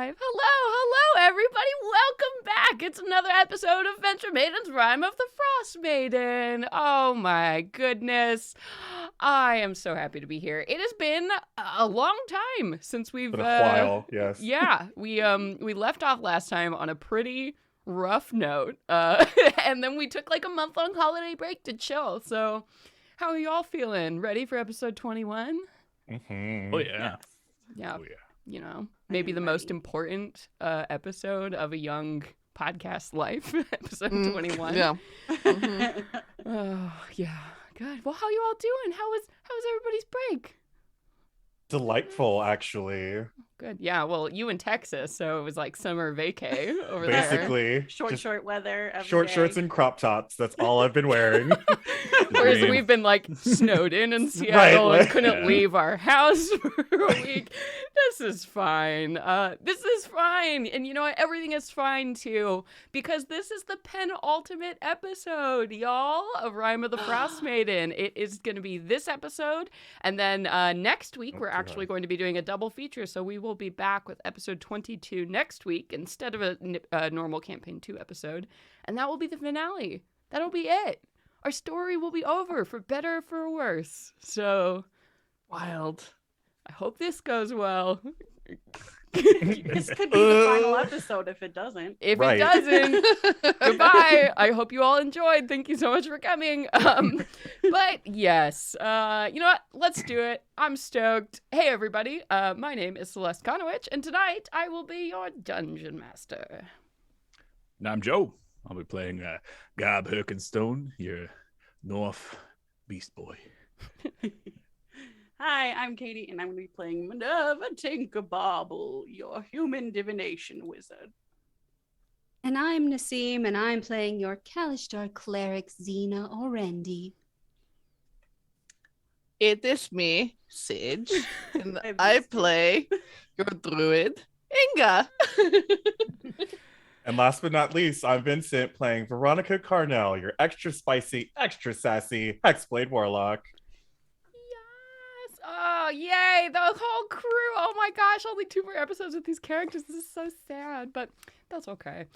live. Hello, everybody. Welcome back. It's another episode of Venture Maiden's Rime of the Frostmaiden. Oh my goodness. I am so happy to be here. It has been a long time since we've been a while, yes. Yeah, we left off last time on a pretty rough note. And then we took like a month-long holiday break to chill. So, how are y'all feeling? Ready for episode 21? Mm-hmm. Oh yeah. Yeah. Oh yeah. You know, maybe the most important episode of a young podcast life, episode 21. Yeah. Oh, yeah. Good. Well, how you all doing? How was everybody's break? Delightful, actually. Good. Yeah, well, you in Texas, so it was like summer vacay over Basically. Short weather. Short shorts and crop tops. That's all I've been wearing. Whereas we've been like snowed in Seattle and couldn't leave our house for a week. This is fine. This is fine. And you know what? Everything is fine too, because this is the penultimate episode, y'all, of Rime of the Frostmaiden. It is going to be this episode. And then next week, we're actually going to be doing a double feature. So we will be back with episode 22 next week instead of a normal campaign 2 episode. And that will be the finale. That'll be it. Our story will be over, for better or for worse. So, Wild. I hope this goes well. This could be the final episode if it doesn't. If it doesn't, goodbye. I hope you all enjoyed. Thank you so much for coming. But yes, you know what? Let's do it. I'm stoked. Hey, everybody. My name is Celeste Konowich, and tonight I will be your dungeon master. And I'm Joe. I'll be playing Gob Herkenstone, your North Beast Boy. Hi, I'm Katie, and I'm going to be playing Minerva Tinkerbobble, your human divination wizard. And I'm Nassim, and I'm playing your Kalishtar cleric, Xena Orendi. It is me, Sage, and I play your druid, Inga. And last but not least, I'm Vincent playing Veronica Carnell, your extra spicy, extra sassy Hexblade Warlock. Yes! Oh, yay! The whole crew! Oh my gosh, only 2 more episodes with these characters. This is so sad, but that's okay.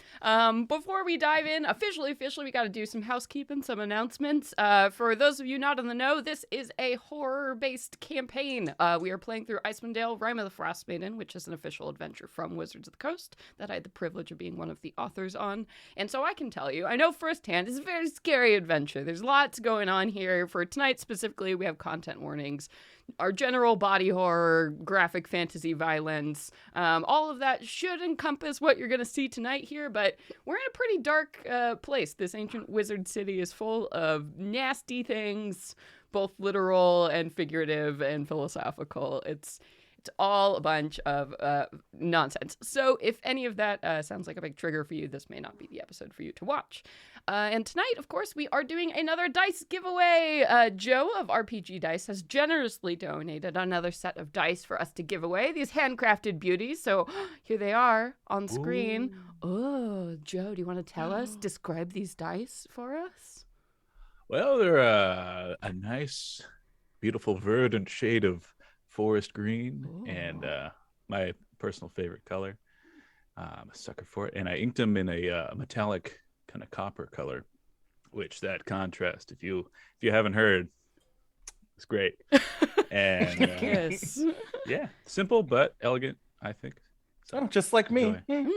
Before we dive in, officially, we got to do some housekeeping, some announcements. For those of you not in the know, this is a horror-based campaign. We are playing through Icewind Dale, Rime of the Frostmaiden, which is an official adventure from Wizards of the Coast that I had the privilege of being one of the authors on. And so I can tell you, I know firsthand, it's a very scary adventure. There's lots going on here. For tonight specifically, we have content warnings. Our general body horror, graphic fantasy violence, all of that should encompass what you're going to see tonight here, but we're in a pretty dark place. This ancient wizard city is full of nasty things, both literal and figurative and philosophical. It's all a bunch of nonsense. So if any of that sounds like a big trigger for you, this may not be the episode for you to watch. And tonight, of course, we are doing another dice giveaway. Joe of RPG Dice has generously donated another set of dice for us to give away. These handcrafted beauties. So here they are on screen. Oh, Joe, do you want to tell us, describe these dice for us? Well, they're a nice, beautiful verdant shade of forest green. Ooh. And my personal favorite color. I'm a sucker for it. And I inked them in a metallic kind of copper color, which that contrast, if you haven't heard, it's great. And yes. Yeah, simple but elegant, I think. So, just like me. Not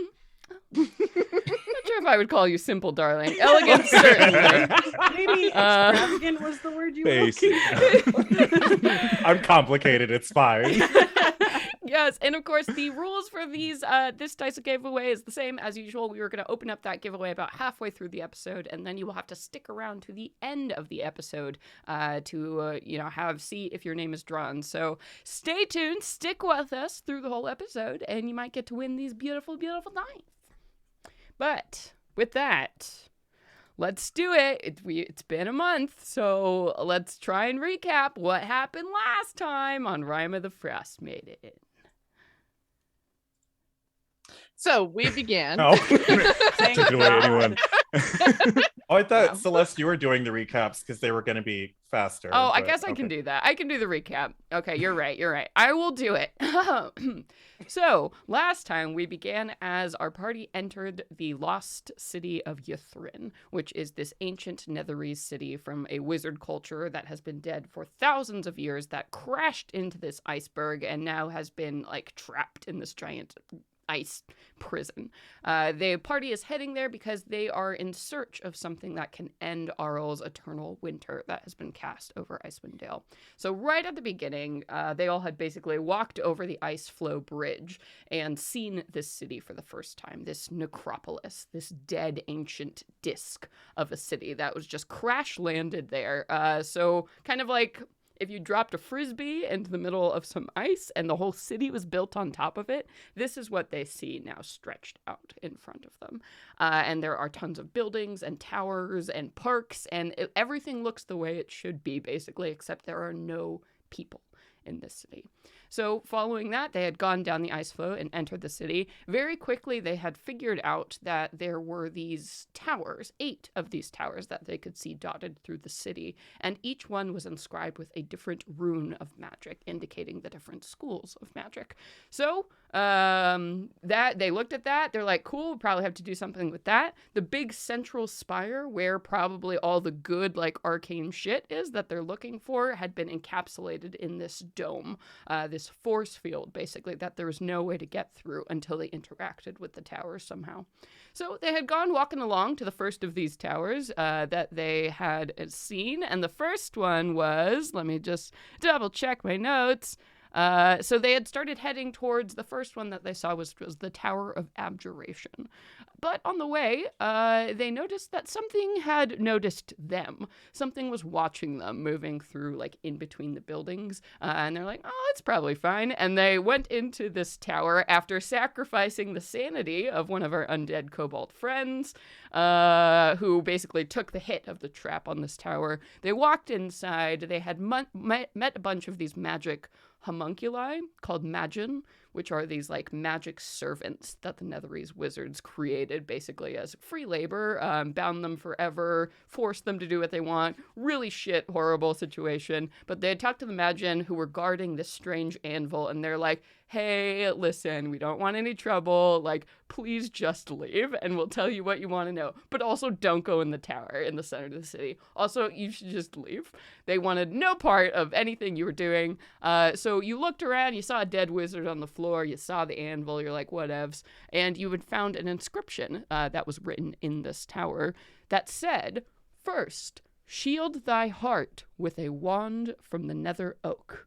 sure if I would call you simple, darling. Elegant, certainly. Maybe extravagant was the word you were looking for. I'm complicated, it's fine. Yes, and of course, the rules for this dice giveaway is the same as usual. We were going to open up that giveaway about halfway through the episode, and then you will have to stick around to the end of the episode to see if your name is drawn. So stay tuned, stick with us through the whole episode, and you might get to win these beautiful, beautiful dice. But with that, let's do it. It's been a month, so let's try and recap what happened last time on Rime of the Frostmaiden. So we began. No. Took it away, anyone. Oh, I thought Wow. Celeste, you were doing the recaps because they were going to be faster. Oh, I but guess I can okay. do that. I can do the recap. Okay, you're right. You're right. I will do it. So, last time we began as our party entered the lost city of Ythrin, which is this ancient Netherese city from a wizard culture that has been dead for thousands of years that crashed into this iceberg and now has been like trapped in this giant ice prison. The party is heading there because they are in search of something that can end Arl's eternal winter that has been cast over Icewind Dale. So right at the beginning, they all had basically walked over the ice floe bridge and seen this city for the first time, this necropolis, this dead ancient disk of a city that was just crash landed there. So kind of like if you dropped a frisbee into the middle of some ice and the whole city was built on top of it, this is what they see now stretched out in front of them. And there are tons of buildings and towers and parks, and everything looks the way it should be, basically, except there are no people in this city. So following that, they had gone down the ice floe and entered the city. Very quickly, they had figured out that there were these towers, 8 of these towers that they could see dotted through the city, and each one was inscribed with a different rune of magic, indicating the different schools of magic. So that they looked at that, they're like, cool, we'll probably have to do something with that. The big central spire, where probably all the good like arcane shit is that they're looking for, had been encapsulated in this dome, this force field, basically, that there was no way to get through until they interacted with the towers somehow. So they had gone walking along to the first of these towers that they had seen, and the first one was, let me just double check my notes. So they had started heading towards the first one that they saw was the Tower of Abjuration. But on the way, they noticed that something had noticed them. Something was watching them moving through, like, in between the buildings. And they're like, oh, it's probably fine. And they went into this tower after sacrificing the sanity of one of our undead kobold friends, who basically took the hit of the trap on this tower. They walked inside. They had met a bunch of these magic homunculi called Magin, which are these like magic servants that the Netherese wizards created basically as free labor, bound them forever, forced them to do what they want. Really shit, horrible situation. But they had talked to the Magin who were guarding this strange anvil, and they're like, hey, listen, we don't want any trouble. Like, please just leave and we'll tell you what you want to know. But also don't go in the tower in the center of the city. Also, you should just leave. They wanted no part of anything you were doing. So you looked around, you saw a dead wizard on the floor, you saw the anvil, you're like, whatevs. And you had found an inscription that was written in this tower that said, first, shield thy heart with a wand from the nether oak.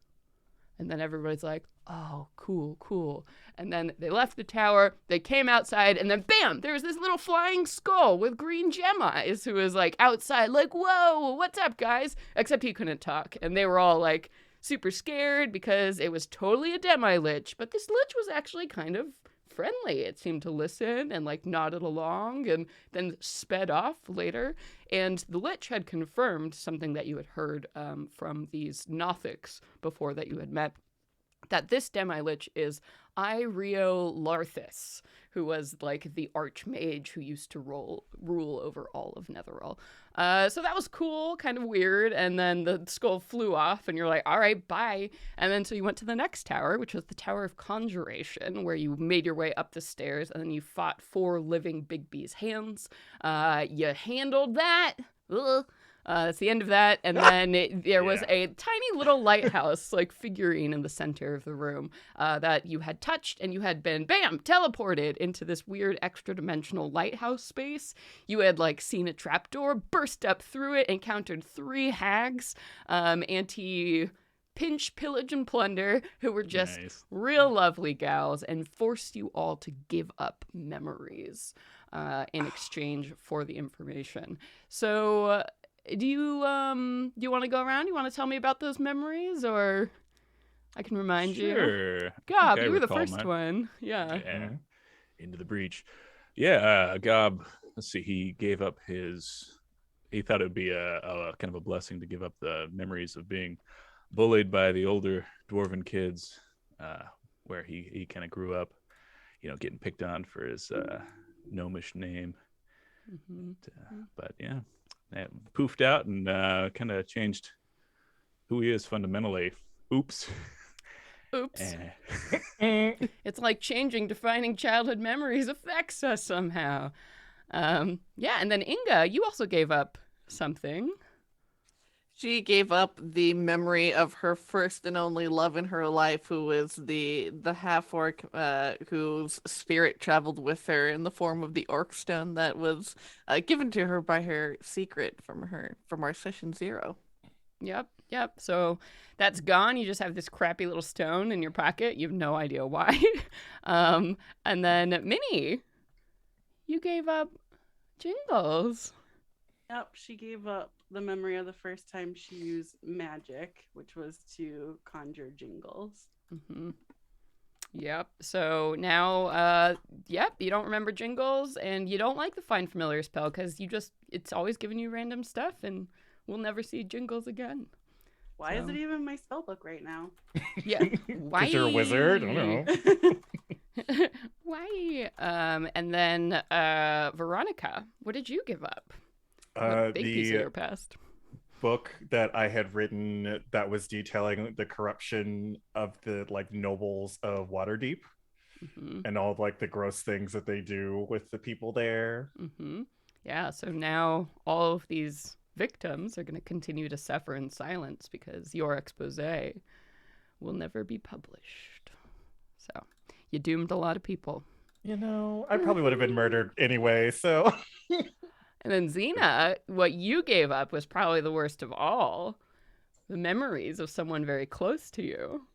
And then everybody's like, oh, cool, cool. And then they left the tower, they came outside, and then bam, there was this little flying skull with green gem eyes who was like outside, like, whoa, what's up, guys? Except he couldn't talk. And they were all like super scared because it was totally a demi-lich. But this lich was actually kind of friendly. It seemed to listen and like nodded along and then sped off later. And the lich had confirmed something that you had heard from these Nothics before that you had met, that this demi-lich is Irio Larthus, who was like the archmage who used to rule over all of Netherall. So that was cool, kind of weird, and then the skull flew off, and you're like, all right, bye. And then so you went to the next tower, which was the Tower of Conjuration, where you made your way up the stairs, and then you fought 4 living Big B's hands. You handled that. Ugh. That's the end of that. And then there was a tiny little lighthouse, like figurine in the center of the room that you had touched, and you had been, bam, teleported into this weird extra-dimensional lighthouse space. You had like seen a trapdoor, burst up through it, encountered 3 hags, pinch, pillage, and plunder, who were just real lovely gals, and forced you all to give up memories in exchange for the information. So do you want to go around? You want to tell me about those memories, or I can remind you? Sure. Gob, you were the first one. Yeah. Into the breach. Yeah, Gob, let's see, he gave up he thought it would be a kind of a blessing to give up the memories of being bullied by the older dwarven kids, where he kind of grew up, getting picked on for his gnomish name. Mhm. But yeah, that poofed out and kind of changed who he is fundamentally. Oops. Oops. Eh. It's like changing, defining childhood memories affects us somehow. Yeah, and then Inga, you also gave up something. She gave up the memory of her first and only love in her life, who was the half orc whose spirit traveled with her in the form of the orc stone that was given to her by her secret from our session 0. Yep. So that's gone. You just have this crappy little stone in your pocket. You have no idea why. And then Minnie, you gave up Jingles. Yep, she gave up the memory of the first time she used magic, which was to conjure Jingles. Mm-hmm. Yep. So now, you don't remember Jingles, and you don't like the Find Familiar spell because it's always giving you random stuff, and we'll never see Jingles again. Why is it even in my spellbook right now? Yeah. Why? Because you're a wizard? I don't know. Why? And then Veronica, what did you give up? What big piece of your past? Book that I had written that was detailing the corruption of the nobles of Waterdeep and all of the gross things that they do with the people there. Mm-hmm. Yeah. So now all of these victims are going to continue to suffer in silence because your expose will never be published. So you doomed a lot of people. I probably would have been murdered anyway, so. And then Xena, what you gave up was probably the worst of all. The memories of someone very close to you.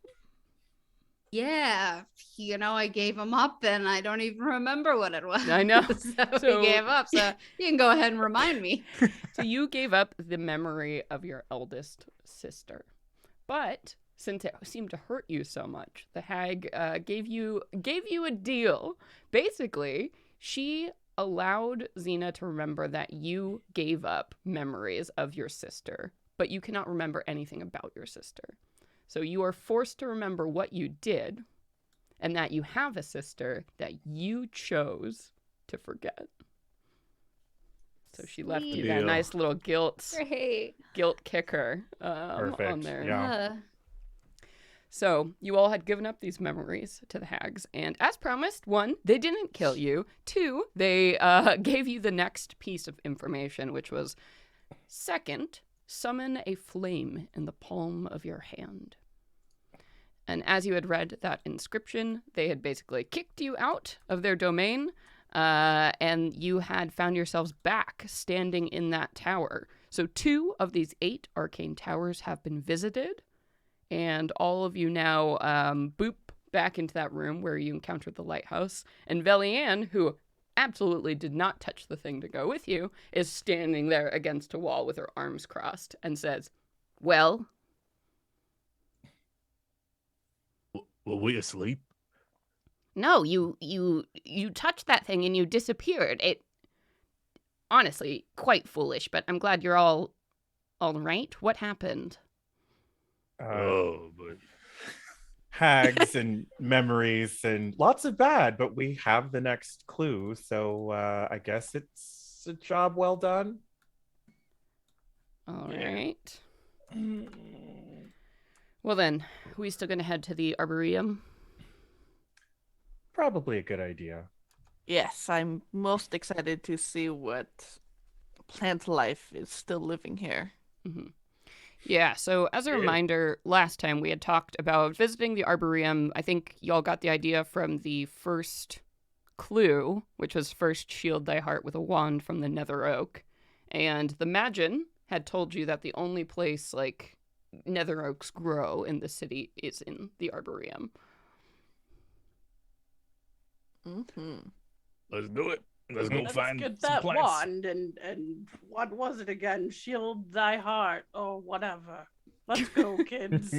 Yeah, I gave him up and I don't even remember what it was. I know. So he gave up. So you can go ahead and remind me. So you gave up the memory of your eldest sister. But since it seemed to hurt you so much, the hag gave you a deal. Basically, she allowed Xena to remember that you gave up memories of your sister, but you cannot remember anything about your sister. So you are forced to remember what you did and that you have a sister that you chose to forget. So she left you that Deal. nice little guilt kicker Perfect. on there. Yeah. So you all had given up these memories to the hags, and as promised, 1, they didn't kill you. 2, they gave you the next piece of information, which was 2nd, summon a flame in the palm of your hand. And as you had read that inscription, they had basically kicked you out of their domain, and you had found yourselves back standing in that tower. So 2 of these 8 arcane towers have been visited. And all of you now boop back into that room where you encountered the lighthouse. And Velianne, who absolutely did not touch the thing to go with you, is standing there against a wall with her arms crossed and says, "Well?" Were we asleep? No, you touched that thing and you disappeared. It, honestly, quite foolish, but I'm glad you're all right. What happened? But Hags and memories and lots of bad, but we have the next clue, so I guess it's a job well done. All right. Well then, are we still gonna head to the Arboretum? Probably a good idea. Yes, I'm most excited to see what plant life is still living here. Mm-hmm. Yeah, so as a reminder, last time we had talked about visiting the Arboretum. I think y'all got the idea from the first clue, which was first shield thy heart with a wand from the Nether Oak. And the Magin had told you that the only place, Nether Oaks grow in the city is in the Arboretum. Mm-hmm. let's do it. Let's go Let's find get some that plants. wand and what was it again? Shield thy heart or whatever. Let's go, kids.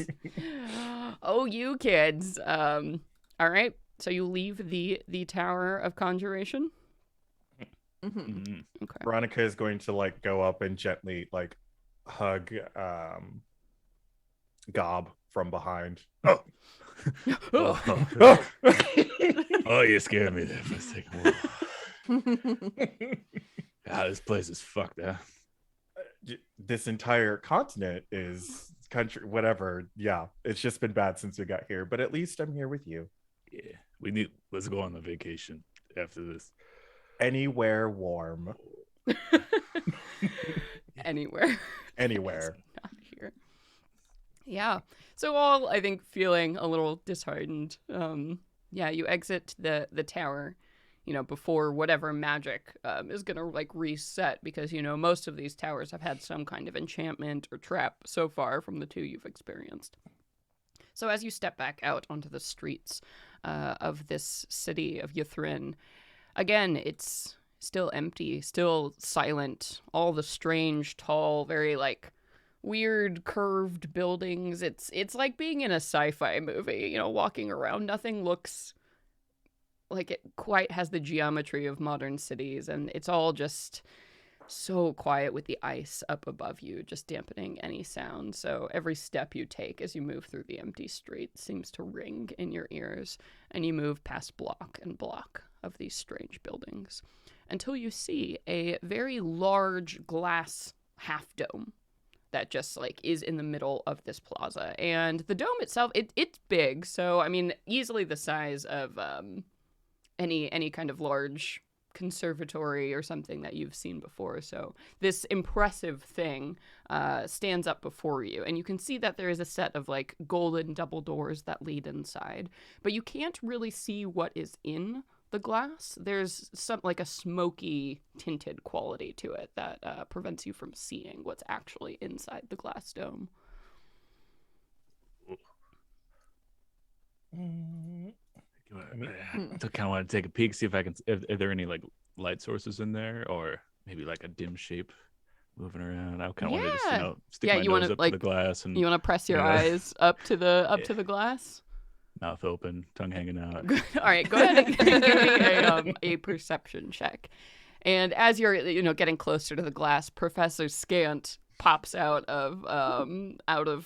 Oh, you kids. All right, so you leave the Tower of Conjuration? Mm-hmm. Mm-hmm. Okay. Veronica is going to go up and gently hug Gob from behind. Oh. Oh, you scared me there for a second. God, this place is fucked, huh? This entire continent is country, whatever. Yeah, it's just been bad since we got here, but at least I'm here with you. Yeah, let's go on a vacation after this. Anywhere warm. Anywhere. Anywhere. Not here. Yeah. So all, I think, feeling a little disheartened. Yeah, you exit the tower, before whatever magic is going to, like, reset, because, most of these towers have had some kind of enchantment or trap so far from the 2 you've experienced. So as you step back out onto the streets of this city of Ythrin, again, it's still empty, still silent. All the strange, tall, very, like, weird curved buildings. It's like being in a sci-fi movie, walking around. Nothing looks like it quite has the geometry of modern cities, and it's all just so quiet with the ice up above you, just dampening any sound. So every step you take as you move through the empty street seems to ring in your ears, and you move past block and block of these strange buildings until you see a very large glass half dome that just, like, is in the middle of this plaza. And the dome itself, it's big, so I mean, easily the size of any kind of large conservatory or something that you've seen before. So this impressive thing stands up before you, and you can see that there is a set of, like, golden double doors that lead inside, but you can't really see what is in the glass. There's some, like, a smoky tinted quality to it that prevents you from seeing what's actually inside the glass dome. I kind of want to take a peek, see if I can, if there are any, like, light sources in there, or maybe like a dim shape moving around. I kind of want to just, stick my nose up to the glass, and you want to press your eyes up to the glass. Mouth open, tongue hanging out. All right, go ahead and give me a perception check. And as you're, getting closer to the glass, Professor Scant pops out of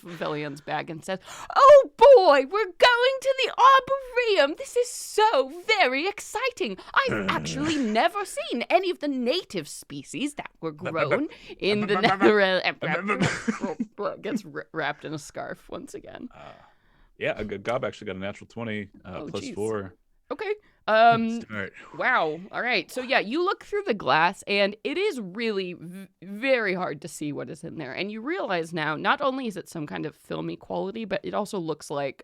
Velian's bag and says, "Oh boy, we're going to the Arboretum. This is so very exciting. I've actually never seen any of the native species that were grown in the Netherlands." Gets wrapped in a scarf once again. Yeah, Gob actually got a natural 20 plus geez. 4. Okay. Start. Wow. All right. So yeah, you look through the glass, and it is really very hard to see what is in there. And you realize now, not only is it some kind of filmy quality, but it also looks like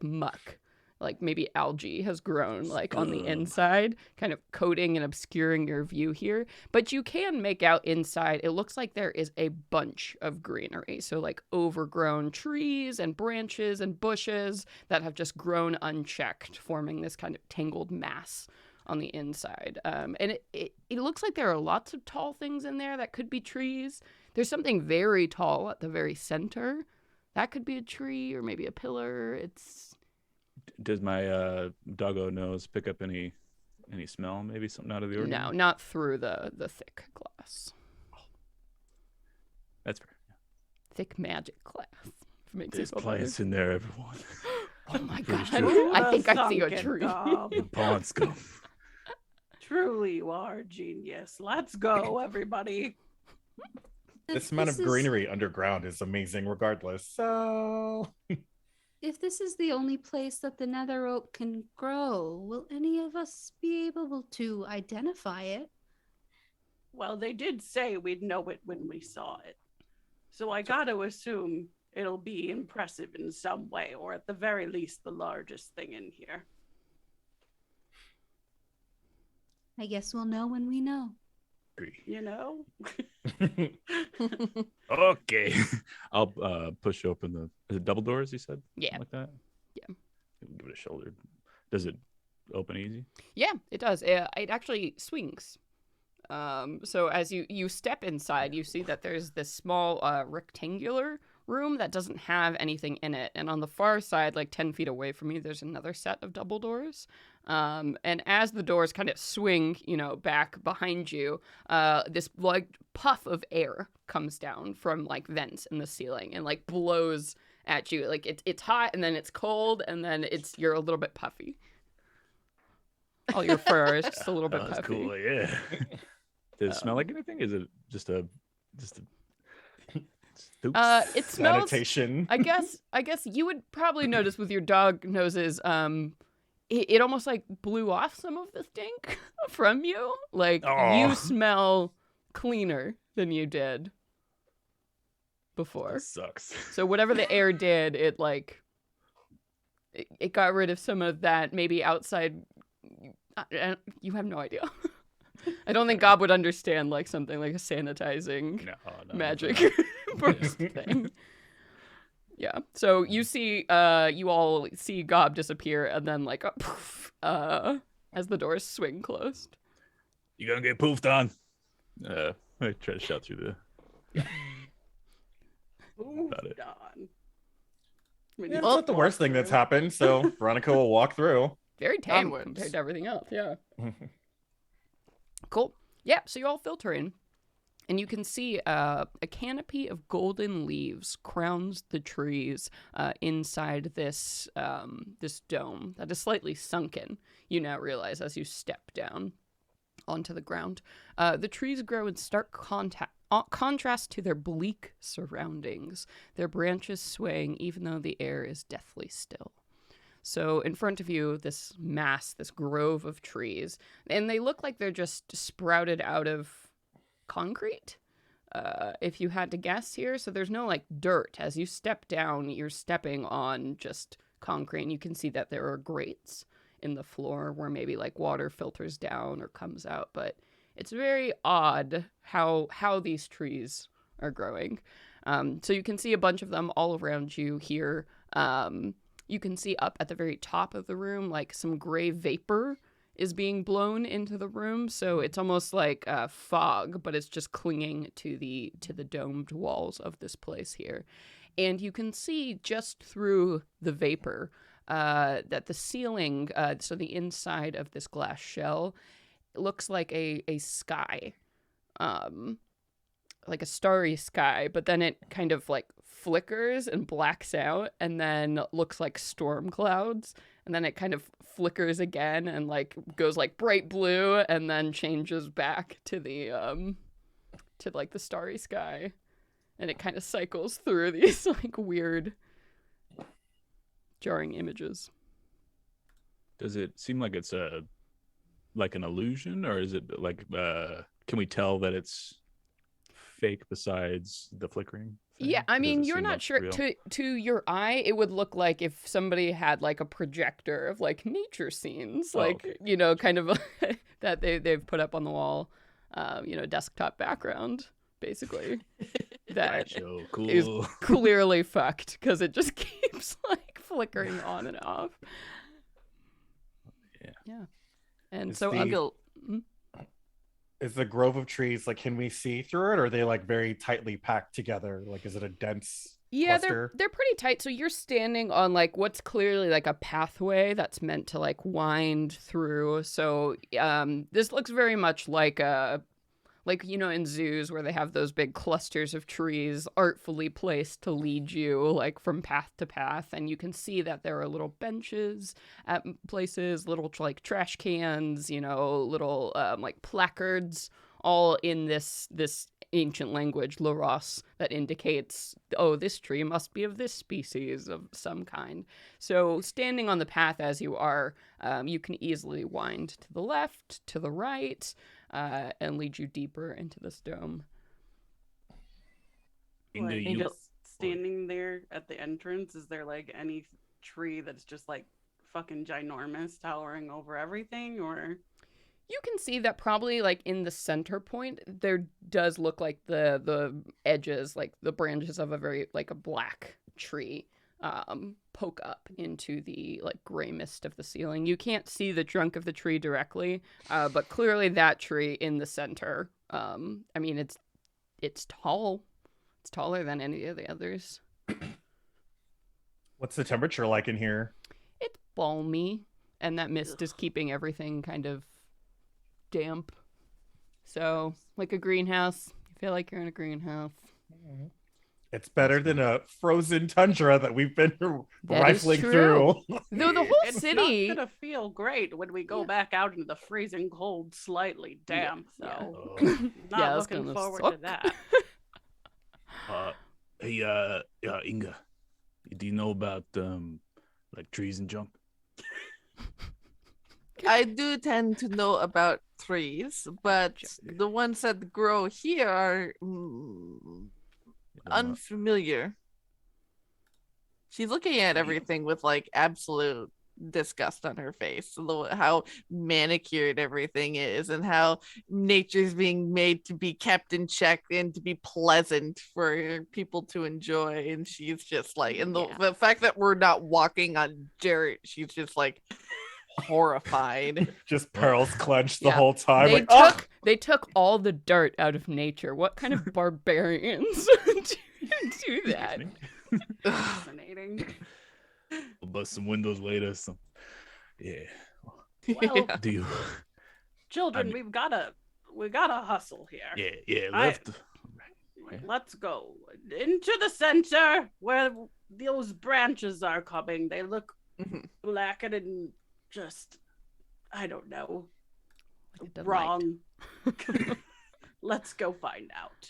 muck. Like maybe algae has grown, like, on the inside, kind of coating and obscuring your view here. But you can make out inside, it looks like there is a bunch of greenery. So, like, overgrown trees and branches and bushes that have just grown unchecked, forming this kind of tangled mass on the inside. And it looks like there are lots of tall things in there that could be trees. There's something very tall at the very center. That could be a tree or maybe a pillar. Does my doggo nose pick up any smell? Maybe something out of the ordinary? No, not through the thick glass. That's fair. Thick magic glass. There's plants in there, everyone. Oh my god. Sure. I think I see a tree. Pond scum. Truly, you are a genius. Let's go, everybody. This amount of greenery underground is amazing regardless. So if this is the only place that the nether oak can grow, will any of us be able to identify it? Well, they did say we'd know it when we saw it. So I gotta assume it'll be impressive in some way, or at the very least, the largest thing in here. I guess we'll know when we know. You know? Okay. I'll push open is it double doors, you said? Yeah. Something like that? Yeah. Give it a shoulder. Does it open easy? Yeah, it does. It actually swings. So as you step inside, you see that there's this small rectangular room that doesn't have anything in it. And on the far side, like 10 feet away from you, there's another set of double doors. And as the doors kind of swing, back behind you, this like puff of air comes down from like vents in the ceiling and like blows at you. Like it's hot, and then it's cold, and then you're a little bit puffy. All your fur is just a little bit That's puffy. cool, yeah. Does it smell like anything? Is it just a oops? It smells. Sanitation. I guess you would probably notice with your dog noses. It almost like blew off some of the stink from you. Like Aw. you smell cleaner than you did before. That sucks. So whatever the air did, it got rid of some of that maybe outside. You have no idea. I don't think Gob would understand like something like a sanitizing No, magic burst thing. Yeah. So you see, you all see Gob disappear, and then like poof, as the doors swing closed. You gonna get poofed on? I try to shout through the. Got it. Don. Yeah, it's not the worst thing that's happened, so Veronica will walk through. Very tame Onwards. compared to everything else. Yeah. Cool. Yeah. So you all filter in. And you can see a canopy of golden leaves crowns the trees inside this this dome that is slightly sunken. You now realize as you step down onto the ground. The trees grow in stark contrast to their bleak surroundings, their branches swaying even though the air is deathly still. So in front of you, this grove of trees, and they look like they're just sprouted out of concrete, if you had to guess here. So there's no like dirt. As you step down, you're stepping on just concrete, and you can see that there are grates in the floor where maybe like water filters down or comes out. But it's very odd how these trees are growing. So you can see a bunch of them all around you here. You can see up at the very top of the room, like some gray vapor is being blown into the room. So it's almost like fog, but it's just clinging to the domed walls of this place here. And you can see just through the vapor that the ceiling, so the inside of this glass shell, looks like a sky, like a starry sky, but then it kind of like flickers and blacks out and then looks like storm clouds, and then it kind of flickers again and like goes like bright blue and then changes back to the to like the starry sky, and it kind of cycles through these like weird jarring images. Does it seem like it's like an illusion, or is it like can we tell that it's fake besides the flickering thing? Yeah, I Does mean, it you're seem not like sure. real? To your eye, it would look like if somebody had like a projector of like nature scenes, Oh, like okay. you know, kind of that they've put up on the wall, desktop background, basically. That Show. Cool. is clearly fucked because it just keeps like flickering on and off. Yeah. And Is so the- Eagle. Is the grove of trees like, can we see through it, or are they like very tightly packed together? Like, is it a dense yeah, cluster? they're pretty tight. So you're standing on like what's clearly like a pathway that's meant to like wind through. So this looks very much like in zoos where they have those big clusters of trees artfully placed to lead you like from path to path, and you can see that there are little benches at places, little like trash cans, little like placards, all in this ancient language, Laros, that indicates, oh, this tree must be of this species of some kind. So standing on the path as you are, you can easily wind to the left, to the right, and lead you deeper into this dome. Into Like, you- just standing there at the entrance, is there like any tree that's just like fucking ginormous, towering over everything, or? You can see that probably like in the center point, there does look like the edges, like the branches of a black tree poke up into the like gray mist of the ceiling. You can't see the trunk of the tree directly, but clearly that tree in the center, I mean, it's tall. It's taller than any of the others. What's the temperature like in here? It's balmy, and that mist is keeping everything kind of damp. So, like a greenhouse. You feel like you're in a greenhouse. It's better than a frozen tundra that we've been That is rifling true. through. Though the whole It's city. not gonna feel great when we go back out into the freezing cold, slightly damp. So, not Yeah, that's looking gonna forward suck. to that. Hey, Inga, do you know about like trees and junk? I do tend to know about trees, but the ones that grow here are unfamiliar. She's looking at everything with like absolute disgust on her face. How manicured everything is, and how nature's being made to be kept in check and to be pleasant for people to enjoy. And she's just like, and the fact that we're not walking on dirt, she's just like horrified. Just pearls clenched the whole time. They Like, they took all the dirt out of nature. What kind of barbarians do that? Fascinating. We'll bust some windows later. Yeah. Well, Do you? children, I mean- we gotta hustle here. Yeah. Let's go into the center where those branches are coming. They look blackened and just, I don't know, wrong. Let's go find out.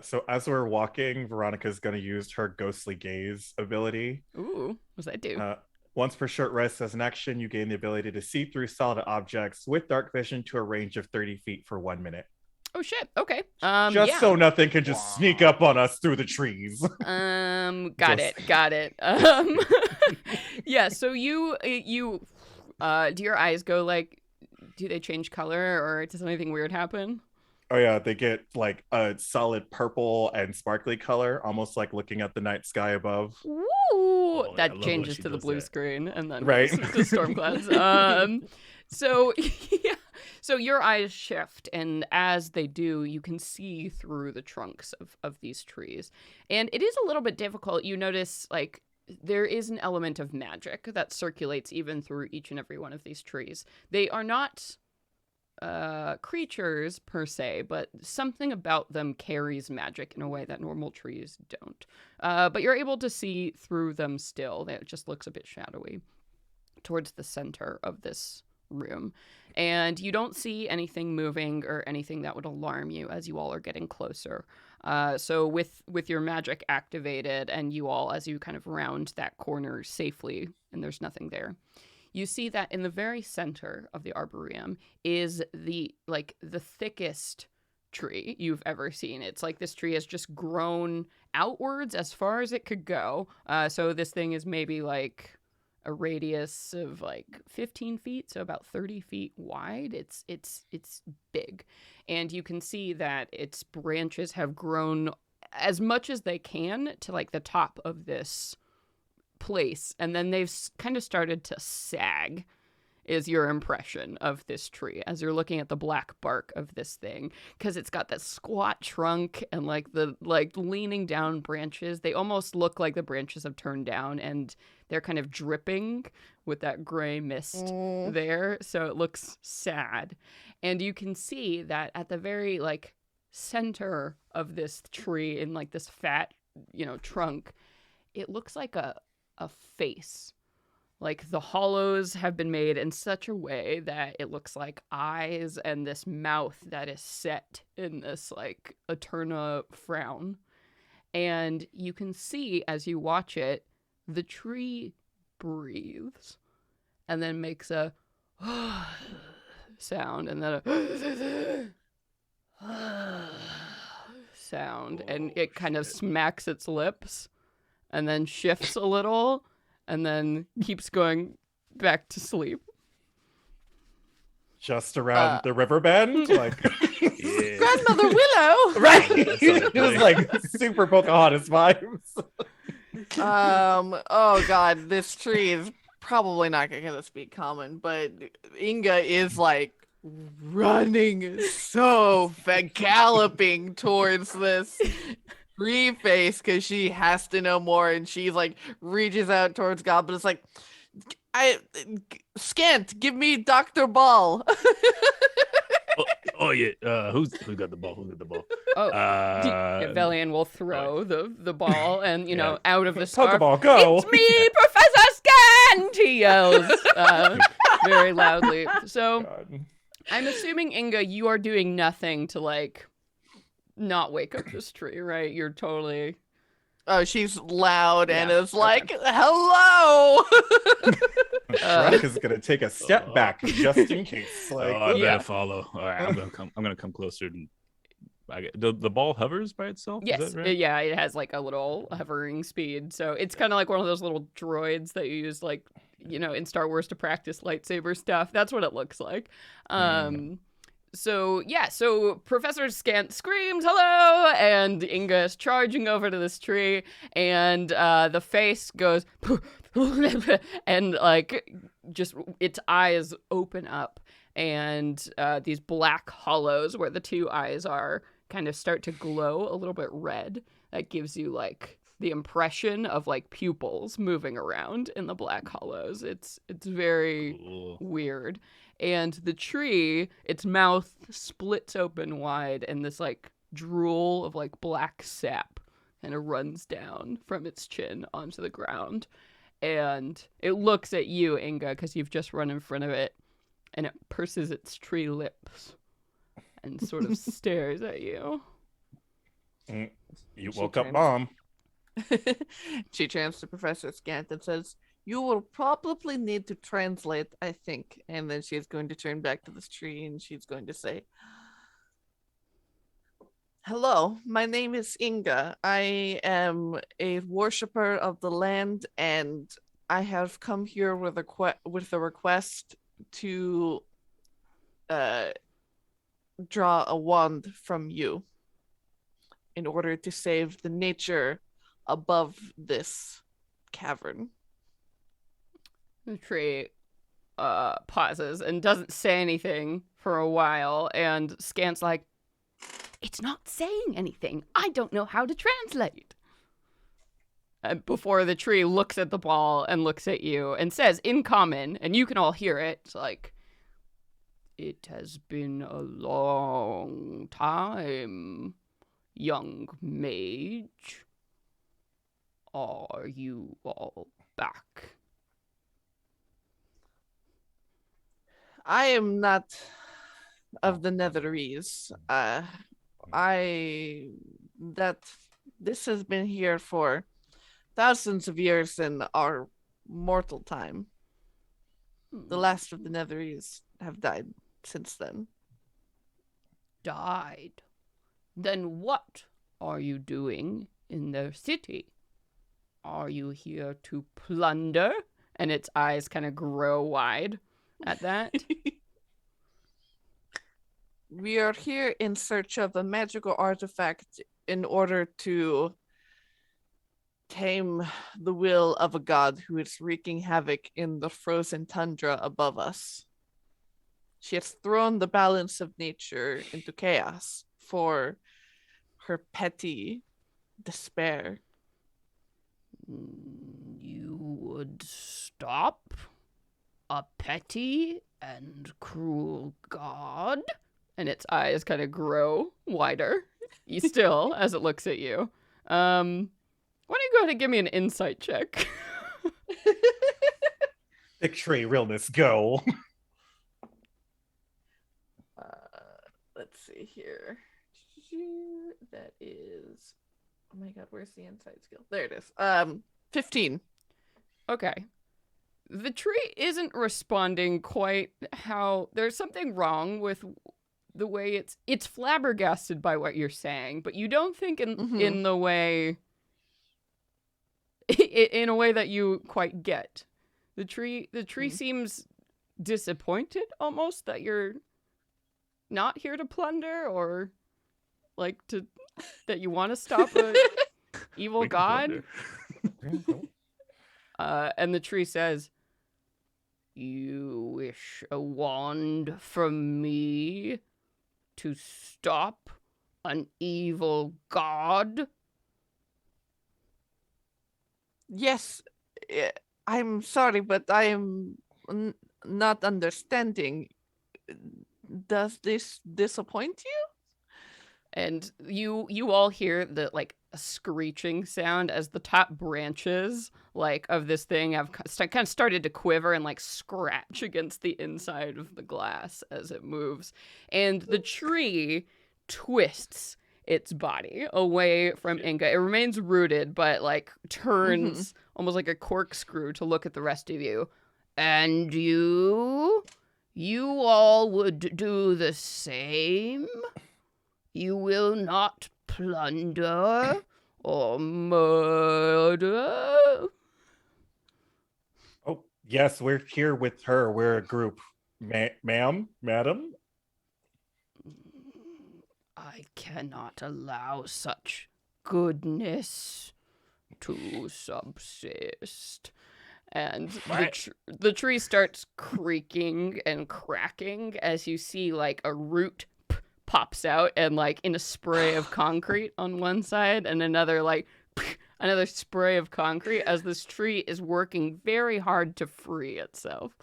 So as we're walking, Veronica's going to use her ghostly gaze ability. Ooh, what's that do? Once per short rest as an action, you gain the ability to see through solid objects with dark vision to a range of 30 feet for 1 minute. Oh shit. Okay. So nothing can just sneak up on us through the trees. Got it. Yeah. So you do your eyes go like? Do they change color, or does anything weird happen? Oh yeah, they get like a solid purple and sparkly color, almost like looking at the night sky above. Ooh, I that love changes when she to the does blue that. screen, and then Right. to storm clouds. So yeah, so your eyes shift, and as they do, you can see through the trunks of these trees, and it is a little bit difficult. You notice like there is an element of magic that circulates even through each and every one of these trees. They are not creatures per se, but something about them carries magic in a way that normal trees don't. But you're able to see through them still. It just looks a bit shadowy towards the center of this room. And you don't see anything moving or anything that would alarm you as you all are getting closer. So with your magic activated and you all, as you kind of round that corner safely and there's nothing there, you see that in the very center of the arboretum is the thickest tree you've ever seen. It's like this tree has just grown outwards as far as it could go. So this thing is maybe like a radius of like 15 feet, so about 30 feet wide. It's big. And you can see that its branches have grown as much as they can to like the top of this place, and then they've kind of started to sag, is your impression of this tree as you're looking at the black bark of this thing, because it's got that squat trunk and like the leaning down branches. They almost look like the branches have turned down and they're kind of dripping with that gray mist there, so it looks sad. And you can see that at the very like center of this tree, in like this fat trunk, it looks like a face. Like the hollows have been made in such a way that it looks like eyes and this mouth that is set in this like Eterna frown. And you can see as you watch it, the tree breathes and then makes a sound and then a sound, and it kind of smacks its lips and then shifts a little and then keeps going back to sleep. Just around the river bend, like Yeah. Grandmother Willow. right. That sounded It was like super Pocahontas vibes. Oh god, this tree is probably not gonna speak common, but Inga is like running galloping towards this tree face because she has to know more, and she's like reaches out towards Goblin. It's like, Scant, give me Dr. Ball. Oh yeah. Who's got the ball? Who got the ball? Oh, Uh, Velian will throw the ball, and Yeah. out of the scarf. Pokeball, go! It's me, Professor Scant! He yells very loudly. So God. I'm assuming, Inga, you are doing nothing to not wake up this tree, right? You're totally. Oh, she's loud and Yeah, is like, "Hello." Shrek is gonna take a step back just in case. Like, I Yeah. better follow. All right, I'm gonna come closer. And the ball hovers by itself. Yes, Is that right? yeah, it has a little hovering speed, so it's kind of like one of those little droids that you use in Star Wars to practice lightsaber stuff. That's what it looks like. So Professor Scant screams hello, and Inga is charging over to this tree, and the face goes and just its eyes open up, and these black hollows where the two eyes are kind of start to glow a little bit red. That gives you the impression of pupils moving around in the black hollows. It's very Cool. weird. And the tree, its mouth splits open wide, and this drool of black sap kind of runs down from its chin onto the ground. And it looks at you, Inga, because you've just run in front of it, and it purses its tree lips and sort of stares at you. You She woke up, turns- Mom. She turns to Professor Scant and says, "You will probably need to translate, I think." And then she's going to turn back to this tree and she's going to say, "Hello, my name is Inga. I am a worshiper of the land, and I have come here with a request to draw a wand from you in order to save the nature above this cavern." The tree pauses and doesn't say anything for a while, and Scant's like, "It's not saying anything. I don't know how to translate." Before the tree looks at the ball and looks at you and says in common, and you can all hear it, it's like, "It has been a long time, young mage. Are you all back?" I am not of the Netherese. This has been here for thousands of years in our mortal time. The last of the Netherese have died since then. Died. Then what are you doing in their city? Are you here to plunder? And its eyes kind of grow wide at that. We are here in search of a magical artifact in order to tame the will of a god who is wreaking havoc in the frozen tundra above us. She has thrown the balance of nature into chaos for her petty despair. You would stop a petty and cruel god? And its eyes kind of grow wider. Still, as it looks at you. Why don't you go ahead and give me an insight check? Big tree, realness, go. Let's see here. That is, oh my god, where's the insight skill? There it is. 15. Okay. The tree isn't responding quite how... There's something wrong with the way it's flabbergasted by what you're saying, but you don't think in the way... in a way that you quite get. The tree seems disappointed almost that you're not here to plunder, or that you want to stop a evil We can god. plunder. And the tree says, "You wish a wand from me to stop an evil god?" Yes, I'm sorry, but I am not understanding. Does this disappoint you? And you all hear the like a screeching sound as the top branches like of this thing have kind of started to quiver and like scratch against the inside of the glass as it moves, and the tree twists its body away from Inga. It remains rooted, but like turns almost like a corkscrew to look at the rest of you. And you all would do the same? You will not plunder or murder? Oh, yes, we're here with her. We're a group. Ma'am? Madam? I cannot allow such goodness to subsist. And the tree starts creaking and cracking as you see like a root pops out and like in a spray of concrete on one side and another another spray of concrete as this tree is working very hard to free itself.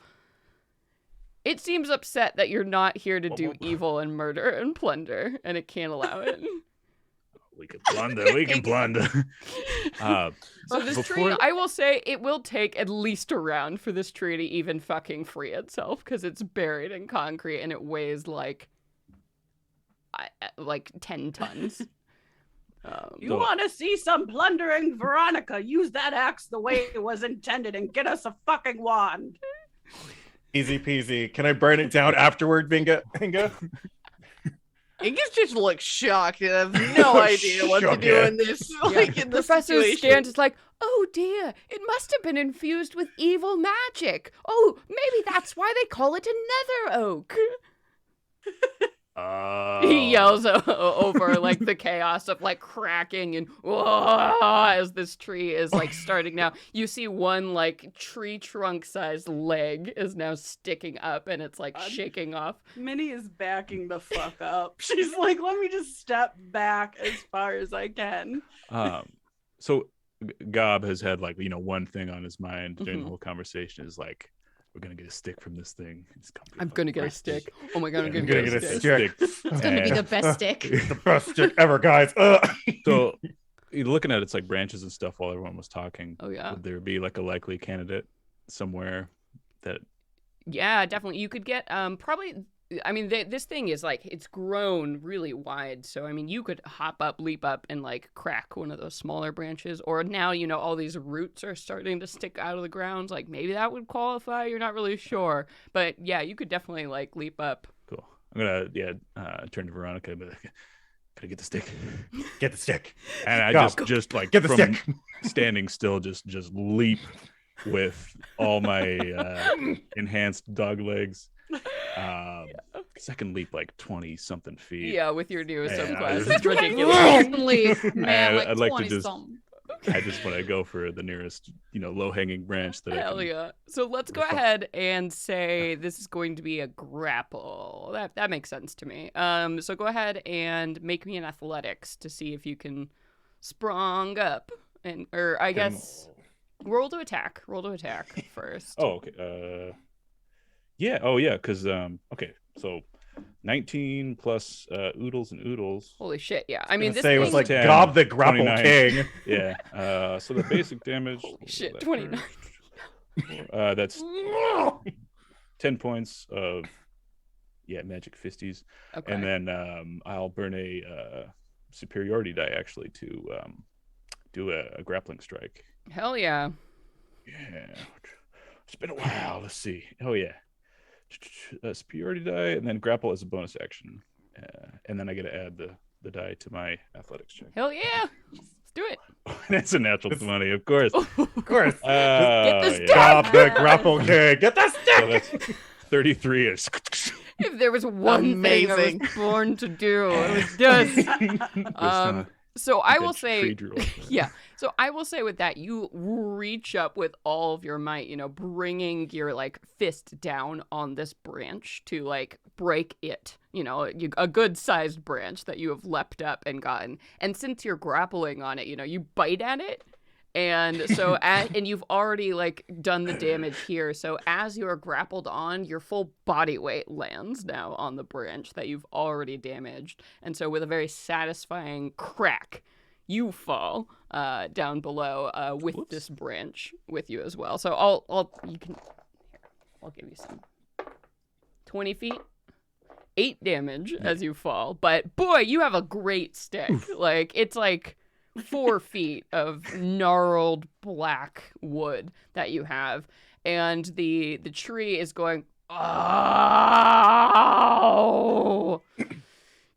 It seems upset that you're not here to do evil and murder and plunder, and it can't allow it. We can plunder. We can plunder. So this tree, I will say, it will take at least a round for this tree to even fucking free itself because it's buried in concrete and it weighs like 10 tons. You want to see some plundering, Veronica? Use that axe the way it was intended and get us a fucking wand. Easy peasy. Can I burn it down afterward, Inga? Inga's just looks shocked and has no idea what to do in this. Like in this Professor situation. Scant is like, oh dear, it must have been infused with evil magic. Oh, maybe that's why they call it a nether oak. He yells over like the chaos of like cracking and as this tree is like starting now. You see one like tree trunk sized leg is now sticking up and it's like shaking off. Minnie is backing the fuck up. She's like, let me just step back as far as I can. So Gob has had like, one thing on his mind during the whole conversation is like, we're gonna get a stick from this thing. I'm gonna get a stick. Oh my god, I'm gonna get a stick. It's gonna be the best stick. The best stick ever, guys. So you're looking at its like branches and stuff while everyone was talking. Oh yeah. Would there be like a likely candidate somewhere that? Yeah, definitely. You could get probably. I mean, this thing is like it's grown really wide, so I mean, you could hop up, leap up, and like crack one of those smaller branches. Or now, all these roots are starting to stick out of the ground. Like maybe that would qualify. You're not really sure, but yeah, you could definitely like leap up. Cool. I'm gonna turn to Veronica, but gotta get the stick. Get the stick. And I just like get the from stick. Standing still, just leap with all my enhanced dog legs. I can leap like 20 something feet. Yeah, with your new Yeah, subclass. it's It's ridiculous. Leave, man, like I'd like to 20 just- something. I just want to go for the nearest, low-hanging branch that I Hell can. yeah. So let's go ahead and say this is going to be a grapple. That makes sense to me. So go ahead and make me an athletics to see if you can sprung up or I guess roll to attack. Roll to attack first. Oh, okay. Yeah. Oh, yeah. Because okay. So 19 plus oodles and oodles. Holy shit, yeah. I mean, this Say it was thing- like 10, Gob the Grapple 29. King. Yeah. So the basic damage. Holy shit, 29. That's 10 points of magic fisties, Okay. and then I'll burn a superiority die actually to do a grappling strike. Hell yeah. Yeah. It's been a while. Let's see. Oh yeah. Superiority die, and then grapple as a bonus action, and then I get to add the die to my athletics check. Hell yeah. Let's do it. That's a natural 20, of course. Of course. Get the stick. Gob the Grapple King. Get the So stick. that's 33 is. If there was one thing I Amazing. was born to do, it was this. So I will say, yeah. So I will say with that, you reach up with all of your might, bringing your like fist down on this branch to like break it, a good sized branch that you have leapt up and gotten. And since you're grappling on it, you bite at it And so, and you've already like done the damage here. So as you are grappled on, your full body weight lands now on the branch that you've already damaged. And so, with a very satisfying crack, you fall down below with this branch with you as well. So I'll give you some 20 feet. 8 damage as you fall, but boy, you have a great stick. Like it's like 4 feet of gnarled black wood that you have, and the tree is going, oh,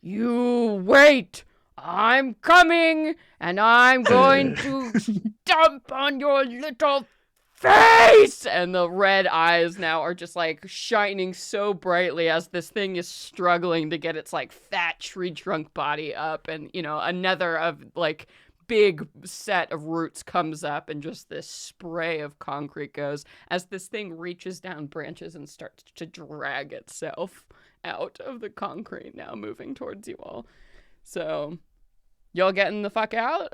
you wait, I'm coming, and I'm going to stomp on your little face! And the red eyes now are just like shining so brightly as this thing is struggling to get its like fat tree trunk body up, and another of like big set of roots comes up, and just this spray of concrete goes as this thing reaches down branches and starts to drag itself out of the concrete, now moving towards you all. So y'all getting the fuck out?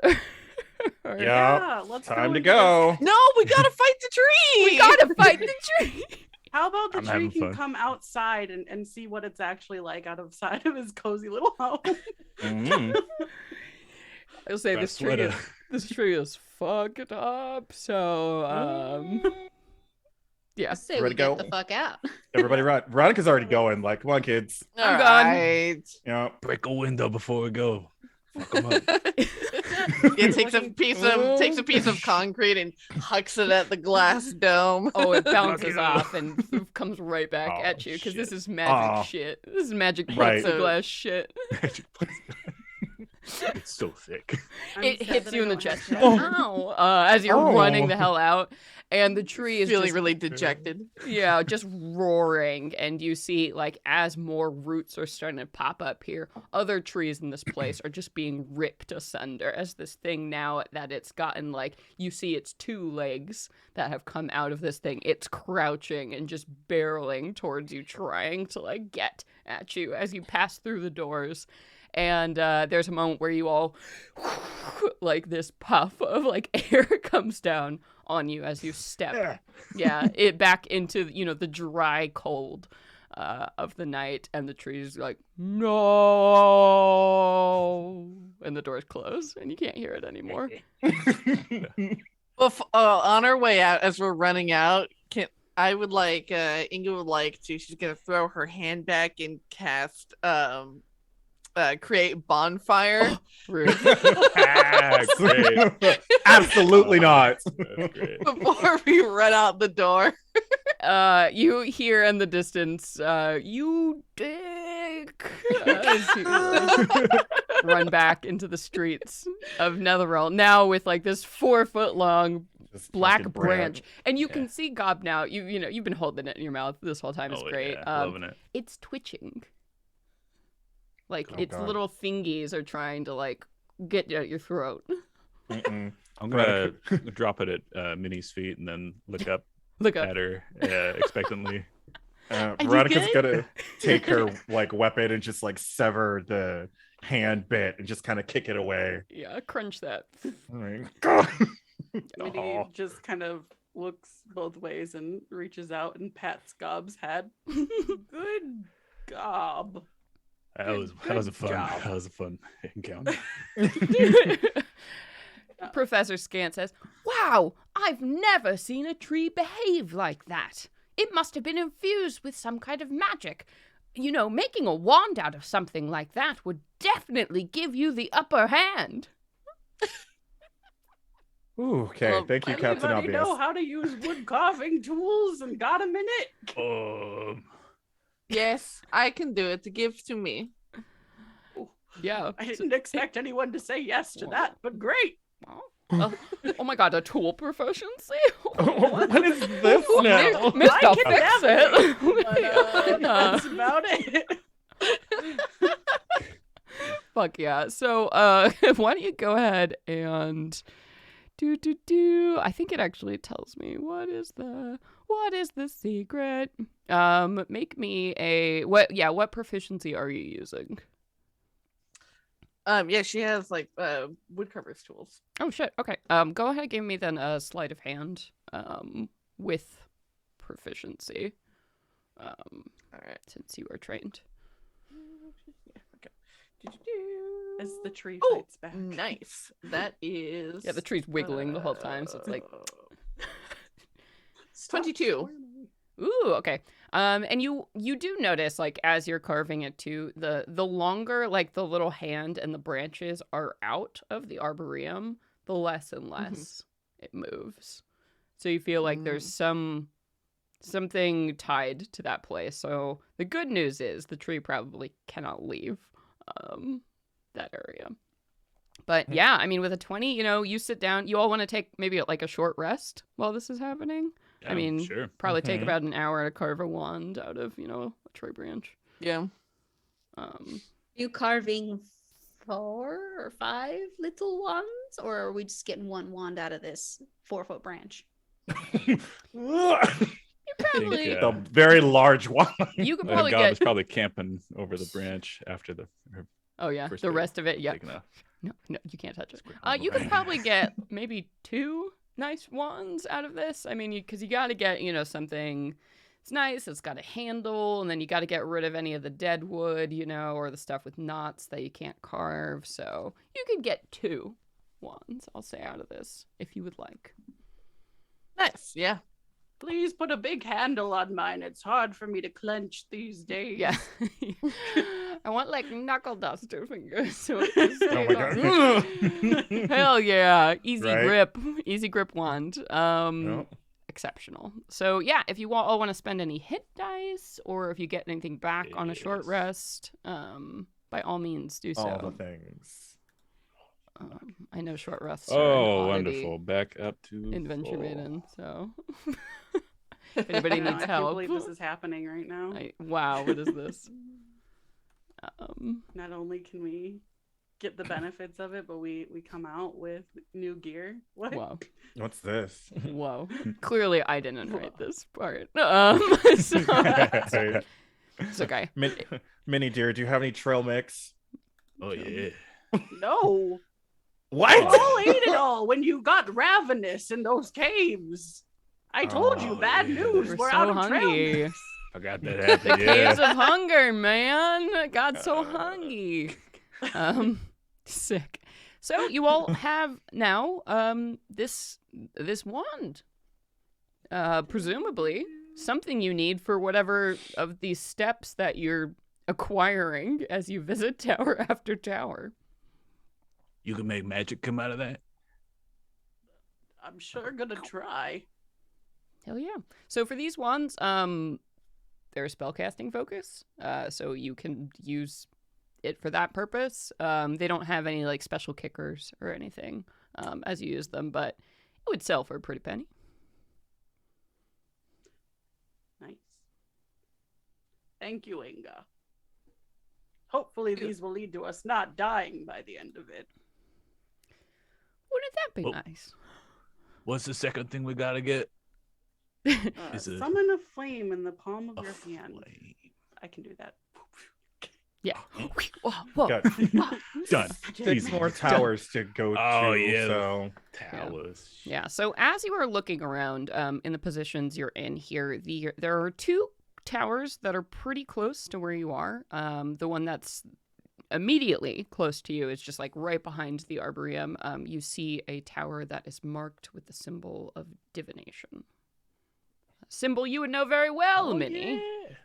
Yeah, let's time to into go. No, we gotta fight the tree. We gotta fight the tree. How about the I'm tree having can fun. come outside and see what it's actually like outside of his cozy little home? I'll say That's this tree is fucked up. So yeah. I say Ready we to go? get the fuck out. Everybody run. Veronica's already going. Like, come on, kids. I'm gone. Alright. Yeah. Break a window before we go. Fuck 'em up. It takes a piece of concrete and hucks it at the glass dome. Oh, it bounces you. off and comes right back Oh, at you because this shit. is magic Aw. shit. This is magic Right. plexiglass shit. It's so thick. I'm It sad hits that I you in the don't chest. have Ow! As you're Oh. running the hell out, and the tree is Feeling just, really dejected. yeah, just roaring, and you see like as more roots are starting to pop up here, other trees in this place are just being ripped asunder as this thing, now that it's gotten like, you see its 2 legs that have come out of this thing, it's crouching and just barreling towards you, trying to like get at you as you pass through the doors. And there's a moment where you all, like this puff of like air comes down on you as you step, it back into the dry cold of the night, and the tree's like, no, and the doors close, and you can't hear it anymore. Well, on our way out, as we're running out, Inga would like to. She's gonna throw her hand back and cast create bonfire. Rude. Great. Absolutely not. That's great. Before we run out the door. You hear in the distance, you dick, as you run back into the streets of Netherrealm, now with like this 4-foot long Just black fucking branch, and you Yeah. can see Gob now. You've been holding it in your mouth this whole time. It's Oh, great. yeah, loving it. It's twitching. Like Oh, its God. little fingies are trying to like get at your throat. Mm-mm. I'm gonna drop it at Minnie's feet and then look up Look up. at her expectantly. Are you Veronica's good? gonna take her like weapon and just like sever the hand bit and just kind of kick it away. Yeah, crunch that. Like, Minnie Aw. just kind of looks both ways and reaches out and pats Gob's head. Good Gob. That was a fun. job. That was a fun encounter. Professor Scant says, "Wow, I've never seen a tree behave like that. It must have been infused with some kind of magic. Making a wand out of something like that would definitely give you the upper hand." Ooh, okay, Well, thank you, Captain Anybody Obvious. know how to use wood carving tools and got a minute? Yes, I can do it. Give to me. Yeah. I didn't expect anyone to say yes to that, but great. Oh my god, a tool proficiency? What is this now? Mr. I can Fix navigate, It. but that's about it. Fuck yeah. So, why don't you go ahead and do. I think it actually tells me what is the secret. Make me what proficiency are you using? Yeah, she has like woodcarver's tools. Oh shit. Okay. Go ahead and give me then a sleight of hand. With proficiency. All right. Since you are trained. As the tree Oh, fights back. nice. That is. Yeah, the tree's wiggling the whole time, so it's like 22. ooh, okay. And you do notice, like, as you're carving it too, the longer, like, the little hand and the branches are out of the arboreum, the less and less it moves. So you feel like there's something tied to that place. So the good news is the tree probably cannot leave that area. But yeah, I mean, with a 20, you sit down. You all want to take maybe like a short rest while this is happening. Yeah, I mean, sure. probably take about an hour to carve a wand out of, a tree branch. Yeah. You carving 4 or 5 little wands, or are we just getting one wand out of this 4-foot branch? Probably, think, The very large one. you could The probably god was get. probably camping over the branch after her Oh yeah, first the bit rest of it, yeah. taken off. No, you can't touch it. on You the could way. probably get maybe 2 nice wands out of this. I mean, because you got to get, something. It's nice. It's got a handle, and then you got to get rid of any of the dead wood, or the stuff with knots that you can't carve. So you could get 2 wands, I'll say, out of this if you would like. Nice. Yeah. Please put a big handle on mine. It's hard for me to clench these days. Yeah. I want like knuckle duster fingers. So it can stay Oh my on. god. Hell yeah. Easy Right? grip. Easy grip wand. Oh. Exceptional. So yeah, if you all want to spend any hit dice or if you get anything back on a short Yes. rest, by all means do so. All the things. I know short rests are an Oh, oddity wonderful. Back up to in Venture full. Maiden, so if anybody I know, needs I can't help. believe this is happening right now. Wow, what is this? Not only can we get the benefits of it, but we come out with new gear. What? Wow. What's this? Whoa. Clearly I didn't write this part. So it's okay. Minnie dear, do you have any trail mix? Oh, yeah. No. What? You all ate it all when you got ravenous in those caves. I told you, Oh, bad yeah. news. We're We're so out of trail. hungry. Forgot that The happened. caves Yeah. of hunger, man. Got so hungry. Sick. So you all have now this wand. Presumably something you need for whatever of these steps that you're acquiring as you visit tower after tower. You can make magic come out of that? I'm sure gonna try. Hell yeah. So for these wands, they're spellcasting focus. So you can use it for that purpose. They don't have any like special kickers or anything as you use them, but it would sell for a pretty penny. Nice. Thank you, Inga. Hopefully these will lead to us not dying by the end of it. Wouldn't that be Oh. nice? What's the second thing we gotta get? Is it Summon a flame in the palm of a your hand. flame? I can do that. Yeah. Whoa, whoa. Got Done. 6 Easy. more towers to go Oh, to. yeah. So Towers. Yeah. So as you are looking around in the positions you're in here, there are 2 towers that are pretty close to where you are. The one that's immediately close to you is just like right behind the arboreum. You see a tower that is marked with the symbol of divination. A symbol you would know very well, Minnie. Yeah.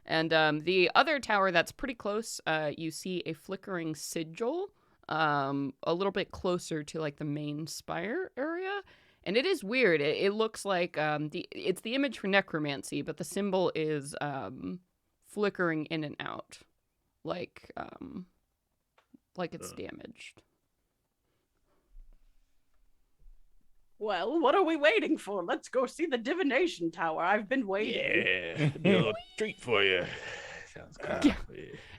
And the other tower that's pretty close, you see a flickering sigil a little bit closer to like the main spire area. And it is weird. It looks like it's the image for necromancy, but the symbol is flickering in and out, like it's damaged. Well, what are we waiting for? Let's go see the divination tower. I've been waiting. Yeah. It'd be a little treat for you. Sounds good. Yeah.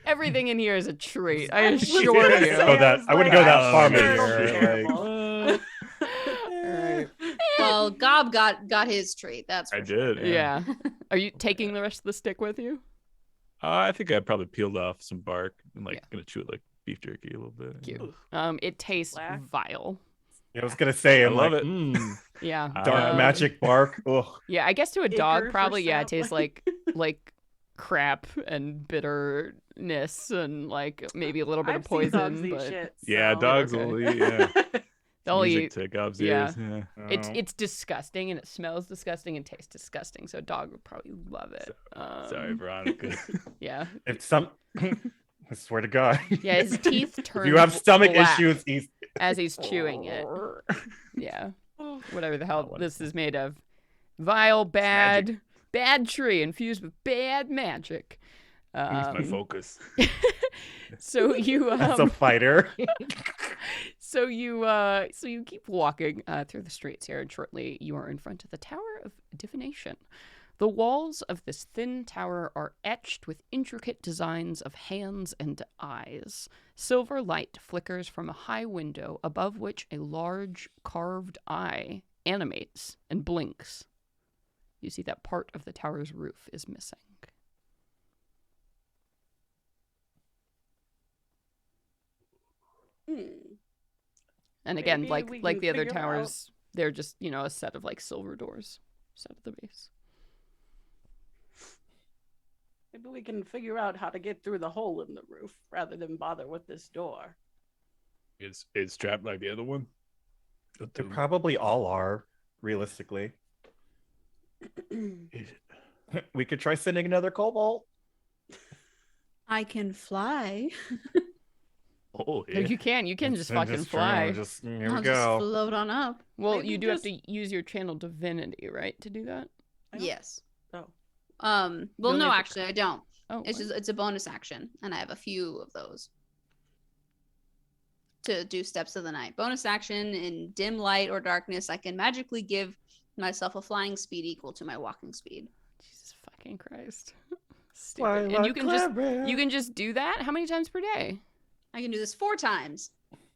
Everything in here is a treat. I was assure gonna you. say, Oh, that- I wouldn't go that far, I'm sure it'll be Minnie. terrible. Alright. Well, Gob got his treat. That's for I sure. did. Yeah. Are you taking the rest of the stick with you? I think I probably peeled off some bark and like Yeah. gonna chew it like beef jerky a little bit. Cute. It tastes Black. vile. Yeah, I was gonna say, I I'm love like, it. Yeah. dark magic bark. Ugh. Yeah, I guess to a Acre dog for probably, yeah, it sap. tastes like crap and bitterness and like maybe a little bit of I've seen dogs poison, eat but shit. Yeah, so- dogs okay. will eat. Yeah, they'll music eat. to Gob's yeah. ears. Yeah. It's disgusting and it smells disgusting and tastes disgusting. So a dog would probably love it. Sorry, Veronica. Yeah. If some, I swear to God. Yeah, his teeth If turn. you have stomach black issues, he's as he's chewing it. Yeah. Whatever the hell Not this is made of. Vile, magic. bad tree infused with bad magic. It's my focus. So you as a fighter. so you keep walking through the streets here, and shortly you are in front of the Tower of Divination. The walls of this thin tower are etched with intricate designs of hands and eyes. Silver light flickers from a high window above which a large carved eye animates and blinks. You see that part of the tower's roof is missing. And again, Maybe like we like can the other figure out- towers, they're just, a set of like silver doors set at the base. Maybe we can figure out how to get through the hole in the roof rather than bother with this door. It's trapped like the other one. They probably all are, realistically. We could try sending another cobalt. I can fly. Oh yeah. Like you can just And fucking fly. Here I'll we just go. float on up. Well, Maybe you do just- have to use your channel divinity, right, to do that? I don't- Yes. Oh. Well, You'll no, need to- actually, I don't. Oh, It's what? just it's a bonus action, and I have a few of those to do steps of the night. Bonus action in dim light or darkness, I can magically give myself a flying speed equal to my walking speed. Jesus fucking Christ. Fly Stupid. And you like can just Clara. you can just do that? How many times per day? I can do this 4 times.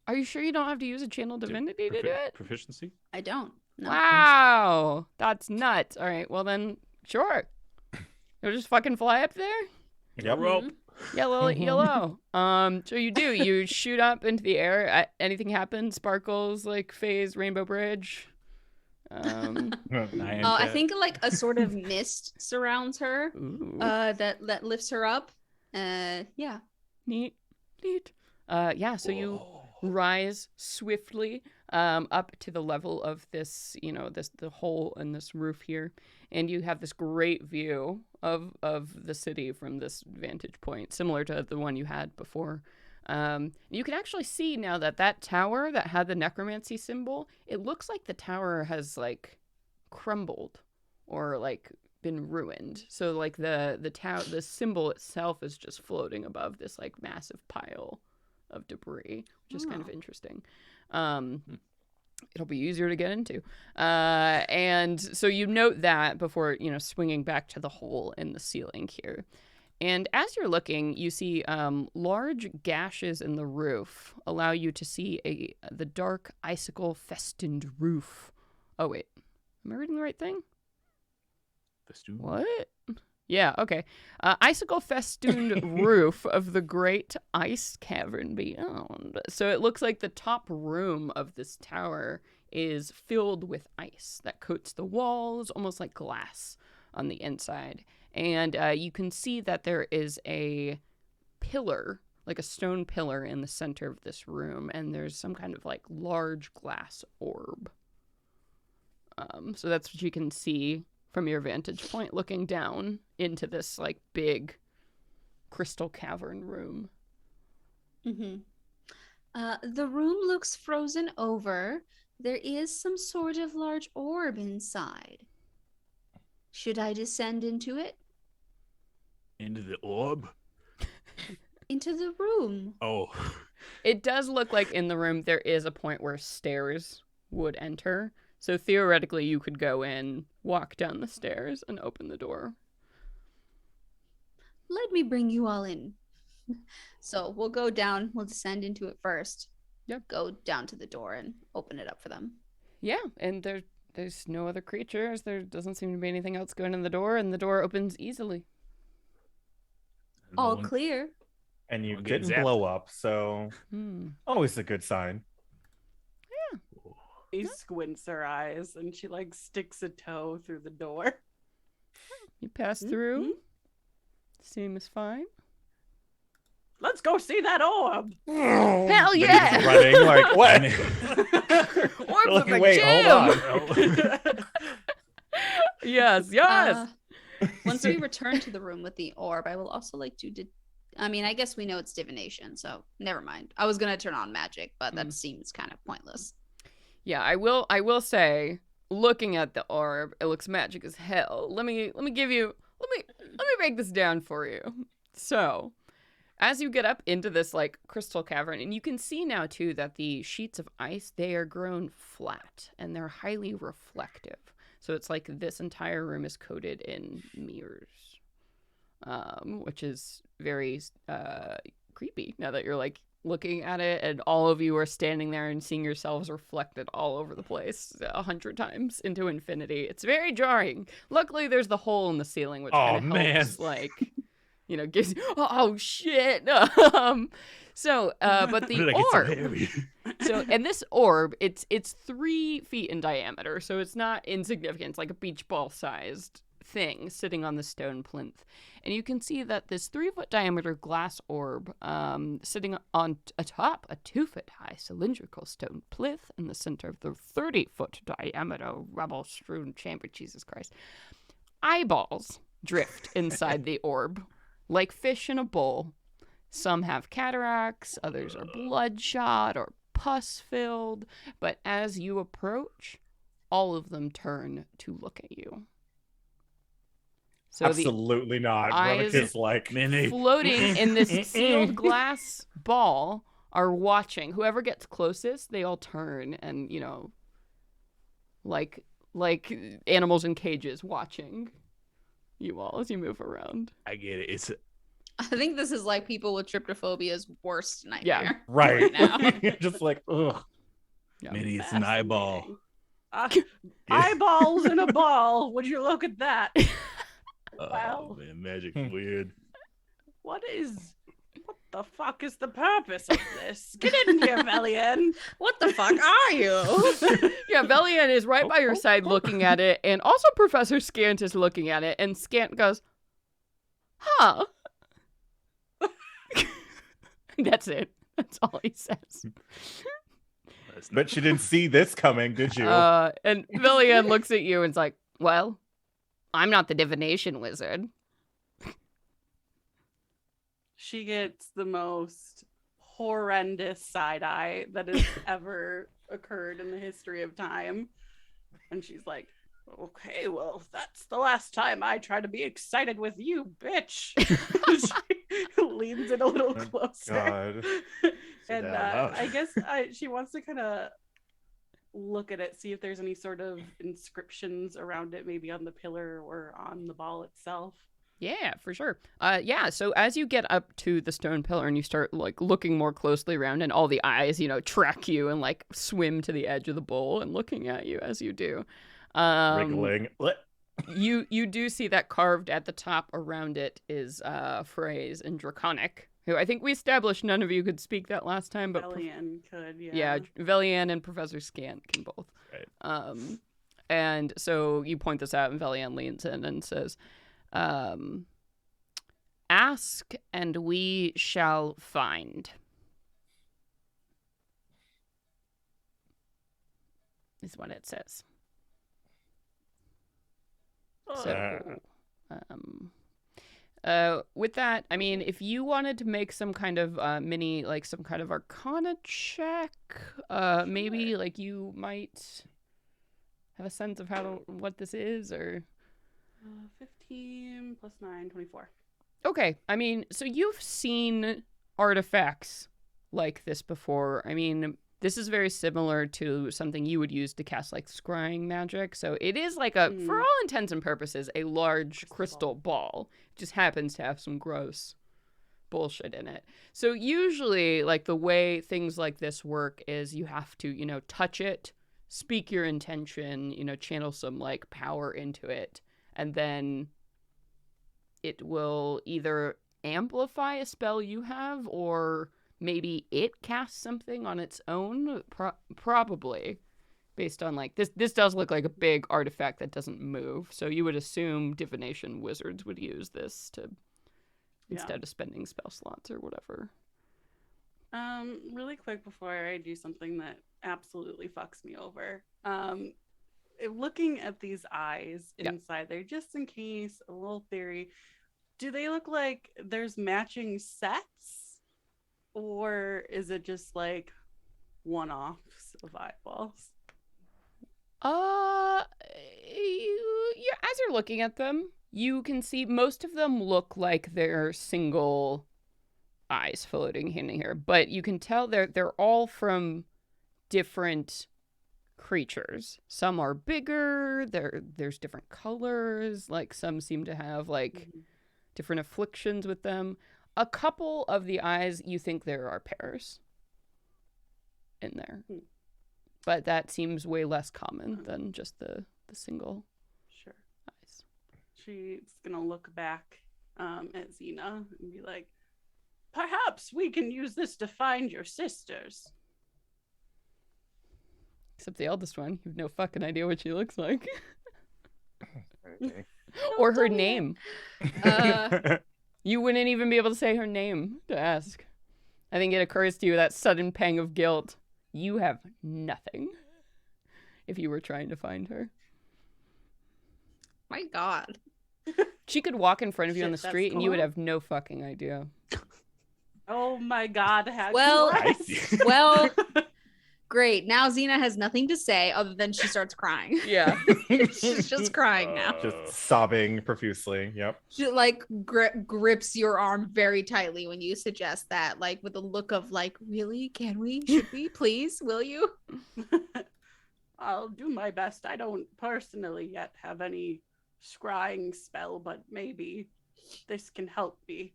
Are you sure you don't have to use a channel divinity to do it? Proficiency. I don't. No. Wow, that's nuts. All right, well then, sure. You'll just fucking fly up there. Yep. Rope. Yellow. So you do. You shoot up into the air. Anything happens? Sparkles, like phase, Rainbow Bridge. I think like a sort of mist surrounds her. Ooh, That lifts her up. Yeah. neat. Yeah. So you rise swiftly up to the level of this, the hole in this roof here, and you have this great view of the city from this vantage point, similar to the one you had before. You can actually see now that tower that had the necromancy symbol, it looks like the tower has like crumbled or like been ruined. So like the symbol itself is just floating above this like massive pile of debris, which is kind of interesting. It'll be easier to get into. And so you note that before, swinging back to the hole in the ceiling here. And as you're looking, you see large gashes in the roof allow you to see the dark icicle festooned roof. Oh, wait. Am I reading the right thing? Festoon. What? Yeah, okay. Icicle festooned roof of the great ice cavern beyond. So it looks like the top room of this tower is filled with ice that coats the walls, almost like glass on the inside. And you can see that there is a pillar, like a stone pillar in the center of this room, and there's some kind of like large glass orb. So that's what you can see from your vantage point looking down into this like big crystal cavern room. Mm-hmm. The room looks frozen over. There is some sort of large orb inside. Should I descend into it? Into the orb. Into the room. Oh. It does look like in the room there is a point where stairs would enter. So theoretically you could go in, walk down the stairs, and open the door. Let me bring you all in. So we'll go down. We'll descend into it first. Yep. Go down to the door and open it up for them. Yeah, and there's no other creatures. There doesn't seem to be anything else going in the door, and the door opens easily. All clear. And you Well, getting didn't zapped. blow up, so Hmm. always a good sign. He squints her eyes and she like sticks a toe through the door. You pass through. Seems fine. Let's go see that orb. Hell Then yeah! he's running like what? Orbs Like, are my wait, jam! hold on. Yes. Once we return to the room with the orb, I will also like to. I mean, I guess we know it's divination, so never mind. I was gonna turn on magic, but that seems kind of pointless. Yeah, I will say, looking at the orb, it looks magic as hell. Let me break this down for you. So, as you get up into this like crystal cavern, and you can see now too that the sheets of ice, they are grown flat and they're highly reflective. So it's like this entire room is coated in mirrors, which is very creepy now that you're like looking at it, and all of you are standing there and seeing yourselves reflected all over the place 100 times into infinity. It's very jarring. Luckily, there's the hole in the ceiling, which kind of helps, like, you know, gives oh shit. But the orb. So, and this orb, it's 3 feet in diameter, so it's not insignificant. It's like a beach ball sized thing sitting on the stone plinth. And you can see that this 3-foot diameter glass orb sitting on atop a 2-foot high cylindrical stone plinth in the center of the 30-foot diameter rubble strewn chamber. Jesus Christ. Eyeballs drift inside the orb like fish in a bowl. Some have cataracts, others are bloodshot or pus filled, but as you approach, all of them turn to look at you. So Absolutely not. eyes Veronica's like floating in this sealed glass ball are watching. Whoever gets closest, they all turn and, you know, like animals in cages watching you all as you move around. I get it. It's I think this is like people with tryptophobia's worst nightmare. Yeah. right now. just like ugh. Yeah. Minnie, it's an eyeball. Eyeballs in a ball. Would you look at that? Oh man, magic's weird. What the fuck is the purpose of this? Get in here, Velian. What the fuck are you? Yeah, Velian is right by your side looking at it, and also Professor Scant is looking at it, and Scant goes, huh. That's it. That's all he says. But you didn't see this coming, did you? And Velian looks at you and is like, well, I'm not the divination wizard. She gets the most horrendous side eye that has ever occurred in the history of time. And she's like, okay, well, that's the last time I try to be excited with you, bitch. She leans in a little closer. God. And out. I guess she wants to kind of look at it, see if there's any sort of inscriptions around it, maybe on the pillar or on the ball itself. Yeah, for sure. Yeah, so as you get up to the stone pillar and you start like looking more closely around, and all the eyes, you know, track you and like swim to the edge of the bowl and looking at you as you do. Wriggling. You do see that carved at the top around it is a phrase in Draconic, who I think we established none of you could speak that last time, but Velian could, yeah. yeah, Velian and Professor Scant can both. Right. And so you point this out, and Velian leans in and says, ask and we shall find. Is what it says. So, with that, I mean, if you wanted to make some kind of mini, like some kind of Arcana check, maybe like you might have a sense of what this is, or 15 plus 9, 24. Okay, I mean, so you've seen artifacts like this before. I mean, this is very similar to something you would use to cast like scrying magic. So it is like for all intents and purposes, a large crystal ball. It just happens to have some gross bullshit in it. So usually, like, the way things like this work is you have to, you know, touch it, speak your intention, you know, channel some like power into it, and then it will either amplify a spell you have, or maybe it casts something on its own? Probably. Based on, like, this does look like a big artifact that doesn't move, so you would assume divination wizards would use this to instead of spending spell slots or whatever. Really quick before I do something that absolutely fucks me over. Looking at these eyes inside there, just in case, a little theory. Do they look like there's matching sets? Or is it just like one-offs of eyeballs? As you're looking at them, you can see most of them look like they're single eyes floating in here, but you can tell they're all from different creatures. Some are bigger, there's different colors, like some seem to have like different afflictions with them. A couple of the eyes you think there are pairs in there. But that seems way less common than just the single eyes. She's gonna look back at Xena and be like, perhaps we can use this to find your sisters. Except the eldest one. You have no fucking idea what she looks like. Or her name. You wouldn't even be able to say her name to ask. I think it occurs to you that sudden pang of guilt. You have nothing if you were trying to find her. My God. She could walk in front of you on the Shit, street that's and you would cool. have no fucking idea. Oh my God. Well, Hercules. well, great. Now Xena has nothing to say other than she starts crying. Yeah. She's just crying now. Just sobbing profusely. Yep. She like grips your arm very tightly when you suggest that, like with a look of like, really? Can we? Should we? Please? Will you? I'll do my best. I don't personally yet have any scrying spell, but maybe this can help me.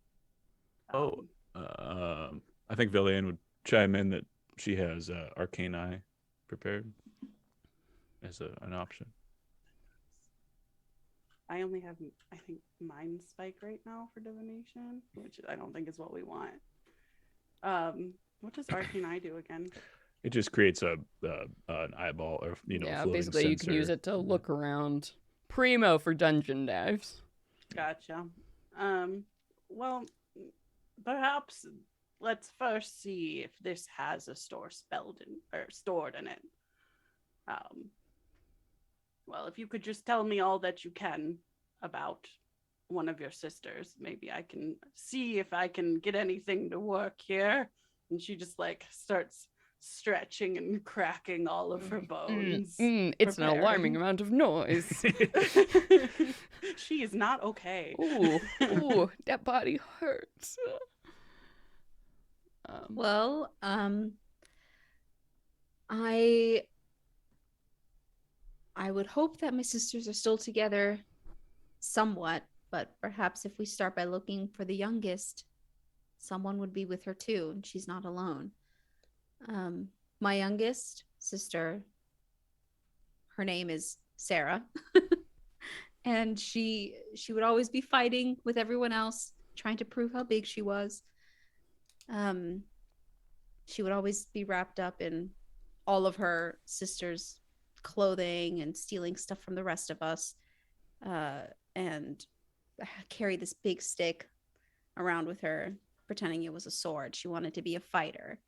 I think Villian would chime in that she has Arcane Eye prepared as an option. I only have, I think, Mind Spike right now for Divination, which I don't think is what we want. What does Arcane Eye do again? It just creates an eyeball, or Yeah, floating basically you can sensor. use it to look around. Primo for dungeon dives. Gotcha. Well, perhaps let's first see if this has a stored in it. Well, if you could just tell me all that you can about one of your sisters, maybe I can see if I can get anything to work here. And she just like starts stretching and cracking all of her bones. It's an alarming amount of noise. She is not okay. Ooh, that body hurts. Well, I would hope that my sisters are still together somewhat, but perhaps if we start by looking for the youngest, someone would be with her too, and she's not alone. My youngest sister, her name is Sarah, and she would always be fighting with everyone else, trying to prove how big she was. She would always be wrapped up in all of her sisters' clothing and stealing stuff from the rest of us, and carry this big stick around with her, pretending it was a sword. She wanted to be a fighter,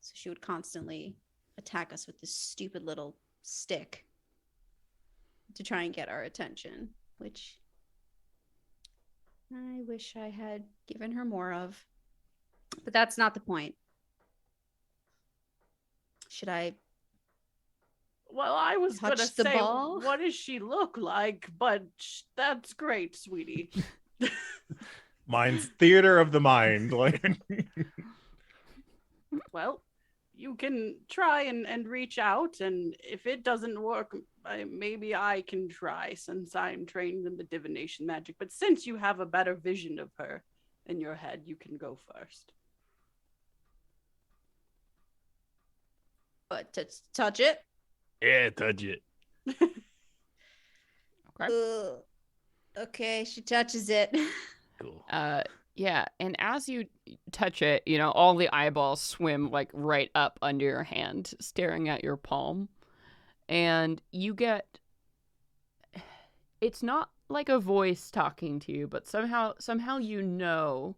so she would constantly attack us with this stupid little stick to try and get our attention, which I wish I had given her more of. But that's not the point. Should I? Well, I was Touch gonna the say, ball? what does she look like? But that's great, sweetie. Mind's theater of the mind. Like, Well, you can try and reach out, and if it doesn't work, maybe I can try, since I'm trained in the divination magic. But since you have a better vision of her in your head, you can go first. But to touch it? Yeah, touch it. Okay. Okay, she touches it. Cool. Yeah, and as you touch it, all the eyeballs swim like right up under your hand, staring at your palm. And you get, it's not like a voice talking to you, but somehow you know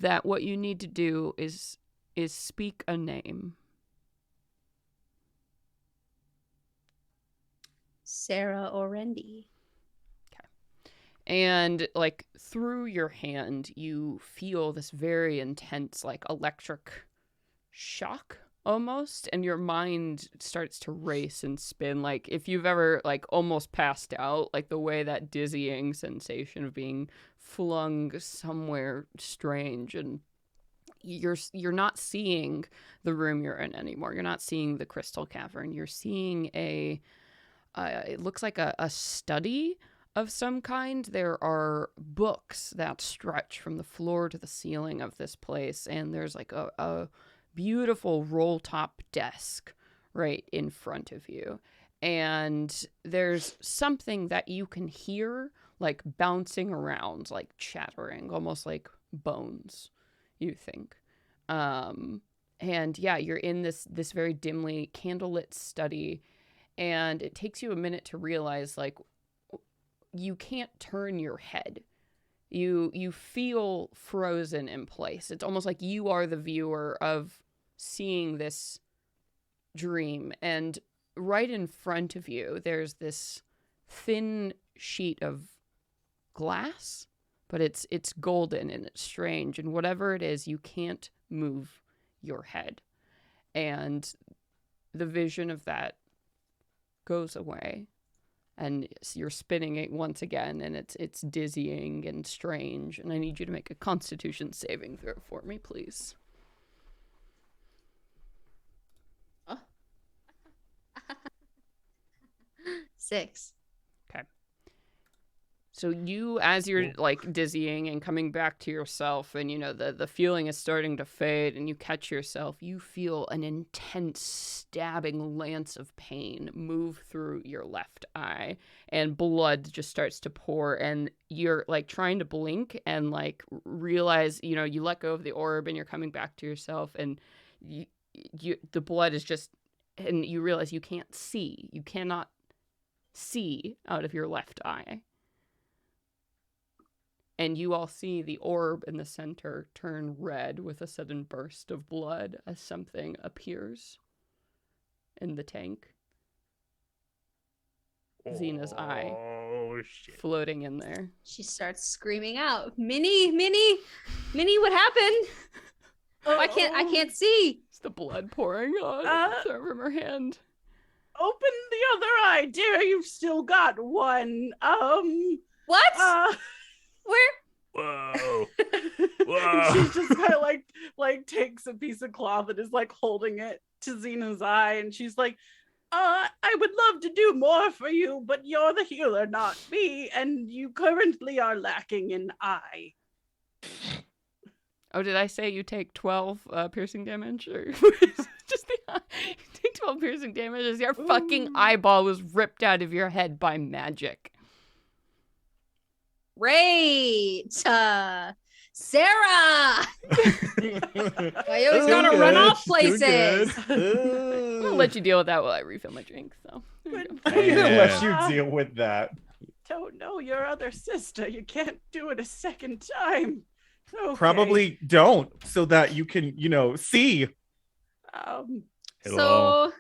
that what you need to do is speak a name. Sarah Orendi. And like through your hand, you feel this very intense, like electric shock almost, and your mind starts to race and spin. Like if you've ever like almost passed out, like the way that dizzying sensation of being flung somewhere strange, and you're not seeing the room you're in anymore. You're not seeing the crystal cavern. You're seeing it looks like a study of some kind. There are books that stretch from the floor to the ceiling of this place, and there's like a beautiful roll-top desk right in front of you. And there's something that you can hear like bouncing around, like chattering, almost like bones, you think. And yeah, you're in this very dimly candlelit study, and it takes you a minute to realize like you can't turn your head. You feel frozen in place. It's almost like you are the viewer of seeing this dream, and right in front of you there's this thin sheet of glass, but it's golden and it's strange, and whatever it is, you can't move your head, and the vision of that goes away, and you're spinning it once again, and it's dizzying and strange, and I need you to make a Constitution saving throw for me, please. Oh. 6. So you, as you're like dizzying and coming back to yourself, and the feeling is starting to fade, and you catch yourself, you feel an intense stabbing lance of pain move through your left eye, and blood just starts to pour, and you're like trying to blink and like realize, you let go of the orb, and you're coming back to yourself, and the blood is just, and you realize you can't see. You cannot see out of your left eye. And you all see the orb in the center turn red with a sudden burst of blood as something appears in the tank. Xena's eye floating in there. She starts screaming out, Minnie, what happened? Oh, I can't see. It's the blood pouring on from her hand. Open the other eye, dear. You've still got one. What? Where? Whoa. And she's just kind of like takes a piece of cloth and is like holding it to Xena's eye, and she's like, I would love to do more for you, but you're the healer, not me, and you currently are lacking an eye. Oh, did I say you take 12 piercing damage? Or just the eye? You take 12 piercing damage as your fucking eyeball was ripped out of your head by magic. Great. Sarah! I always gotta run off places. I'll let you deal with that while I refill my drink. So I'm gonna let you deal with that. Don't know your other sister. You can't do it a second time. Okay. Probably don't, so that you can, see. So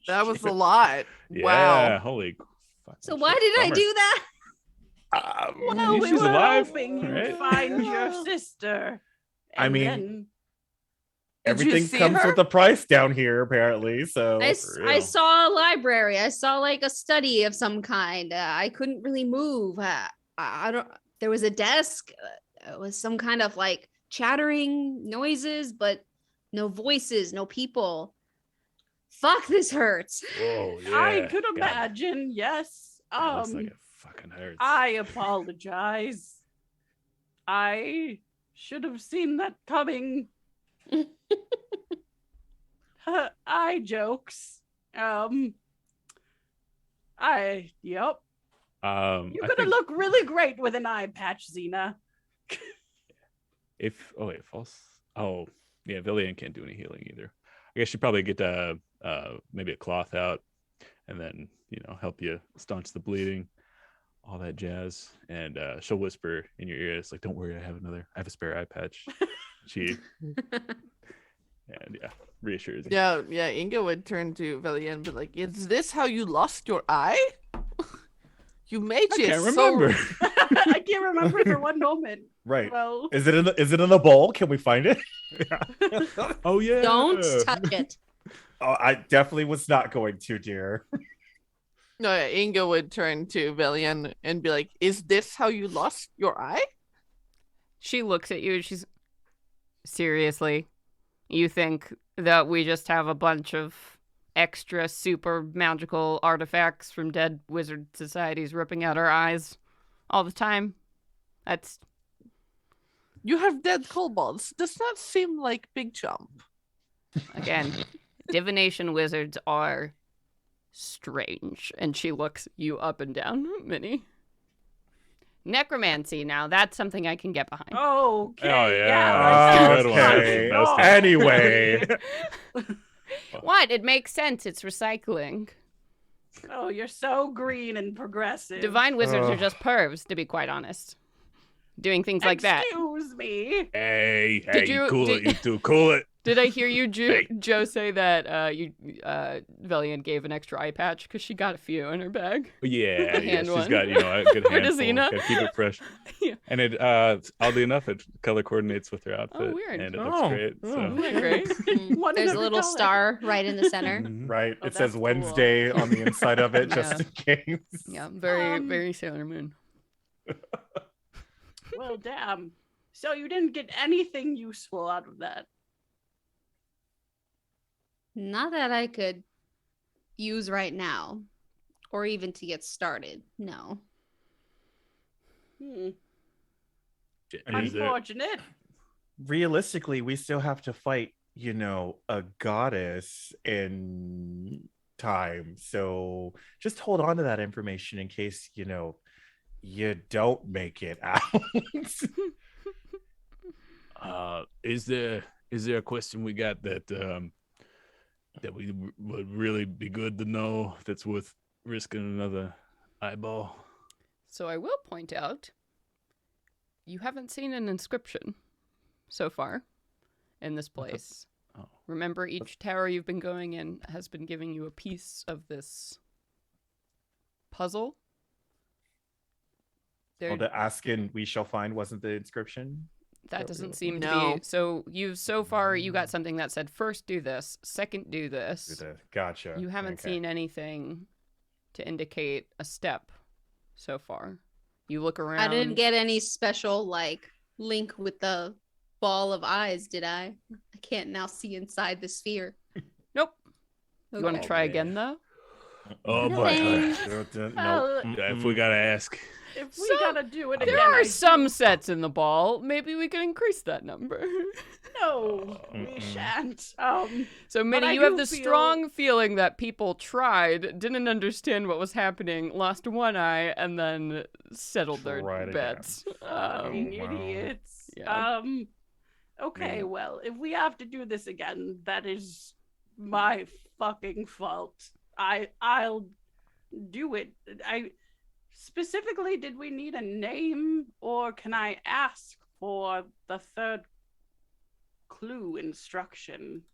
that was a lot. Yeah, Wow. holy fucking so why shit. did I Bummer. do that? Well, we she's were alive, hoping you'd right? find your sister. I And mean, then... Did you Everything see comes her? with a price down here, apparently. So I saw a library. I saw like a study of some kind. I couldn't really move. I don't. There was a desk. It was some kind of like chattering noises, but no voices, no people. Fuck, this hurts. Whoa, yeah. I could God, imagine, yes. that looks like it fucking hurts. I apologize. I should have seen that coming. I jokes. Yep. You're You're gonna look really great with an eye patch, Xena. false. Oh, yeah, Villian can't do any healing either. I guess she'd probably get maybe a cloth out, and then help you staunch the bleeding, all that jazz. And she'll whisper in your ear, it's like, "Don't worry, I have a spare eye patch." She and reassures you. Yeah, Inga would turn to Velia and be like, "Is this how you lost your eye? You made I it can't so remember. I can't remember for one moment. Right. Well, Is it in the bowl? Can we find it? Oh yeah. Don't touch it. Oh, I definitely was not going to, dear. No, yeah, Inga would turn to Velian and be like, "Is this how you lost your eye?" She looks at you and she's seriously. You think that we just have a bunch of extra super magical artifacts from dead wizard societies ripping out our eyes all the time? That's You have dead kobolds. Does not seem like big jump. again, divination wizards are strange. And she looks you up and down, Minnie. Necromancy, now that's something I can get behind. okay. Oh, Yeah. that's Okay. good one. Anyway. What? It makes sense. It's recycling. Oh, you're so green and progressive. Divine wizards are Ugh. just pervs, to be quite honest. Doing things like that. Excuse me. Hey, Did you you- cool did- it, you two, cool it. Did I hear you, Hey. Joe, say that Velian gave an extra eye patch because she got a few in her bag? Yeah, Hand she's one. got a good For handful. Dazina. Gotta keep it fresh. Yeah. And it oddly enough, it color coordinates with her outfit. weird. And it looks Oh, great. oh. So. Isn't that great? Mm, One in There's a every little color. star right in the center. Mhm. Right. Oh, It says that's cool. Wednesday on the inside of it, just Yeah. in case. Yeah, very, Um, very Sailor Moon. Well, damn. So you didn't get anything useful out of that. Not that I could use right now, or even to get started. No. Hmm. Is there- Unfortunate. Realistically, we still have to fight, a goddess in time. So just hold on to that information in case, you don't make it out. Is there a question we got that would really be good to know that's worth risking another eyeball? So I will point out, you haven't seen an inscription so far in this place. Oh. Remember, each tower you've been going in has been giving you a piece of this puzzle. Well, the asking we shall find wasn't the inscription. That That doesn't really- seem to No. be. So so far you got something that said first do this, second do this. Gotcha. You haven't Okay. seen anything to indicate a step so far. You look around. I didn't get any special link with the ball of eyes, did I? I can't now see inside the sphere. Nope. You want to Okay. try man. again though? Oh, No but thanks. No. Well, if we gotta ask, if we So, gotta do it There again, are I some do- sets in the ball. Maybe we can increase that number. No, we Mm-mm. shan't. So, I Minnie, you have do the feel- strong feeling that people tried, didn't understand what was happening, lost one eye, and then settled their Tried again. bets. Fucking wow. idiots. yeah. Okay, Yeah. well, if we have to do this again, that is my fucking fault. I'll do it. I specifically, did we need a name, or can I ask for the third clue instruction?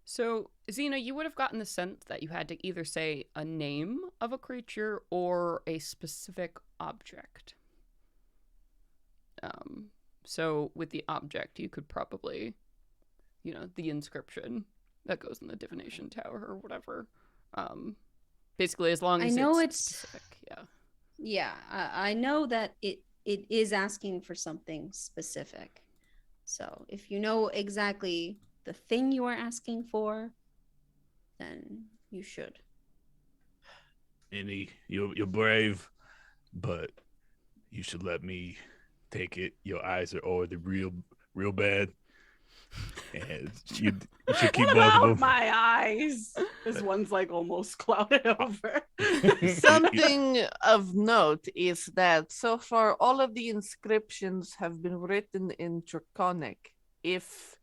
So, Xena, you would have gotten the sense that you had to either say a name of a creature or a specific object. So with the object, you could probably, the inscription that goes in the divination tower or whatever. Basically, as long I as know it's it's- specific, yeah. Yeah, I know that it is asking for something specific. So if you know exactly the thing you are asking for, then you should. Minnie, you're brave, but you should let me take it. Your eyes are already real bad, And you should keep What both of about them. my eyes? This one's like almost clouded over. Something of note is that so far all of the inscriptions have been written in Draconic. If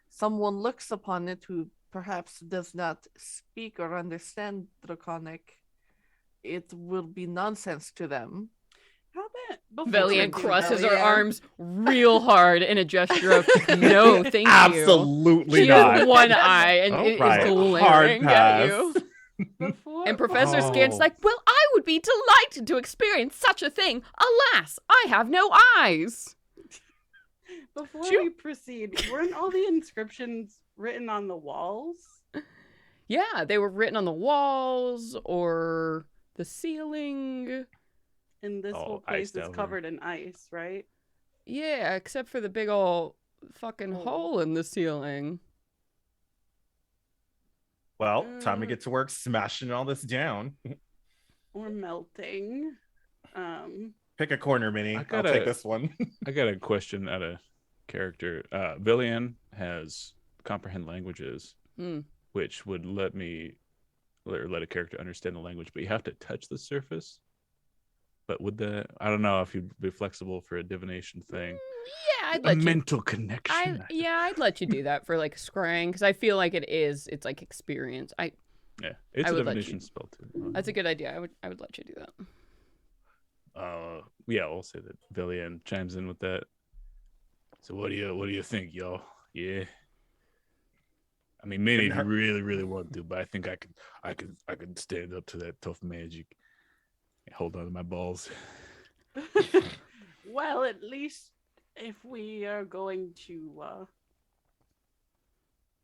someone looks upon it who perhaps does not speak or understand Draconic, it will be nonsense to them. How about before Valiant we do crosses that, her arms real hard in a gesture of no, thank you. Absolutely She not. has one eye and All it is right, glaring hard at you. Before, And Professor Skin's Oh. like, well, I would be delighted to experience such a thing. Alas, I have no eyes. before we proceed, weren't all the inscriptions written on the walls? Yeah, they were written on the walls or the ceiling. And this Oh, whole place iced is over. covered in ice, right? Yeah, except for the big ol' fucking Oh. hole in the ceiling. Well, time to get to work smashing all this down. Or melting. Pick a corner, Minnie. I I'll gotta- take this one. I got a question out of character. Villian has comprehend languages, Hmm. which would let a character understand the language, but you have to touch the surface. But I don't know if you'd be flexible for a divination thing. Yeah, I'd A let you. mental connection. I'd let you do that for like scrying because I feel like it's like experience. Yeah, it's I a would let divination you. spell too. That's a good idea. I would let you do that. Yeah, I'll say that Villian chimes in with that. So what do you think, y'all? Yeah. I mean, maybe if you really, really want to, but I think I could stand up to that tough magic. Hold on to my balls. Well, at least if we are going to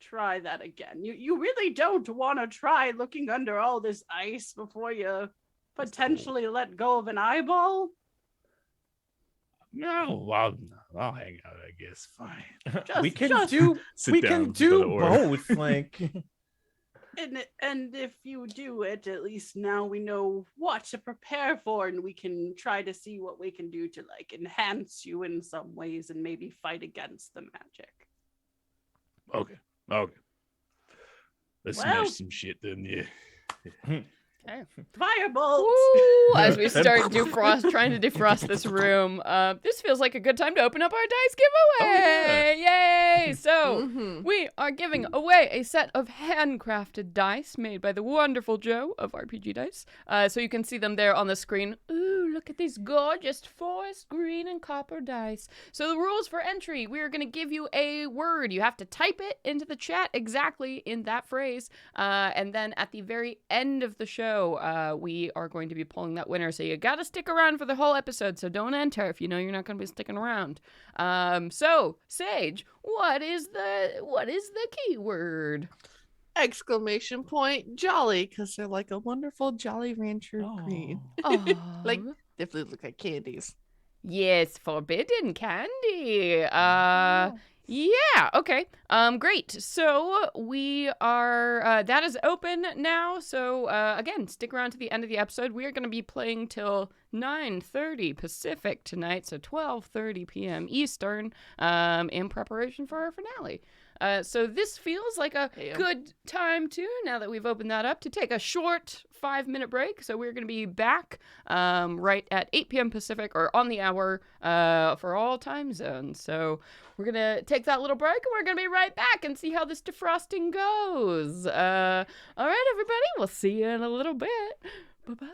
try that again. You really don't want to try looking under all this ice before you potentially let go of an eyeball? No, I'll hang out, I guess. Fine. we can just- do Sit we down can by do the orb. both. Like And if you do it, at least now we know what to prepare for, and we can try to see what we can do to like enhance you in some ways and maybe fight against the magic. Okay. Let's Well- smash some shit then, yeah. Firebolt! Ooh, as we start trying to defrost this room, this feels like a good time to open up our dice giveaway. Yay! So Mhm. we are giving away a set of handcrafted dice made by the wonderful Joe of RPG Dice. So you can see them there on the screen. Ooh, look at these gorgeous forest green and copper dice. So the rules for entry: we are going to give you a word. You have to type it into the chat exactly in that phrase, and then at the very end of the show, we are going to be pulling that winner. So you got to stick around for the whole episode. So don't enter if you know you're not going to be sticking around. So Sage, what is the keyword? Exclamation point jolly, because they're like a wonderful Jolly Rancher green. Oh, Like, definitely look like candies. yes, forbidden candy. Yeah, okay. Great. So we are, that is open now. So, again, stick around to the end of the episode. We are going to be playing till 9:30 Pacific tonight, so 12:30 p.m. Eastern, in preparation for our finale. So this feels like a good time too, now that we've opened that up, to take a short 5-minute break. So we're going to be back right at 8 p.m. Pacific, or on the hour for all time zones. So we're going to take that little break, and we're going to be right back and see how this defrosting goes. All right, everybody, we'll see you in a little bit. Bye-bye.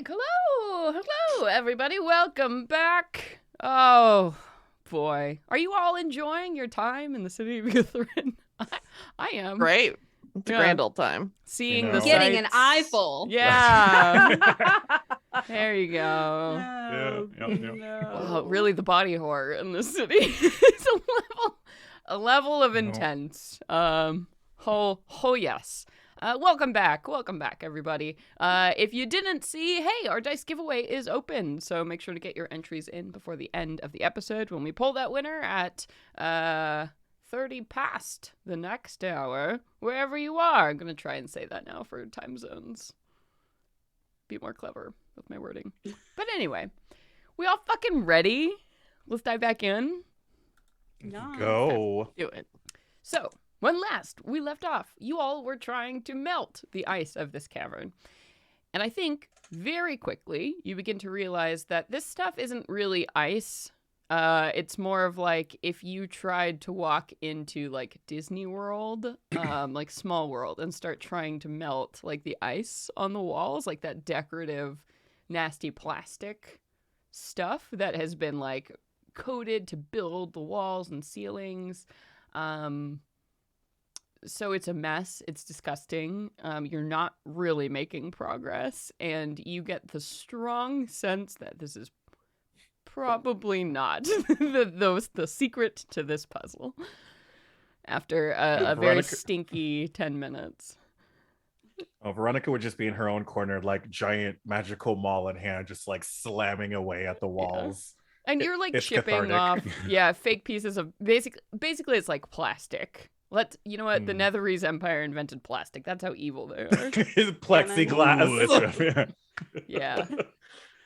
right. Hello, everybody. Welcome back. Oh, boy. Are you all enjoying your time in the city of Guthrin? I am. Great. It's a Yeah. grand old time. Seeing You the know. Getting an sights. eyeful. Yeah. There you go. No, Yeah, yeah. no. Wow, really the body horror in this city. It's a level of No. intense. Oh yes. Welcome back, everybody. If you didn't see, hey, our dice giveaway is open, so make sure to get your entries in before the end of the episode when we pull that winner at 30 past the next hour, wherever you are. I'm gonna try and say that now for time zones. Be more clever with my wording. But anyway, we all fucking ready? Let's dive back in. No. Go. Do it. So, when last we left off, you all were trying to melt the ice of this cavern. And I think very quickly you begin to realize that this stuff isn't really ice. It's more of like if you tried to walk into like Disney World, like Small World, and start trying to melt like the ice on the walls, like that decorative, nasty plastic stuff that has been like coated to build the walls and ceilings. So it's a mess. It's disgusting. You're not really making progress, and you get the strong sense that this is probably not the secret to this puzzle. After a very Veronica- stinky 10 minutes. Oh, Veronica would just be in her own corner, like giant magical maul in hand, just like slamming away at the walls. And you're like It's chipping cathartic. off, fake pieces of basically it's like plastic. You know what? The Hmm. Netherese Empire invented plastic. That's how evil they are. Plexiglass. Ooh, that's rough, yeah. Yeah.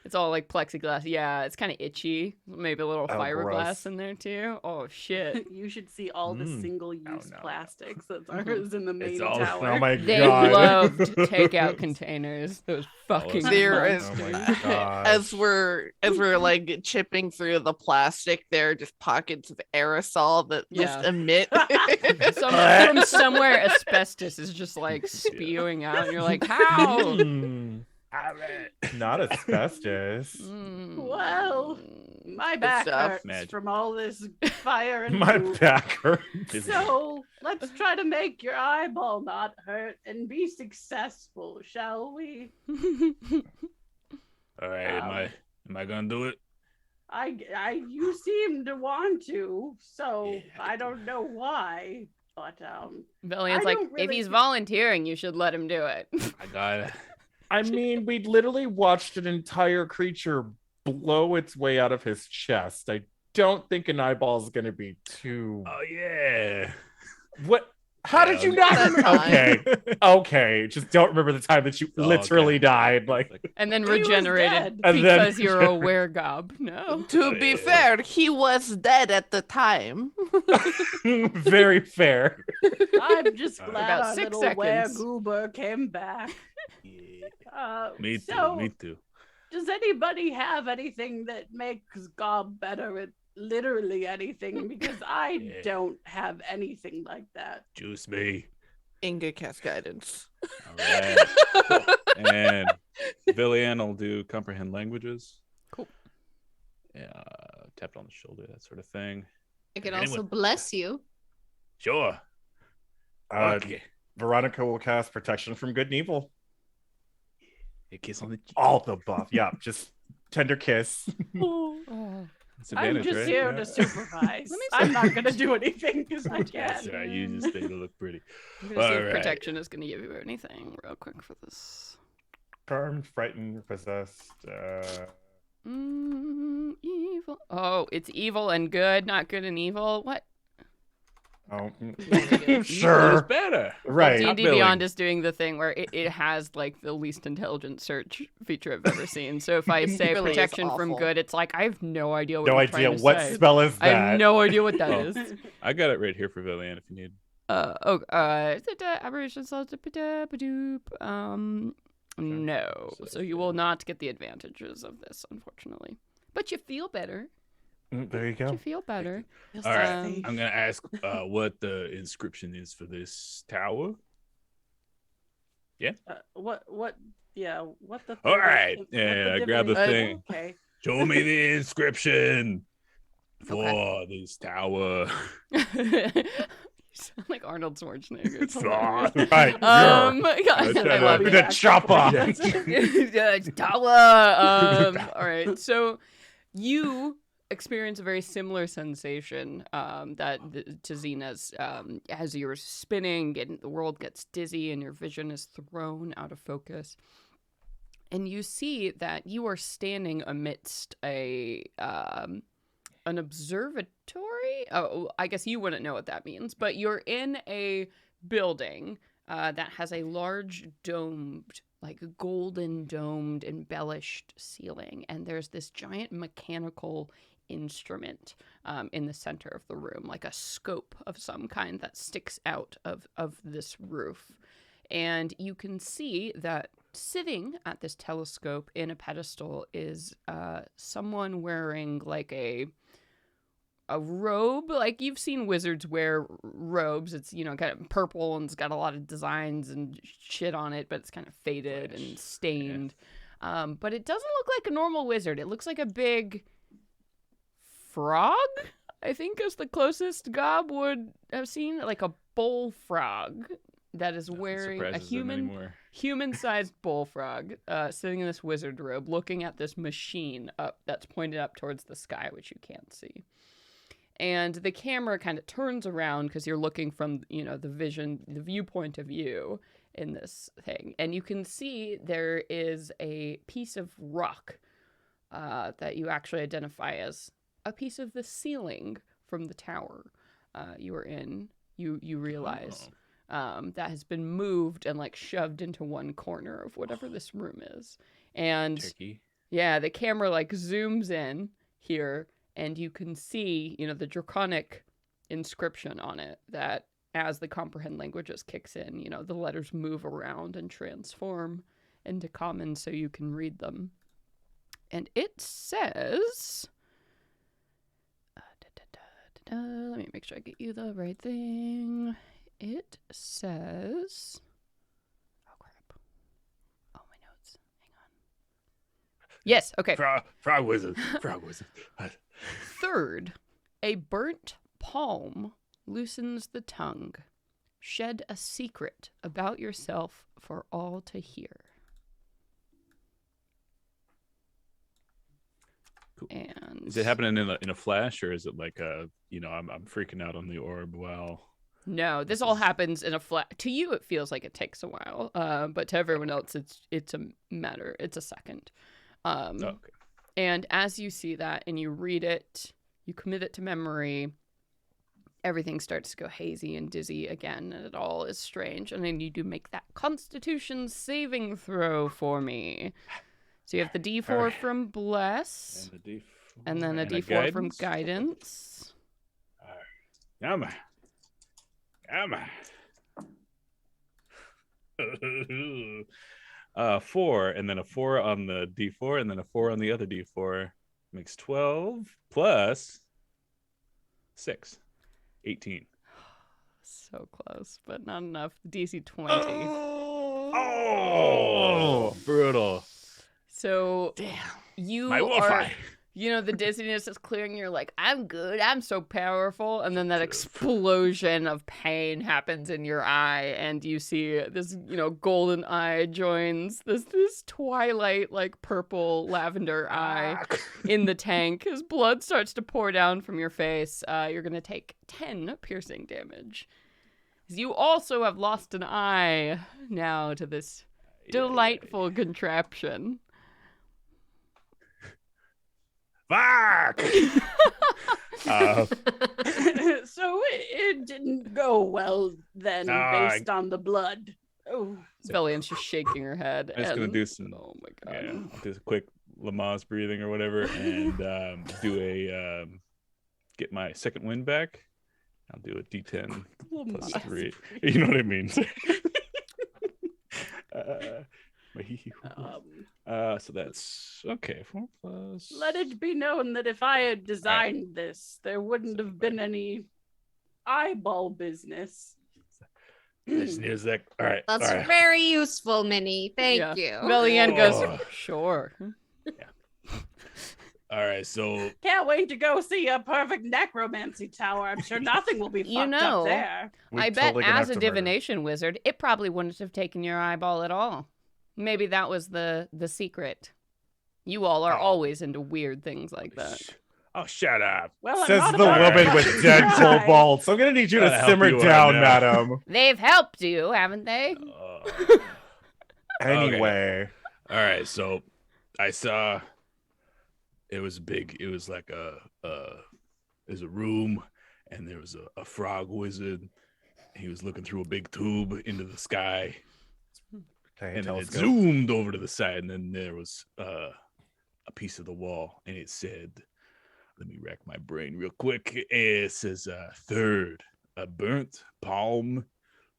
It's all like plexiglass. Yeah, it's kind of itchy. Maybe a little Oh, fiberglass gross. in there too. Oh shit. You should see all the Mm. single-use no. plastics that are in the main all- tower. Oh my They god. loved takeout containers. Those fucking There is- Oh my monsters. god. As we're like chipping through the plastic, there are just pockets of aerosol that just Yeah. emit. From somewhere, asbestos is just like spewing out. And you're like, how? Hmm. Not asbestos. Mm. Well, my back stuff. hurts Magic. from all this fire and My poop. back hurts. So let's try to make your eyeball not hurt and be successful, shall we? All right, am I gonna do it? You seem to want to, so Yeah, I don't know why, but Valiant's I like, don't if really he's thi- volunteering, you should let him do it. I got it. I mean, we literally watched an entire creature blow its way out of his chest. I don't think an eyeball is going to be too. Oh yeah. What? How did you not? That Remember? time. Okay. Just don't remember the time that you Oh, literally okay. died. Like, And then He was regenerated dead. And then- because you're a weregob. No. To be yeah. fair, he was dead at the time. very fair. I'm just About glad our 6 little seconds. weregoober came back. Yeah. Me too. So, Me too. does anybody have anything that makes Gob better at literally anything? Because I Yeah. don't have anything like that. Juice me. Inga cast guidance. All right. And Villian will do comprehend languages. Cool. Yeah, tapped on the shoulder, that sort of thing. I can Anyone- also bless you. Sure. Okay. Veronica will cast protection from good and evil. A kiss on the cheek. All the buff. Yeah, just tender kiss. Oh. It's I'm advantage, just right? here Yeah. to supervise. Let me I'm not going to do anything because I That's can't. right. You just think it'll look pretty. I'm gonna see if Alright. protection is gonna give you anything real quick for this. Charmed, frightened, possessed. Evil. Oh, it's evil and good, not good and evil. What? Oh, Evil is sure. better. Right. D&D Upbilling. Beyond is doing the thing where it has like the least intelligent search feature I've ever seen. So if I say really is protection from awful. good, it's like I have no idea what No you're idea trying to what say. spell is I that. have no idea what that Oh. is. I got it right here for Villian if you need. Aberration no. So you will not get the advantages of this, unfortunately. But you feel better. There you You go. feel better. All right. Um, I'm gonna ask what the inscription is for this tower. What Yeah, what the All right. Yeah, grab the divination- thing. Okay. Show me the inscription for Okay. this tower. You sound like Arnold Schwarzenegger. It's hilarious. Right. Guys, I love The it. chopper. Tower. All right. So you experience a very similar sensation to Xena's as you're spinning and the world gets dizzy and your vision is thrown out of focus. And you see that you are standing amidst an observatory. Oh, I guess you wouldn't know what that means, but you're in a building that has a large domed, like golden domed, embellished ceiling, and there's this giant mechanical instrument in the center of the room, like a scope of some kind that sticks out of this roof. And you can see that sitting at this telescope in a pedestal is someone wearing like a robe. Like you've seen wizards wear robes. It's, kind of purple and it's got a lot of designs and shit on it, but it's kind of faded and stained. Yeah. But it doesn't look like a normal wizard. It looks like a big frog, I think is the closest Gob would have seen. Like a bullfrog that is wearing a human-sized bullfrog sitting in this wizard robe looking at this machine that's pointed up towards the sky, which you can't see. And the camera kind of turns around because you're looking from, the viewpoint of you in this thing. And you can see there is a piece of rock that you actually identify as a piece of the ceiling from the tower you were in. You realize that has been moved and like shoved into one corner of whatever this room is. And Tricky. Yeah, the camera like zooms in here. And you can see, the draconic inscription on it that as the comprehend languages kicks in, the letters move around and transform into common so you can read them. And it says... let me make sure I get you the right thing. It says... Oh, crap. Oh, my notes. Hang on. Yes, okay. Frog wizard. Third, a burnt palm loosens the tongue. Shed a secret about yourself for all to hear. Cool. And is it happening in a flash, or is it like I'm freaking out on the orb while? No, this all happens in a flash. To you, it feels like it takes a while, but to everyone else, it's a second. Okay. And as you see that and you read it, you commit it to memory, everything starts to go hazy and dizzy again, and it all is strange. And then you do make that Constitution saving throw for me. So you have the D4 from Bless, and then a D4 from Guidance. Come on. 4, and then a 4 on the D4, and then a 4 on the other D4 makes 12 plus 6, 18. So close, but not enough. DC 20. Oh, brutal. So Damn. you My wolf are, eye. the dizziness is clearing. You're like, I'm good. I'm so powerful. And then that explosion of pain happens in your eye. And you see this, golden eye joins this twilight, like purple lavender eye in the tank. His blood starts to pour down from your face. You're going to take 10 piercing damage. You also have lost an eye now to this delightful contraption. Fuck! So it didn't go well then, based on the blood. Oh, Valiant's just shaking her head. I'm just gonna do some. Oh my god! Yeah, do a quick Lamaze breathing or whatever, and do a get my second wind back. I'll do a D10 plus 3. You know what I mean? So that's okay. 4 plus. let it be known that if I had designed this, there wouldn't have been any eyeball business. Sneers like, all right. That's all right. very useful, Minnie. Thank you. Velian goes, Oh. sure. All right, so Can't wait to go see a perfect necromancy tower. I'm sure nothing will be You fucked know, up there. We're I bet totally gonna as have a to murder. divination wizard, it probably wouldn't have taken your eyeball at all. Maybe that was the secret. You all are Oh. always into weird things like that. oh, shut up. Well, I'm Says not the about woman to with dead try. kobolds. I'm gonna need you Gotta to help simmer you out down, now. madam. They've helped you, haven't they? Anyway, All right, so I saw it was big. It was like there's a room, and there was a frog wizard. He was looking through a big tube into the sky, okay, and then it telescope. zoomed over to the side, and then there was a piece of the wall, and it said, let me rack my brain real quick. It says, third, a burnt palm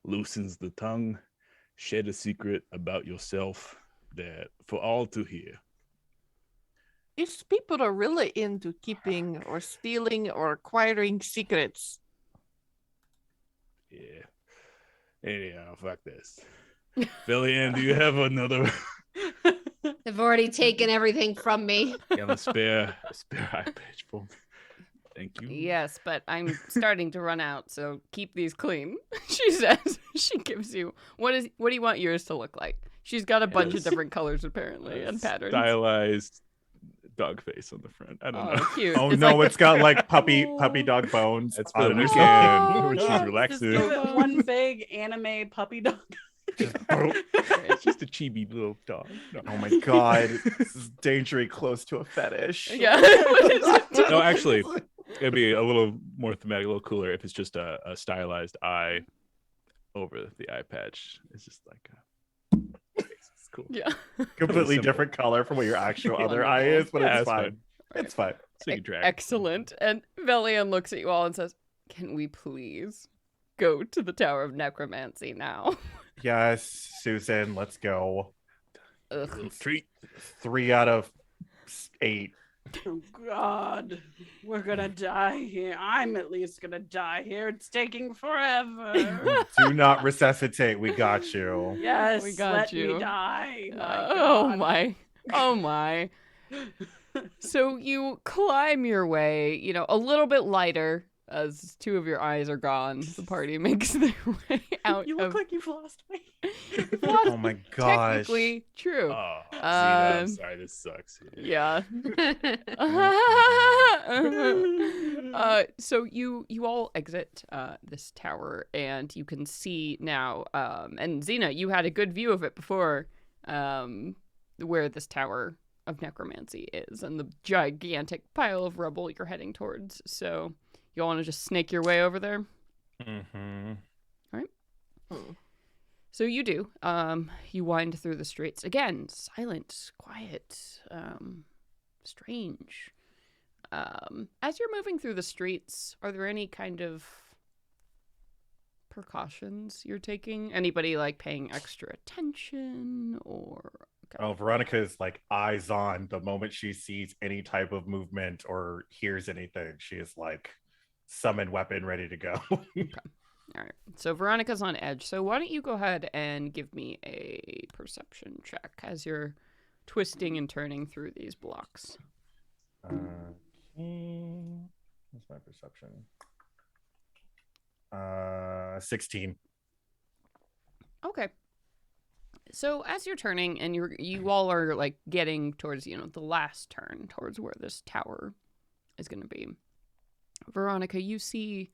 loosens the tongue, shed a secret about yourself that for all to hear. These people are really into keeping or stealing or acquiring secrets. Yeah. Anyhow, fuck this. Velian, do you have another? They've already taken everything from me. You have a spare eye patch for me. Thank you. Yes, but I'm starting to run out, so keep these clean. She says. She gives you what do you want yours to look like? She's got a bunch of Yes. different colors apparently and patterns. Stylized dog face on the front. I don't know. Oh, cute. Oh It's no, like it's got like puppy dog bones. That's for the on it. weekend Oh, when she's yeah. Just relaxing. give it one big anime puppy dog. It's just a chibi little dog. No. Oh my god, this is dangerously close to a fetish. Yeah. No, actually, it'd be a little more thematic, a little cooler if it's just a stylized eye over the eye patch. It's just like it's cool. Yeah. Completely Simple. different color from what your actual other Wonderful. eye is, but Yeah, it's that's fine. It's fine. So you can drag. Excellent. And Velian looks at you all and says, "Can we please go to the Tower of Necromancy now?" Yes, Susan, let's go. Little Ugh. treat. 3 out of 8. Oh God, we're gonna die here. I'm at least gonna die here. It's taking forever. Do not resuscitate. We got you. Yes, We got let you. me die. Oh God. my. Oh my. So you climb your way, a little bit lighter as 2 of your eyes are gone. The party makes their way out You look of like you've lost me. Oh my gosh. technically true. Oh, Zena, I'm Um, sorry. This sucks. Yeah. So you all exit this tower, and you can see now. And Xena, you had a good view of it before, where this Tower of Necromancy is, and the gigantic pile of rubble you're heading towards. So you all want to just snake your way over there? Mm-hmm. So you do. You wind through the streets. Again, silent, quiet, strange. As you're moving through the streets, are there any kind of precautions you're taking? Anybody like paying extra attention or... Oh, Veronica is like eyes on the moment she sees any type of movement or hears anything. She is like summon weapon ready to go. All right. So Veronica's on edge. So why don't you go ahead and give me a perception check as you're twisting and turning through these blocks. What's my perception? 16. Okay. So as you're turning and you all are like getting towards, the last turn towards where this tower is going to be. Veronica, you see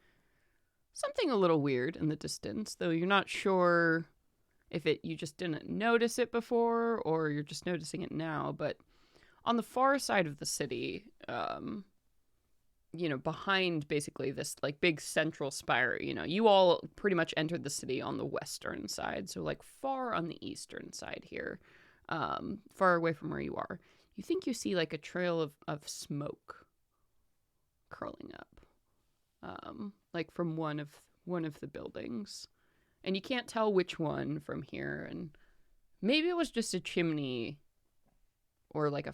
something a little weird in the distance, though you're not sure if you just didn't notice it before or you're just noticing it now. But on the far side of the city, behind basically this like big central spire, you all pretty much entered the city on the western side. So like far on the eastern side here, far away from where you are, you think you see like a trail of smoke curling up. Like from one of the buildings, and you can't tell which one from here, and maybe it was just a chimney or like a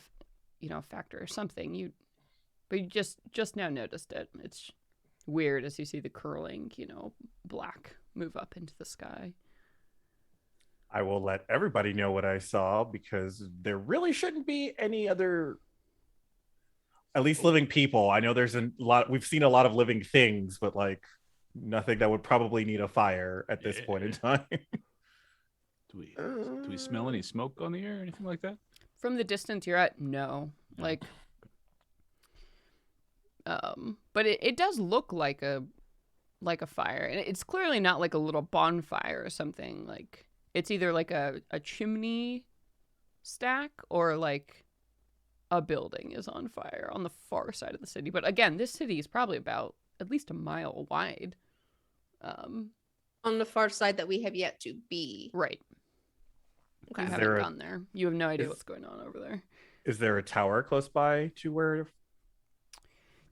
factory or something. But you just now noticed it. It's weird as you see the curling, black move up into the sky. I will let everybody know what I saw because there really shouldn't be any other, at least living people. I know there's a lot, we've seen a lot of living things, but like nothing that would probably need a fire at this point in time. Do we smell any smoke on the air or anything like that? From the distance you're at, no. Like, but it does look like a fire, and it's clearly not like a little bonfire or something. Like, it's either like a chimney stack or like a building is on fire on the far side of the city. But again, this city is probably about at least a mile wide. On the far side that we have yet to be. Right. Okay. You Is haven't there gone there. You have no idea is- what's going on over there. Is there a tower close by to where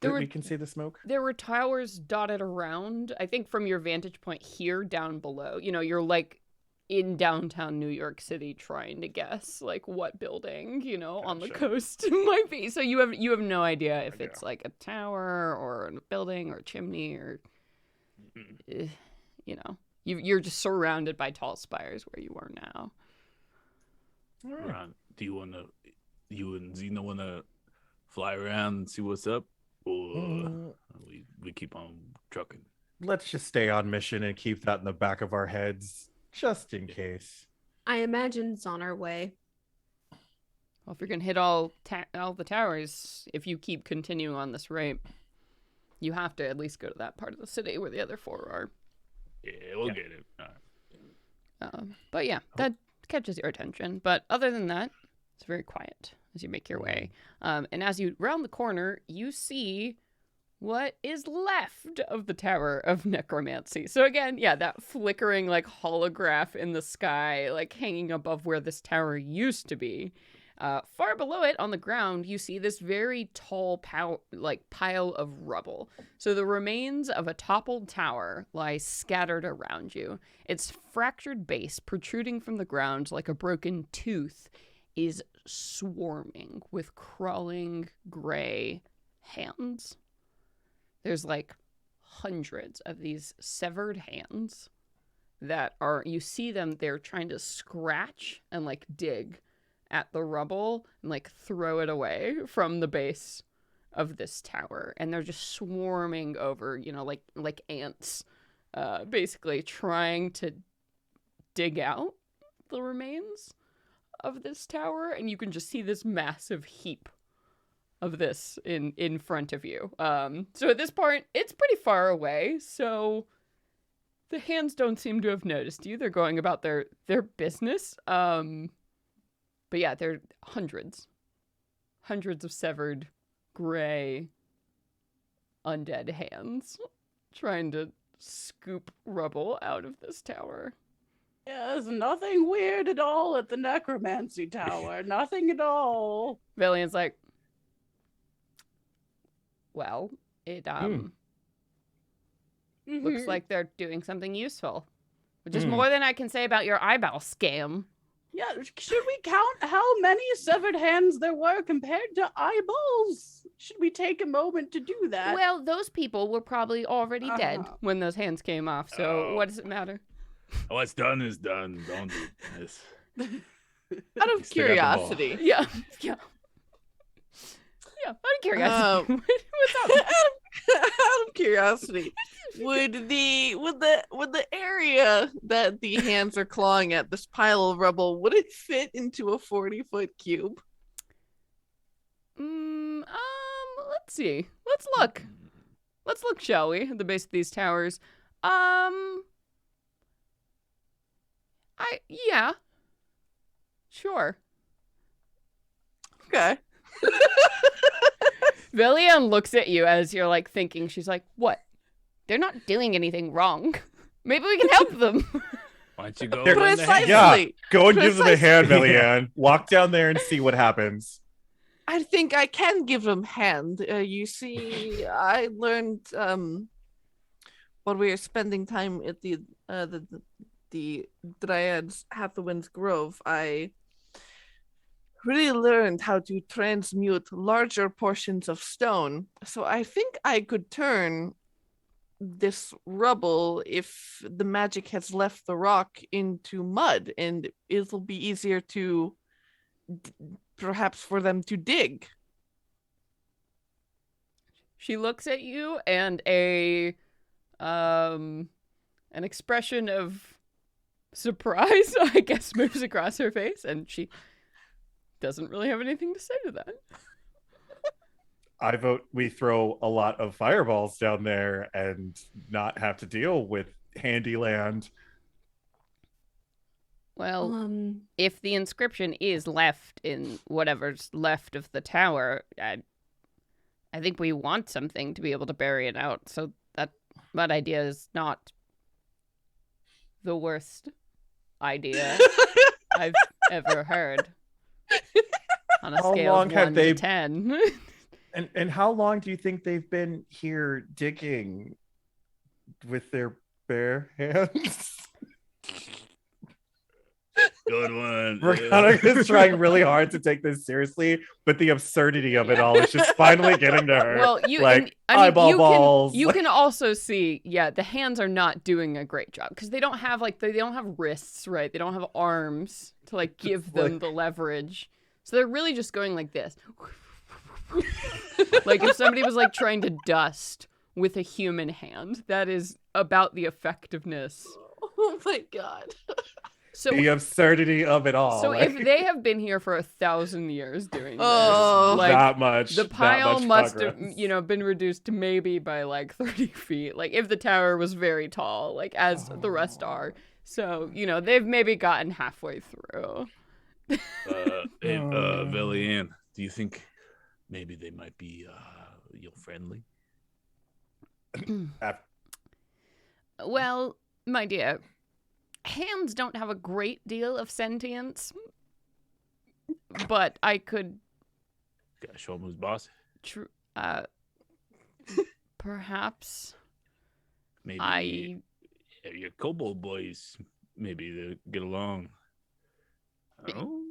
we can see the smoke? There were towers dotted around. I think from your vantage point here down below, you know, you're like in downtown New York City trying to guess like what building, you know, on the Gotcha. coast might be. So you have no idea if it's like a tower or a building or a chimney or you know, you're just surrounded by tall spires where you are now. Ron, do you and Zena wanna fly around and see what's up? Or we keep on trucking? Let's just stay on mission and keep that in the back of our heads, just in case. I imagine it's on our way. Well, if you're gonna hit all the towers, if you keep continuing on this rate, you have to at least go to that part of the city where the other four are. Yeah, we'll get it. All right. But yeah, that catches your attention. But other than that, it's very quiet as you make your way. And as you round the corner, you see what is left of the Tower of Necromancy. So again, yeah, that flickering like holograph in the sky, like hanging above where this tower used to be. Far below it on the ground, you see this very tall pile of rubble. So the remains of a toppled tower lie scattered around you. Its fractured base, protruding from the ground like a broken tooth, is swarming with crawling gray hands. There's like hundreds of these severed hands that are, you see them, they're trying to scratch and like dig at the rubble and like throw it away from the base of this tower, and they're just swarming over, you know, like ants, basically trying to dig out the remains of this tower. And you can just see this massive heap of this in front of you. So at this point it's pretty far away, so the hands don't seem to have noticed you. They're going about their business. But yeah, there are hundreds of severed, gray, undead hands trying to scoop rubble out of this tower. Yeah, there's nothing weird at all at the Necromancy Tower. Nothing at all. Valiant's like, well, it looks like they're doing something useful, which is more than I can say about your eyeball scam. Yeah, should we count how many severed hands there were compared to eyeballs? Should we take a moment to do that? Well, those people were probably already dead when those hands came off, so what does it matter? What's done is done. Don't do this. Out of Stick out the ball. curiosity. Yeah. Out of curiosity. What's up? Out of curiosity, would the area that the hands are clawing at, this pile of rubble, would it fit into a 40-foot cube? Let's see. Let's look, shall we, at the base of these towers. Yeah. Sure. Okay. Villian looks at you as you're like thinking. She's like, what? They're not doing anything wrong. Maybe we can help them. Why don't you go? There- lend a hand? Precisely. Yeah, go and give them a hand, Precisely. Melian. Walk down there and see what happens. I think I can give them hand. You see, I learned while we were spending time at the Dryads Hathawin's Grove, I really learned how to transmute larger portions of stone. So I think I could turn this rubble if the magic has left the rock into mud, and it'll be easier to perhaps for them to dig. She looks at you, and an expression of surprise, I guess, moves across her face, and she doesn't really have anything to say to that. I vote we throw a lot of fireballs down there and not have to deal with handy land. Well, if the inscription is left in whatever's left of the tower, I think we want something to be able to bury it out. So that idea is not the worst idea I've ever heard. On a How scale long of have 1 they- to 10. And how long do you think they've been here digging with their bare hands? Good one. Veronica is trying really hard to take this seriously, but the absurdity of it all is just finally getting to her. Well, you like and, I mean, eyeball balls. You can also see, the hands are not doing a great job because they don't have they don't have wrists, right? They don't have arms to give them the leverage. So they're really just going like this. Like if somebody was trying to dust with a human hand, that is about the effectiveness. Oh my god. So the absurdity of it all. So if they have been here for 1,000 years doing this, not much. The pile must have, progress. been reduced to maybe by 30 feet. If the tower was very tall, as the rest are. So, they've maybe gotten halfway through. Hey, Velian, do you think maybe they might be friendly? Well, my dear, hands don't have a great deal of sentience, but I could Gotta show him who's boss. Perhaps Maybe your kobold boys, maybe they'll get along. Oh,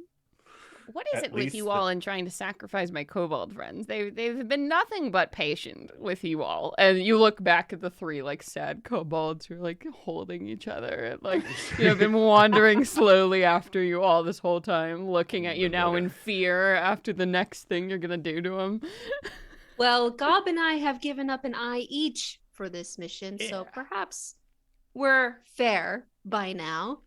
What is At it with least you all and trying to sacrifice my kobold friends? They've been nothing but patient with you all. And you look back at the three sad kobolds who are holding each other and been wandering slowly after you all this whole time, looking at you now in fear after the next thing you're gonna do to them. Well, Gob and I have given up an eye each for this mission, so perhaps we're fair by now.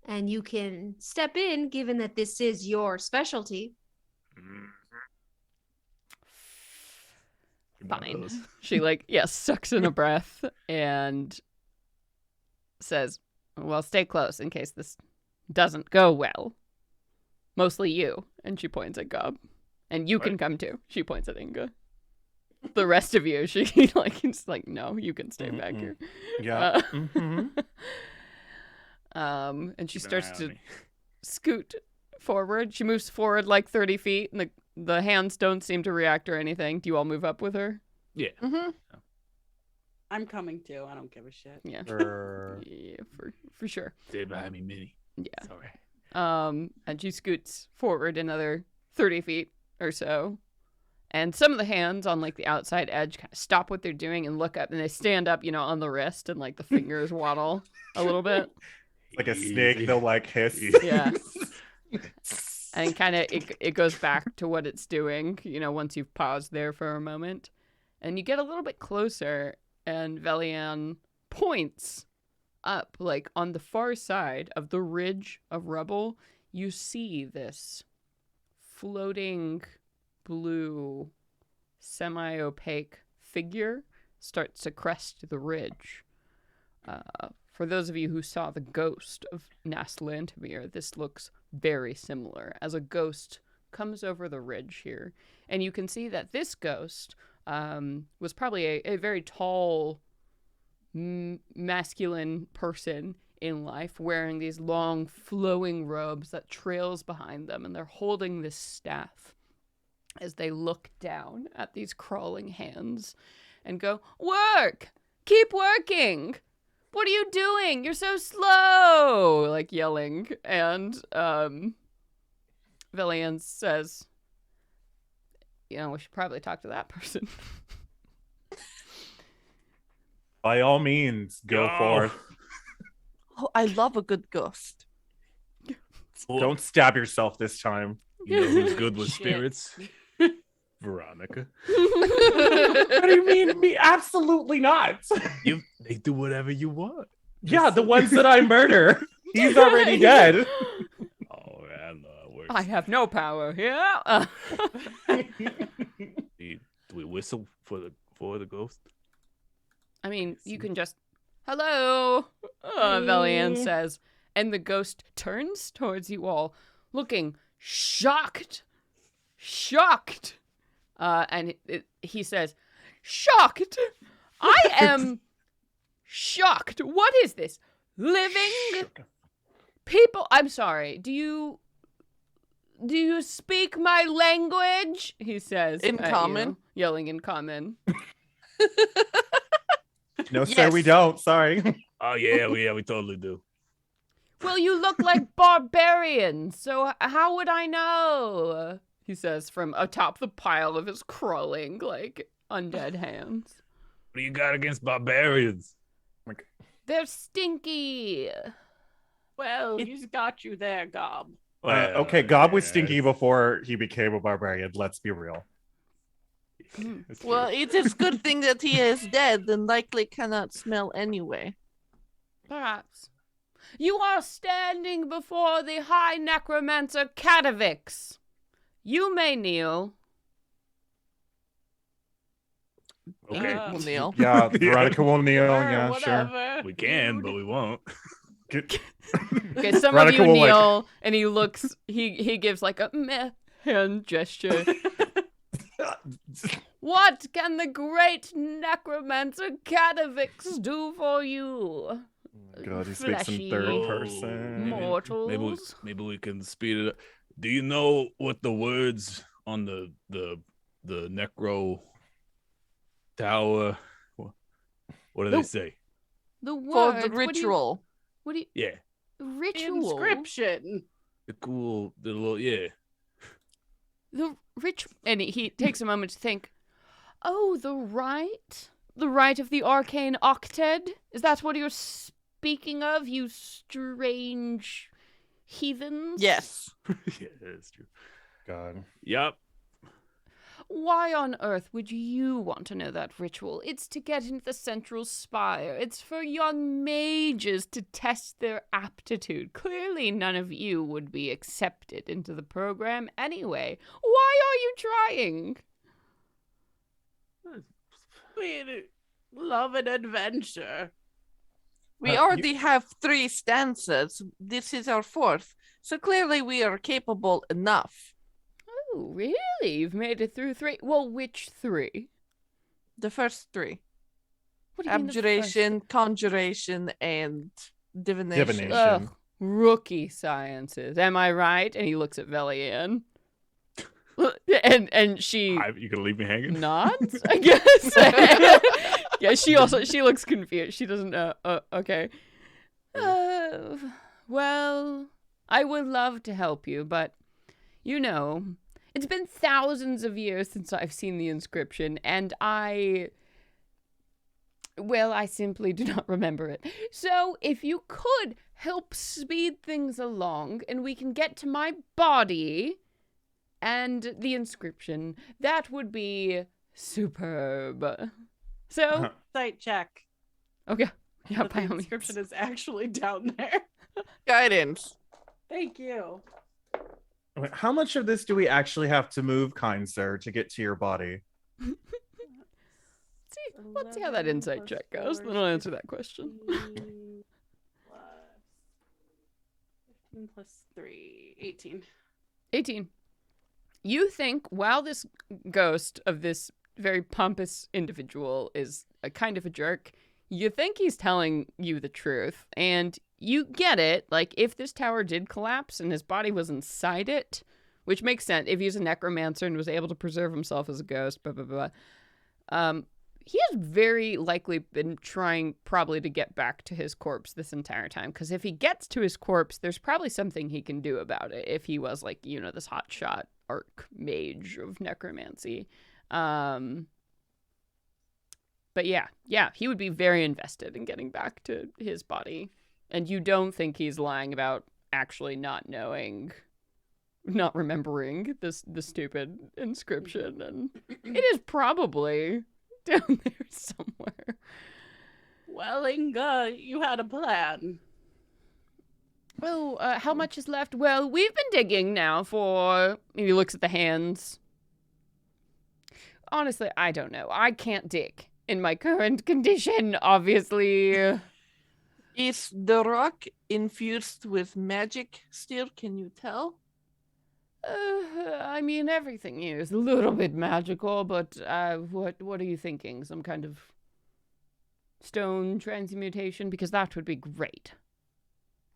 And you can step in, given that this is your specialty. Fine. She sucks in a breath and says, well, stay close in case this doesn't go well. Mostly you. And she points at Gob. And you can come too. She points at Inga. The rest of you, she it's no, you can stay back here. Yeah. And she starts to scoot forward. She moves forward 30 feet, and the hands don't seem to react or anything. Do you all move up with her? Yeah. Mm-hmm. I'm coming too. I don't give a shit. Yeah. Yeah, for sure. Stay behind me, Minnie. Yeah. It's all right. And she scoots forward another 30 feet or so. And some of the hands on the outside edge kind of stop what they're doing and look up, and they stand up, on the wrist, and the fingers waddle a little bit. Like a snake, they'll hiss. Yeah. And kind of it goes back to what it's doing, once you've paused there for a moment. And you get a little bit closer, and Velian points up, on the far side of the ridge of rubble, you see this floating blue, semi-opaque figure starts to crest the ridge. For those of you who saw the ghost of Naslantamir, this looks very similar as a ghost comes over the ridge here. And you can see that this ghost was probably a very tall, masculine person in life, wearing these long, flowing robes that trails behind them, and they're holding this staff as they look down at these crawling hands and go, "Work! Keep working! What are you doing? You're so slow!" Yelling. And Velian says, we should probably talk to that person. By all means, go forth. Oh, I love a good ghost. Don't stab yourself this time. You know who's good with Shit. spirits? Veronica. What do you mean? Me? Absolutely not. They do whatever you want. Yeah, the ones that I murder. He's already dead. Oh, I know how it works. I have no power. Yeah. Do we whistle for the ghost? I mean, you can just, hello, Velian Hey. says. And the ghost turns towards you all, looking shocked. Shocked. And he says, shocked? I am shocked. What is this? Living people? I'm sorry. Do you speak my language? He says. In at common? you, yelling in common. No, sir, Yes. we don't. Sorry. Oh yeah, we totally do. Well, you look like barbarians, so how would I know? He says from atop the pile of his crawling, like, undead hands. What do you got against barbarians? They're stinky. Well, he's got you there, Gob. Okay, Gob was yeah, stinky before he became a barbarian. Let's be real. it's true. Well, it is good thing that he is dead and likely cannot smell anyway. Perhaps. You are standing before the High Necromancer Catavix. You may kneel. Okay. We'll kneel. Yeah, Veronica will kneel. Sure, Yeah, sure. whatever. We can, dude. but we won't. Okay, some Veronica of you will, like- kneel, and he looks, he gives like a meh hand gesture. What can the great Necromancer Catavix do for you? God, he speaks in Fleshy third Oh, person. mortals. Maybe we can speed it up. Do you know what the words on the necro tower? What do they say? The For word the ritual. What do you? Yeah, Ritual. Inscription. the little The ritual. And he takes a moment to think. Oh, the rite of the arcane octet. Is that what you're speaking of? You strange heathens. Yes. yeah, that's true. God. Yup. Why on earth would you want to know that ritual? It's to get into the central spire. It's for young mages to test their aptitude. Clearly, none of you would be accepted into the program anyway. Why are you trying? We love an adventure. We already have 3 stanzas. This is our 4th. So clearly we are capable enough. Oh, really? You've made it through 3? Well, which 3? The first 3. What do you mean the Abjuration, conjuration, and divination. Divination. Ugh, rookie sciences. Am I right? And he looks at Velian. and she You gonna leave me hanging? nods, I guess. Yeah, she looks confused. She doesn't know. Okay. Well, I would love to help you, but you know, it's been thousands of years since I've seen the inscription, and I simply do not remember it. So, if you could help speed things along, and we can get to my body and the inscription, that would be superb. So, Sight check. okay. Yeah, But by the all means. inscription is actually down there. Guidance. Thank you. Wait, how much of this do we actually have to move, kind sir, to get to your body? Let's see how that 11 insight plus check goes, 4 then I'll answer that question. 15 plus 3, 18. 18. You think while this ghost of this very pompous individual is a kind of a jerk, you think he's telling you the truth, and you get it. Like, if this tower did collapse and his body was inside it, which makes sense if he's a necromancer and was able to preserve himself as a ghost, blah, blah, blah. He has very likely been trying probably to get back to his corpse this entire time, because if he gets to his corpse, there's probably something he can do about it if he was, like, you know, this hotshot arch mage of necromancy. But But yeah, he would be very invested in getting back to his body. And you don't think he's lying about actually not knowing, not remembering the stupid inscription. And it is probably down there somewhere. Well, Inga, you had a plan. Oh, how much is left? Well, we've been digging now for... He looks at the hands. Honestly, I don't know. I can't dig in my current condition, obviously. Is the rock infused with magic still? Can you tell? I mean, everything here is a little bit magical, but what are you thinking? Some kind of stone transmutation? Because that would be great.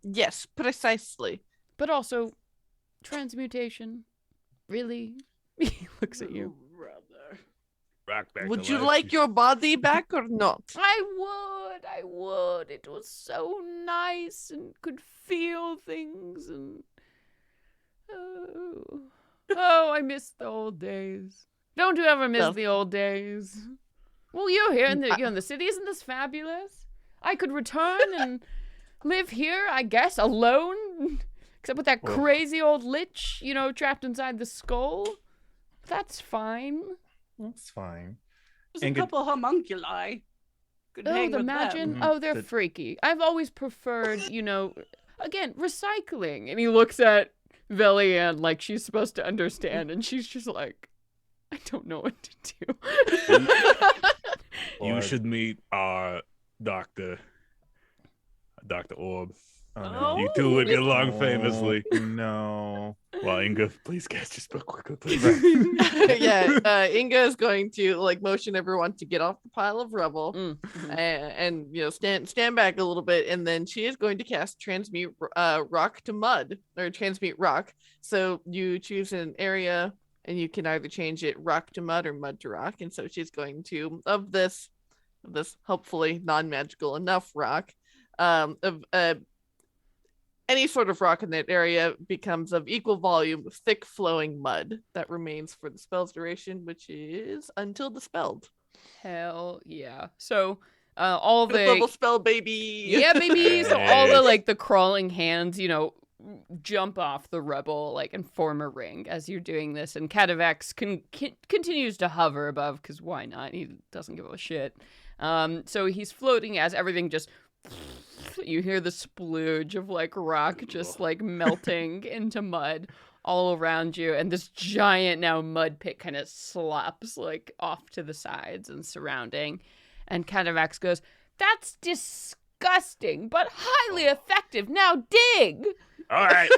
Yes, precisely. But also, transmutation? Really? He looks at you. Brother. Rock back Would to you life. like your body back or not? I would. It was so nice and could feel things and... Oh, I miss the old days. Don't you ever miss Well- the old days? Well, you're here you're in the city. Isn't this fabulous? I could return and live here, I guess, alone. Except with that Well- crazy old lich, trapped inside the skull. That's fine. That's fine. There's And a couple homunculi. Could Oh, hang the with Magin? them. them. Oh, they're The- freaky. I've always preferred, again, recycling. And he looks at Velian like she's supposed to understand, and she's just like, I don't know what to do. You Or- should meet our doctor, Dr. Orb. Oh, Oh. no. You two would get along Oh, famously. No. Well, Inga, please cast your spell quickly, please. Yeah, Inga is going to motion everyone to get off the pile of rubble and stand back a little bit, and then she is going to cast transmute rock to mud, or transmute rock. So you choose an area and you can either change it rock to mud or mud to rock. And so she's going to, of this hopefully non-magical enough rock, any sort of rock in that area becomes of equal volume of thick flowing mud that remains for the spell's duration, which is until dispelled. Hell yeah. So, all Fifth level the... spell, baby. Yeah, baby. So all the, Nice. the crawling hands, jump off the rubble, and form a ring as you're doing this. And Cadavex continues to hover above, because why not? He doesn't give a shit. So he's floating as everything just... You hear the splooge of rock just melting into mud all around you, and this giant now mud pit kind of slops off to the sides and surrounding. And Cadavex goes, "That's disgusting, but highly effective. Now dig." All right.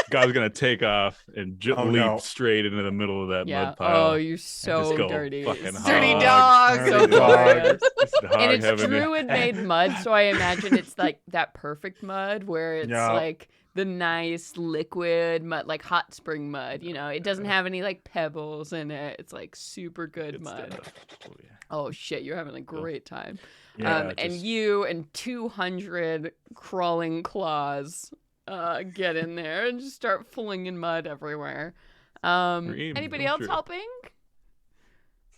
Guy's gonna take off and Oh, leap no. straight into the middle of that Yeah. mud pile. Oh, you're just so go dirty. fucking Dirty hog. dog. So Dirty dog. glorious. Just hog And it's heaven. druid-made mud, so I imagine it's that perfect mud where it's Yeah. the nice liquid mud, hot spring mud. It doesn't have any pebbles in it. It's super good It's mud. oh, yeah. Oh shit, you're having a great time. Yeah, And just- you and 200 crawling claws get in there and just start flinging mud everywhere. Rime, Anybody don't else you- helping?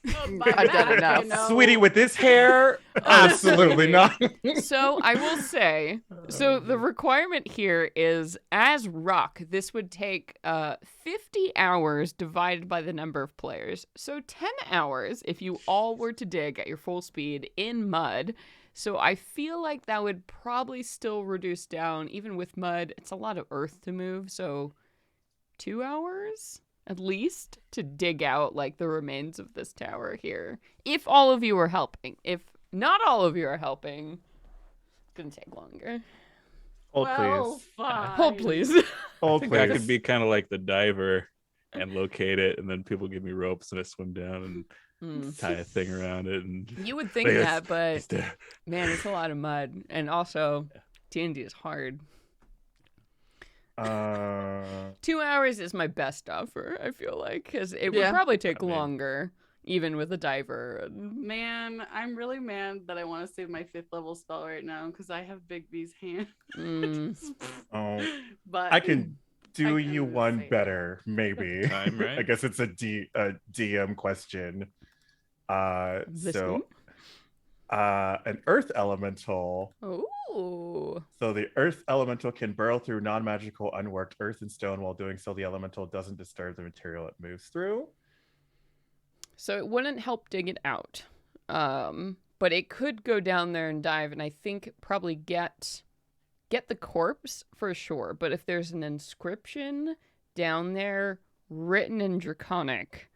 I've done enough. Sweetie, with this hair, absolutely not. So I will say, so the requirement here is, as rock, this would take 50 hours divided by the number of players. So 10 hours if you all were to dig at your full speed in mud. So I feel like that would probably still reduce down, even with mud. It's a lot of earth to move, so 2 hours at least to dig out the remains of this tower here. If all of you are helping. If not all of you are helping, it's gonna take longer. Hold, Well, please. fine. Hold, please. I Hold, think I please. could be kind of like the diver and locate it, and then people give me ropes and I swim down and Mm. tie a thing around it. And You would think Wait, that, but it's there. man, it's a lot of mud, and also D&D is hard. 2 hours is my best offer, I feel like, because it would Yeah. probably take I mean- longer, even with a diver. And... Man, I'm really mad that I want to save my 5th level spell right now because I have Big B's hand. Mm. Oh, But I can do I you can one say- better, maybe. Time, right? I guess it's a DM question. This So one? An earth elemental. Ooh. So the earth elemental can burrow through non-magical unworked earth and stone. While doing so, the elemental doesn't disturb the material it moves through. So it wouldn't help dig it out. But it could go down there and dive, and I think probably get the corpse for sure. But if there's an inscription down there written in Draconic,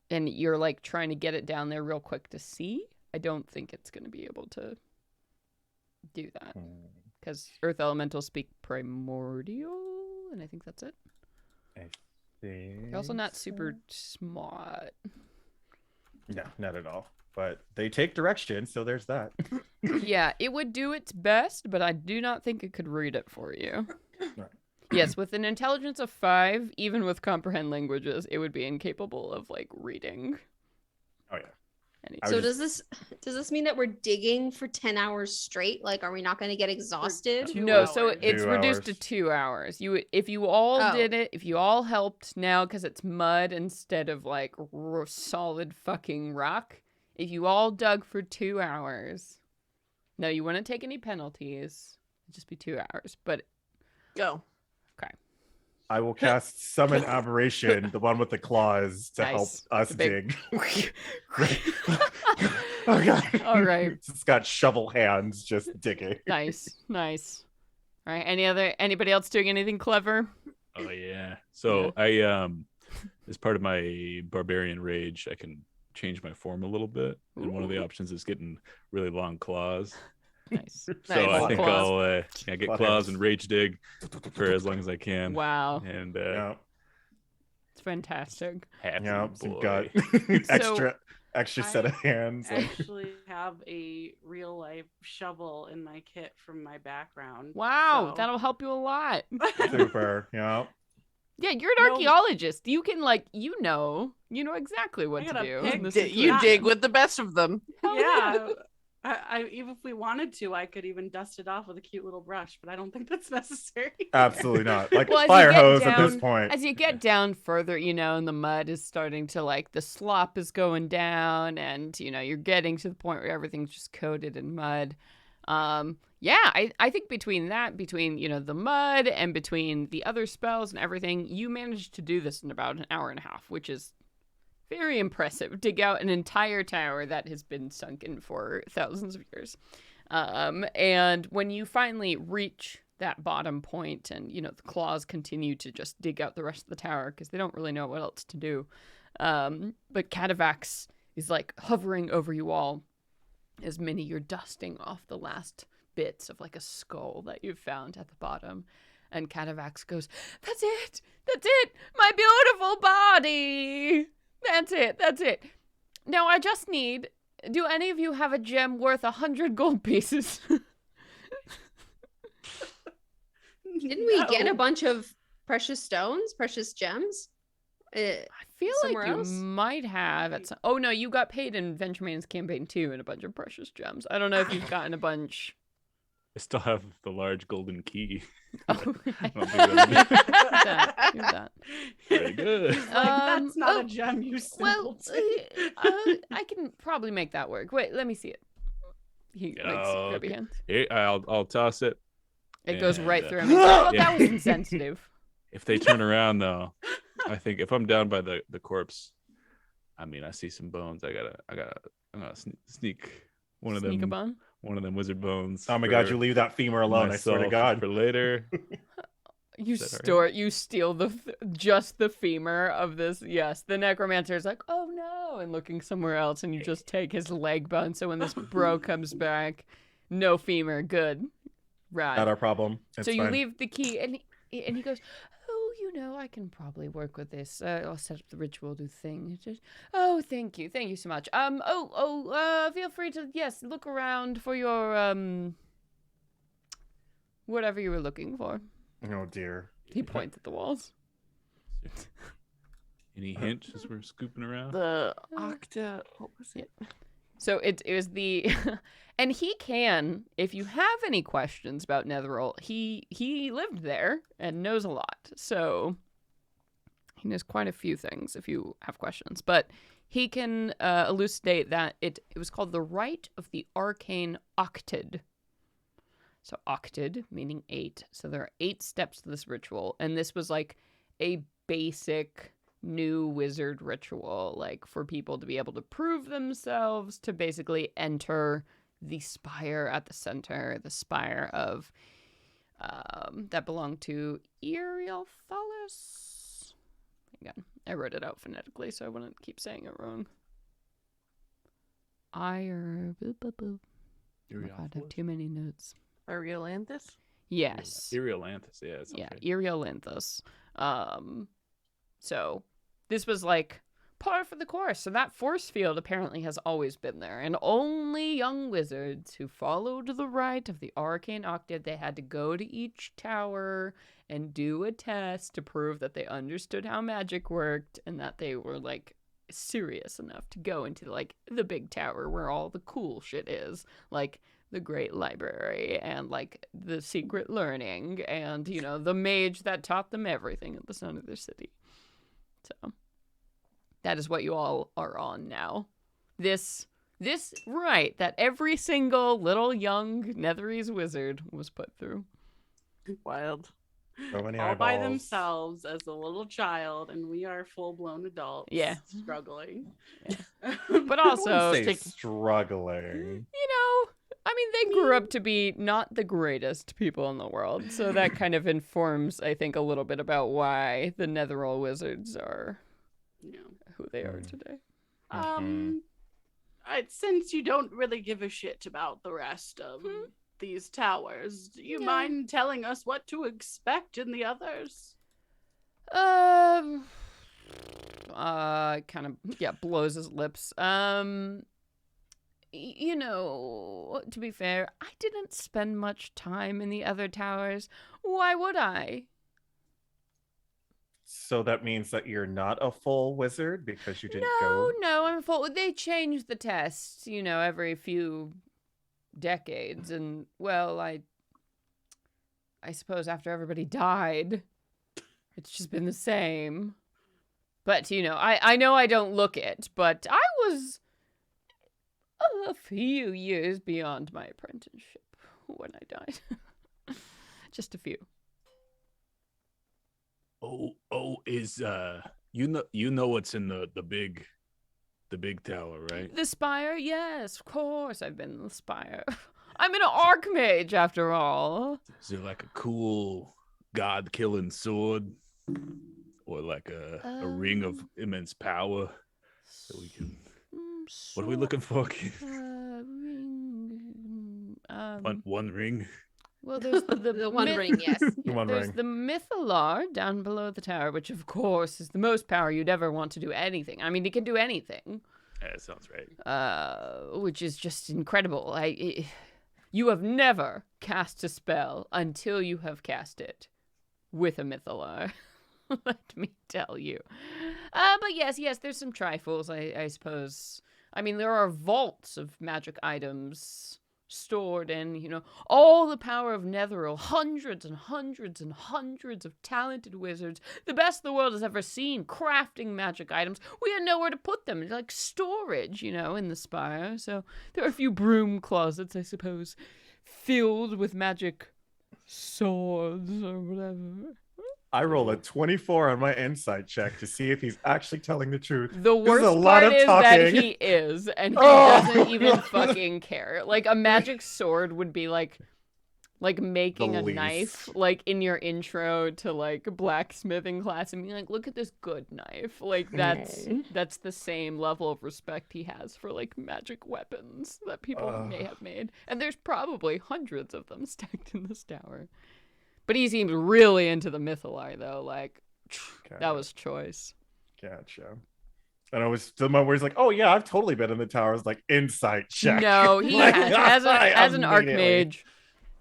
and you're like trying to get it down there real quick to see, I don't think it's going to be able to do that. Because Earth Elementals speak Primordial, and I think that's it. I think They're also not so. super smart. No, not at all. But they take direction, so there's that. Yeah, it would do its best, but I do not think it could read it for you. Right. Yes, with an intelligence of 5, even with comprehend languages, it would be incapable of like reading. Oh yeah. anything. So does this mean that we're digging for 10 hours straight? Like, are we not going to get exhausted? 2 No, so hours. it's 2 reduced to hours. 2 hours. If you all Oh. did it, if you all helped now, because it's mud instead of like solid fucking rock. If you all dug for 2 hours, no, you wouldn't take any penalties. It'd just be 2 hours. But Go. I will cast Summon Aberration, the one with the claws, to help Nice. us The big- dig. Oh god. All right. It's got shovel hands just digging. Nice. All right. Anybody else doing anything clever? Oh yeah. So I as part of my barbarian rage, I can change my form a little bit, and one of the Ooh. options is getting really long claws. Nice. So Nice. I think Claws. I'll get Claw claws hands. and rage dig for as long as I can. Wow. And Yeah. It's fantastic. happy Yeah. boy. So got extra set of hands. I Like, actually have a real life shovel in my kit from my background. Wow. so- That'll help you a lot. super. Yeah. Yeah, you're an No. archaeologist. You can you know exactly what I to got a do. pig in this di- You situation. dig with the best of them. Hell Yeah. I even if we wanted to, I could even dust it off with a cute little brush, but I don't think that's necessary. Absolutely not. Like Well, as you fire get hose at this down- point. As you get down further, and the mud is starting to the slop is going down, and you're getting to the point where everything's just coated in mud. Yeah, I think between the mud and between the other spells and everything, you managed to do this in about an hour and a half, which is very impressive. Dig out an entire tower that has been sunken for thousands of years. And when you finally reach that bottom point and, the claws continue to just dig out the rest of the tower because they don't really know what else to do. But Catavax is hovering over you all as you're dusting off the last bits of a skull that you've found at the bottom. And Catavax goes, That's it! My beautiful body! That's it. Now I just need, do any of you have a gem worth 100 gold pieces? Didn't we get a No. bunch of precious stones, precious gems? I feel Somewhere like you else? might have at some. Oh no, you got paid in Venture Man's campaign too, and a bunch of precious gems. I don't know if you've gotten a bunch. I still have the large golden key. Oh, I don't think Give that'd that. Give that. be very good. He's like, that's not oh, a gem, you Well, simpleton. I can probably make that work. Wait, let me see it. He Oh, grab your okay. hand. Here, I'll toss it. It goes And, right through him. Oh, yeah. that was insensitive. If they turn around though, I think if I'm down by the corpse, I see some bones. I'm gonna sneak one of Sneak them a bun. one of them wizard bones. Oh my god, for you leave that femur alone, I swear to myself God. for later. You Is that all right? you steal just the femur of this. Yes, the necromancer is like, oh no, and looking somewhere else, and you just take his leg bone. So when this bro comes back, no femur, good, right? Not our problem. It's So you fine. leave the key, and he goes, oh, I can probably work with this. I'll set up the ritual, do thing. Oh, thank you so much. Feel free to look around for your whatever you were looking for. Oh dear. He points at the walls. Any hint as we're scooping around? The Octa. What was it? So it was the, and he can, if you have any questions about Netheril, he lived there and knows a lot. So He knows quite a few things if you have questions. But he can elucidate that it was called the Rite of the Arcane Octid. So octid, meaning 8. So there are 8 steps to this ritual. And this was like a basic new wizard ritual, like for people to be able to prove themselves, to basically enter the spire at the center, the spire of that belonged to Eriolthalis. Hang on, I wrote it out phonetically so I wouldn't keep saying it wrong. I have too many notes. Ariolanthus? Yes. Eriolanthus, yeah. Yeah, Right. Eriolanthus. So this was like par for the course. So that force field apparently has always been there. And only young wizards who followed the rite of the Arcane Octave, they had to go to each tower and do a test to prove that they understood how magic worked and that they were like serious enough to go into like the big tower where all the cool shit is. Like the great library and like the secret learning and, you know, the mage that taught them everything at the center of their city. So that is what you all are on now. This rite that every single little young Netherese wizard was put through. Wild. So many All by eyeballs. themselves as a little child, and we are full-blown adults. Yeah. Struggling. But I also, wouldn't say take- struggling. you know, I mean, they grew up to be not the greatest people in the world. So that kind of informs, I think, a little bit about why the Netherall wizards are Yeah. who they are today. Since you don't really give a shit about the rest of these towers, do you Yeah. mind telling us what to expect in the others? Kind of, blows his lips. You know, to be fair, I didn't spend much time in the other towers. Why would I? So that means that you're not a full wizard because you didn't No, go. I'm full. They change the tests, you know, every few decades, and well, I suppose after everybody died, it's just been the same. But you know, I know I don't look it, but I was a few years beyond my apprenticeship when I died. Just a few. Is you know what's in the big tower, right? The Spire, yes, of course I've been in the Spire. I'm an archmage after all. Is there like a cool god-killing sword, or like a ring of immense power that we can? What are we looking for, kid? Ring. One ring. Well, there's The one ring, yes. One there's ring. the Mythalar down below the tower, which of course is the most power you'd ever want to do anything. I mean, he can do anything. Yeah, that sounds right. Which is just incredible. You have never cast a spell until you have cast it with a Mythalar. Let me tell you. But yes, there's some trifles, I suppose. I mean, there are vaults of magic items stored in, you know, all the power of Netheril, hundreds and hundreds and hundreds of talented wizards, the best the world has ever seen, crafting magic items. We had nowhere to put them, like storage, you know, in the spire. So there are a few broom closets, I suppose, filled with magic swords or whatever. I roll a 24 on my insight check to see if he's actually telling the truth. The This is worst a lot part of is that talking. he is, and he Oh. doesn't even fucking care. Like, a magic sword would be like making The a least. knife, like in your intro to like blacksmithing class, and being like, "Look at this good knife." Like that's the same level of respect he has for like magic weapons that people may have made, and there's probably hundreds of them stacked in this tower. But he seems really into the Mythalar, though. Like, that was choice. Gotcha. And I was the moment where he's like, "Oh yeah, I've totally been in the tower." It's like insight check. No, he Like, has. As an immediately. archmage,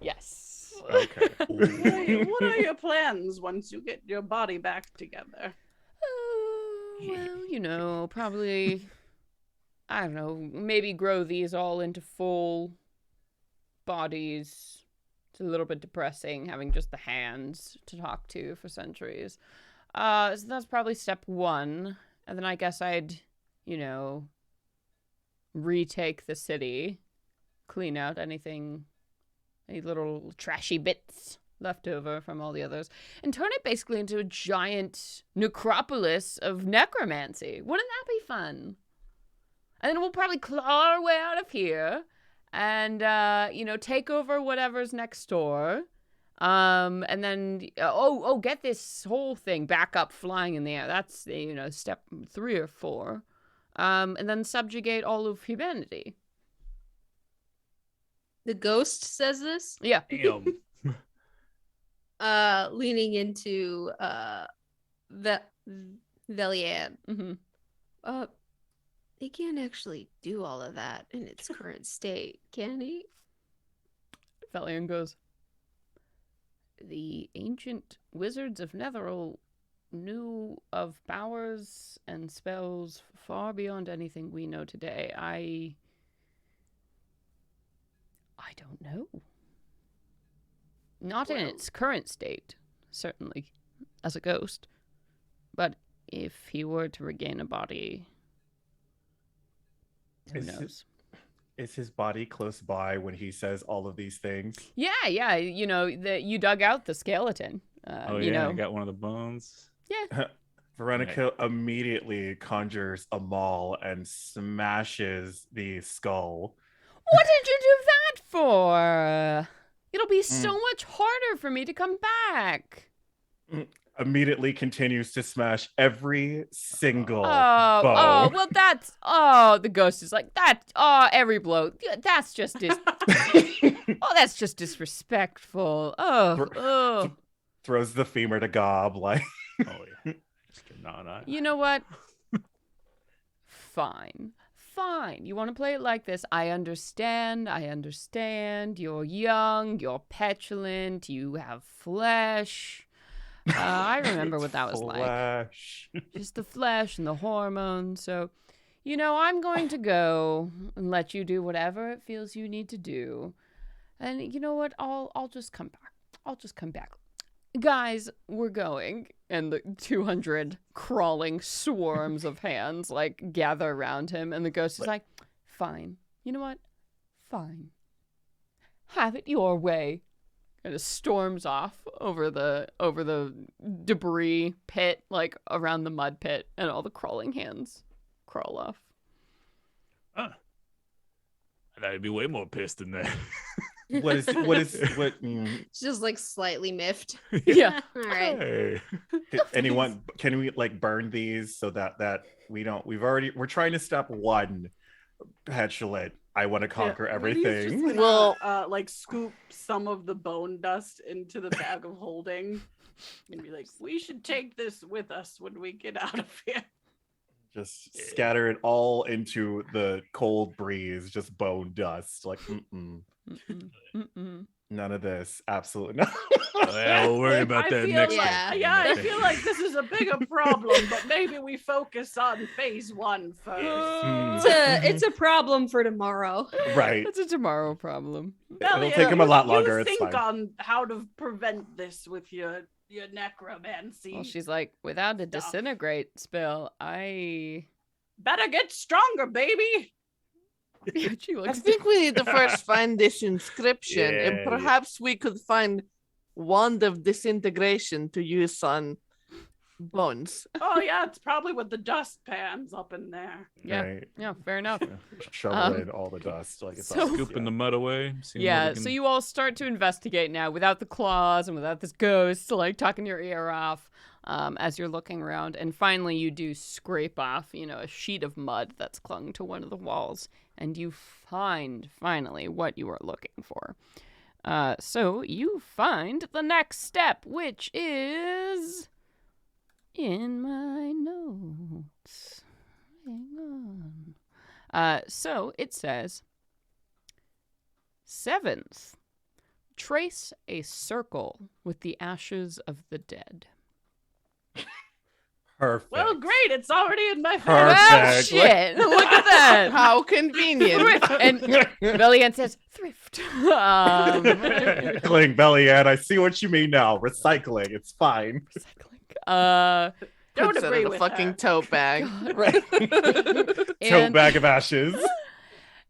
yes. Okay. What are your plans once you get your body back together? Well, you know, probably, I don't know, maybe grow these all into full bodies. It's a little bit depressing having just the hands to talk to for centuries. So that's probably step 1. And then I guess I'd, retake the city, clean out any little trashy bits left over from all the others, and turn it basically into a giant necropolis of necromancy. Wouldn't that be fun? And then we'll probably claw our way out of here and, take over whatever's next door. And then, get this whole thing back up flying in the air. That's, step 3 or 4. And then subjugate all of humanity. The ghost says this, Yeah. Damn. leaning into Velian. Mm-hmm. He can't actually do all of that in its current state, can he? Velian goes, the ancient wizards of Netheril knew of powers and spells far beyond anything we know today. I don't know. Not in its current state, certainly, as a ghost. But if he were to regain a body, who knows? Is his body close by when he says all of these things? Yeah. You dug out the skeleton. I got one of the bones. Yeah. Veronica immediately conjures a maul and smashes the skull. What did you do that for? It'll be so much harder for me to come back. Immediately continues to smash every single Oh, bone. well, the ghost is like, every blow. That's just, that's just disrespectful. Throws the femur to Gob, like. Oh yeah. Just kidding. No. You know what? Fine. You want to play it like this? I understand. You're young, you're petulant, you have flesh. I remember what that was like. Just the flesh and the hormones. So, I'm going to go and let you do whatever it feels you need to do. And you know what? I'll just come back. Guys, we're going. And the 200 crawling swarms of hands, gather around him. And the ghost is like, fine. You know what? Fine. Have it your way. And it storms off over the debris pit, around the mud pit. And all the crawling hands crawl off. I thought I'd be way more pissed than that. What? It's just slightly miffed. Yeah. All right. Hey. Can we burn these so that we're trying to stop one petulant. I want to conquer everything. Just Well- scoop some of the bone dust into the bag of holding and be like, we should take this with us when we get out of here. Just scatter it all into the cold breeze, just bone dust. None of this. Absolutely not. Well, we'll worry about that next time. I feel like this is a bigger problem, but maybe we focus on phase 1 first. It's a problem for tomorrow. Right. It's a tomorrow problem. It'll take him a lot longer. You It's think fine. on how to prevent this with your necromancy. Well, she's like, without a stuff. disintegrate spell, I... Better get stronger, baby. She I looks think we need to first find this inscription, and Yeah. perhaps we could find wand of disintegration to use on bones. Oh yeah, it's probably with the dust pans up in there. Yeah. Right. Yeah, fair enough. Shovel in all the dust. It's so- all- Scooping the mud away. seeing what Yeah, we can- so you all start to investigate now without the claws and without this ghost talking your ear off as you're looking around. And finally you do scrape off, a sheet of mud that's clung to one of the walls. And you find, finally, what you are looking for. So you find the next step, which is in my notes. Hang on. So it says, 7th, trace a circle with the ashes of the dead. Perfect. Well, great, it's already in my Perfect. Well, shit! Look at that! How convenient. And Velian says, thrift. Recycling, Belly Ann. I see what you mean now. Recycling. It's fine. Recycling. Don't Puts it agree in a with fucking her. tote bag. Right. Tote bag of ashes.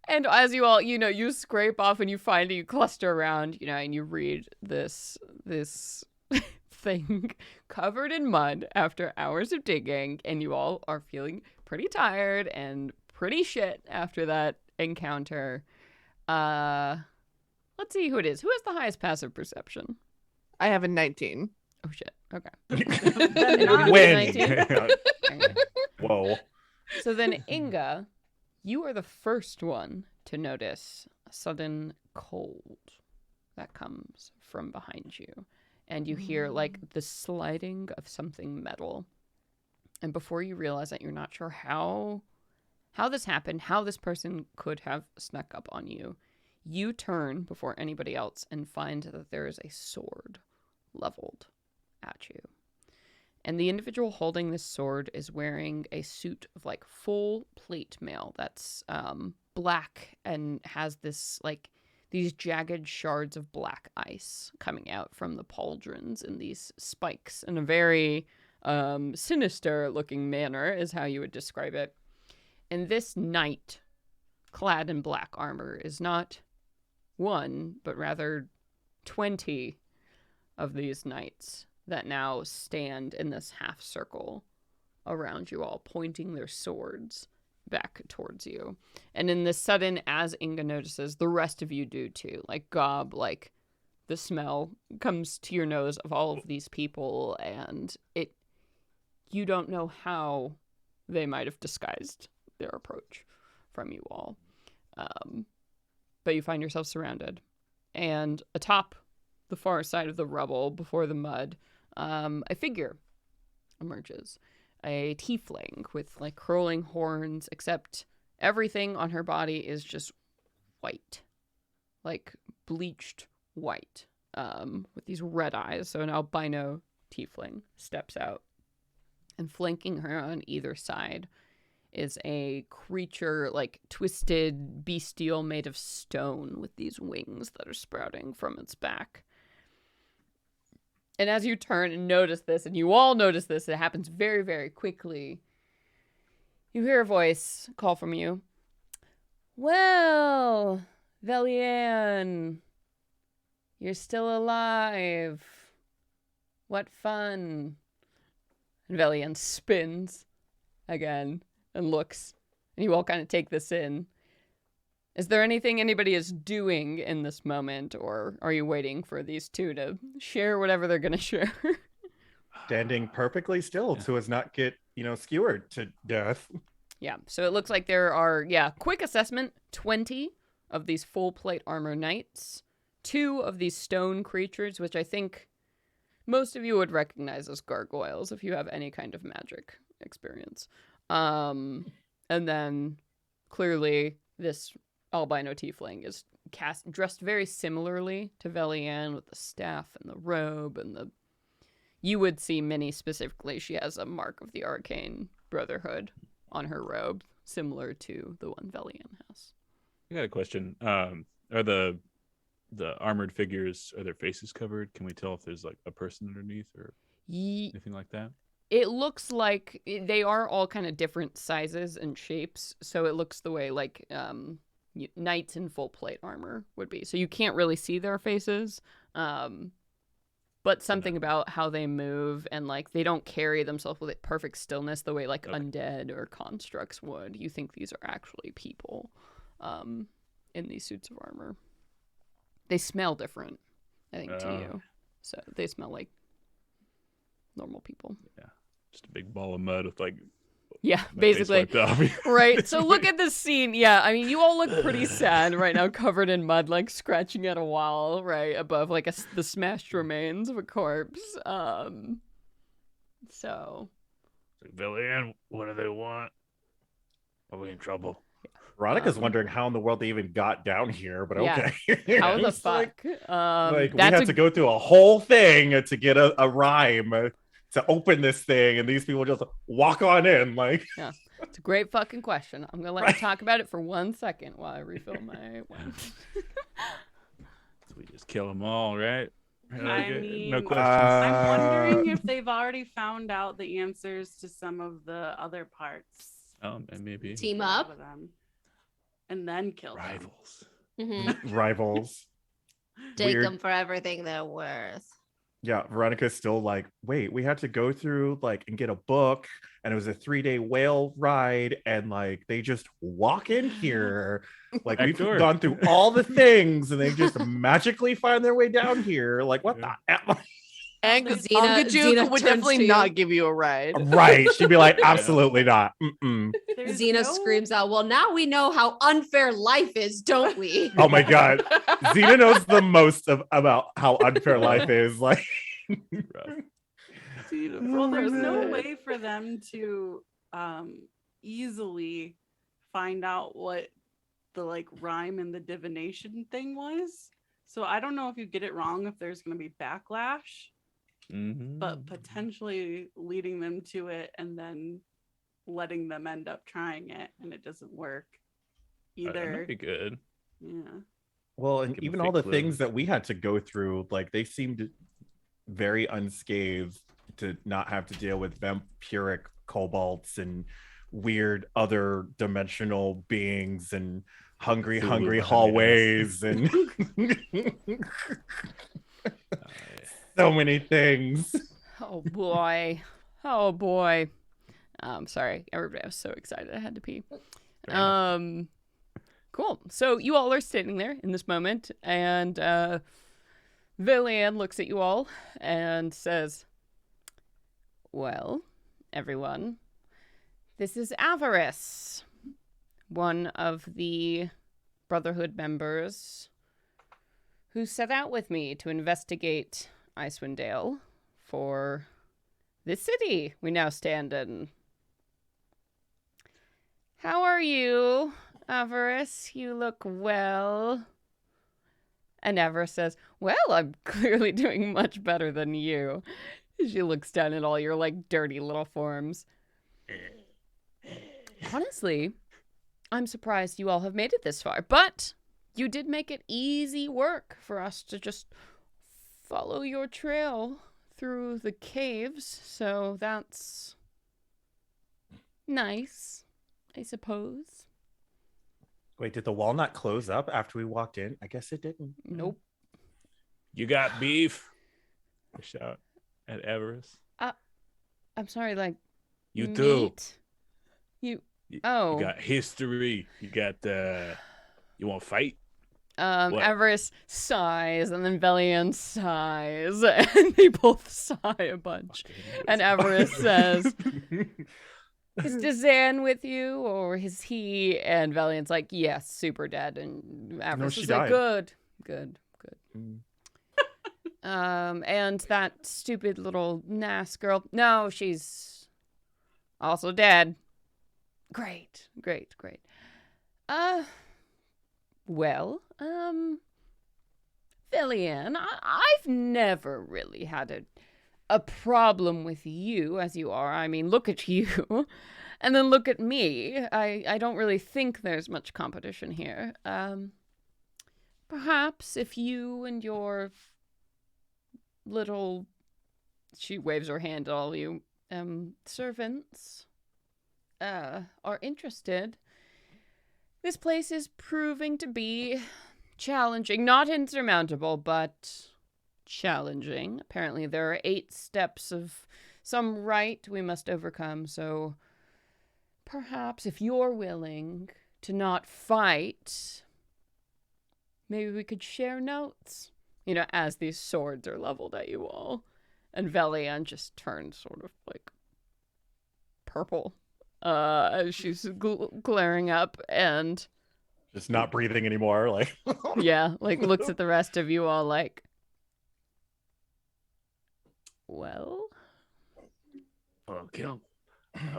And as you all, you scrape off and you find it, you cluster around, and you read this thing covered in mud after hours of digging, and you all are feeling pretty tired and pretty shit after that encounter. Let's see who it is. Who has the highest passive perception? I have a 19. Oh shit. Okay. When? 19? Okay. Whoa. So then, Inga, you are the first one to notice a sudden cold that comes from behind you. And you hear, like, the sliding of something metal. And before you realize that, you're not sure how this happened, how this person could have snuck up on you, you turn before anybody else and find that there is a sword leveled at you. And the individual holding this sword is wearing a suit of like full plate mail that's black and has this like these jagged shards of black ice coming out from the pauldrons and these spikes in a very sinister looking manner is how you would describe it. And this knight clad in black armor is not one, but rather 20 of these knights that now stand in this half circle around you all, pointing their swords back towards you. And in this sudden, as Inga notices, the rest of you do too. Like Gob, like the smell comes to your nose of all of these people, and you don't know how they might have disguised their approach from you all. But you find yourself surrounded. And atop the far side of the rubble, before the mud, a figure emerges. A tiefling with like curling horns, except everything on her body is just white. Like bleached white. With these red eyes. So an albino tiefling steps out. And flanking her on either side is a creature like twisted bestial made of stone with these wings that are sprouting from its back. And as you turn and notice this, and you all notice this, it happens very, very quickly. You hear a voice call from you. Well, Velian, you're still alive. What fun. And Velian spins again and looks, and you all kind of take this in. Is there anything anybody is doing in this moment, or are you waiting for these two to share whatever they're going to share? Standing perfectly still so as not get, skewered to death. Yeah, so it looks like there are, quick assessment, 20 of these full plate armor knights, 2 of these stone creatures, which I think most of you would recognize as gargoyles if you have any kind of magic experience. And then clearly this albino tiefling is dressed very similarly to Velian with the staff and the robe and you would see Minnie specifically. She has a mark of the Arcane Brotherhood on her robe, similar to the one Velian has. I got a question. Are the armored figures, are their faces covered? Can we tell if there's like a person underneath or anything like that? It looks like they are all kind of different sizes and shapes, so it looks the way like knights in full plate armor would be. So you can't really see their faces, but something about how they move and like they don't carry themselves with perfect stillness the way like undead or constructs would. You think these are actually people in these suits of armor. They smell different, I think, to you. So they smell like normal people. Yeah. Just a big ball of mud with like basically. Right. So look at this scene. Yeah, I mean, you all look pretty sad right now, covered in mud, like scratching at a wall right above like the smashed remains of a corpse. So Velian, what do they want? Are we in trouble? Veronica's wondering how in the world they even got down here, but okay. How the fuck? We had to go through a whole thing to get a rhyme to open this thing, and these people just walk on in. Like, yeah, it's a great fucking question. I'm gonna let you talk about it for 1 second while I refill my wine. So we just kill them all, right? I Okay, no mean, questions. I'm wondering if they've already found out the answers to some of the other parts. And maybe Team Get out up. of them, and then kill them. rivals. Rivals. Take Weird. them for everything they're worth. Yeah, Veronica's still like, wait, we had to go through like and get a book, and it was a 3-day whale ride, and like they just walk in here. Like Back we've door. gone through all the things, and they just magically find their way down here. Like, what Yeah. the And There's- Ungajuk Xena would turns definitely to you. not give you a ride. Right. She'd be like, absolutely not. Mm-mm. There's Xena no- screams out, "Well, now we know how unfair life is, don't we?" Oh my god. Xena knows the most about how unfair life is. Like Rough. Well, there's no way for them to easily find out what the like rhyme and the divination thing was. So I don't know if you get it wrong, if there's going to be backlash, Mhm. but potentially leading them to it and then letting them end up trying it and it doesn't work That either. might be good. Yeah. well, and Give 'em even fake all the clothes. things that we had to go through, like they seemed very unscathed to not have to deal with vampiric kobolds and weird other dimensional beings and hungry Cthulhu hallways and so many things. Oh boy. Oh boy. Sorry, everybody. I was so excited I had to pee. Fair enough. Cool. So you all are sitting there in this moment, and Villian looks at you all and says, "Well, everyone, this is Avarice, one of the Brotherhood members who set out with me to investigate Icewind Dale for this city we now stand in. How are you, Avarice? You look well." And Avarice says, "Well, I'm clearly doing much better than you." She looks down at all your, like, dirty little forms. Honestly, I'm surprised you all have made it this far, but you did make it easy work for us to just follow your trail through the caves, so that's nice, I suppose. Wait, did the wall not close up after we walked in? I guess it didn't. Nope. You got beef? I shout at Everest. I'm sorry, like, You do. meat? You You Oh. got history. You got you want to fight? What? Everest sighs, and then Velian sighs, and they both sigh a bunch. And Everest says, "Is Dazan with you, or is he?" And Valiant's like, "Yes, super dead." And Everest she is like, died. Good. Mm. And that stupid little Nas girl, no, she's also dead. Great. Well, Villian, I've never really had a problem with you as you are. I mean, look at you. And then look at me. I don't really think there's much competition here. Perhaps if you and your little... She waves her hand at all you servants are interested. This place is proving to be challenging. Not insurmountable, but challenging. Apparently there are 8 steps of some rite we must overcome, so perhaps if you're willing to not fight, maybe we could share notes. You know, as these swords are leveled at you all. And Velian just turns sort of like purple as she's glaring up and Just not breathing anymore. Like, yeah, like looks at the rest of you all like, well, Kill.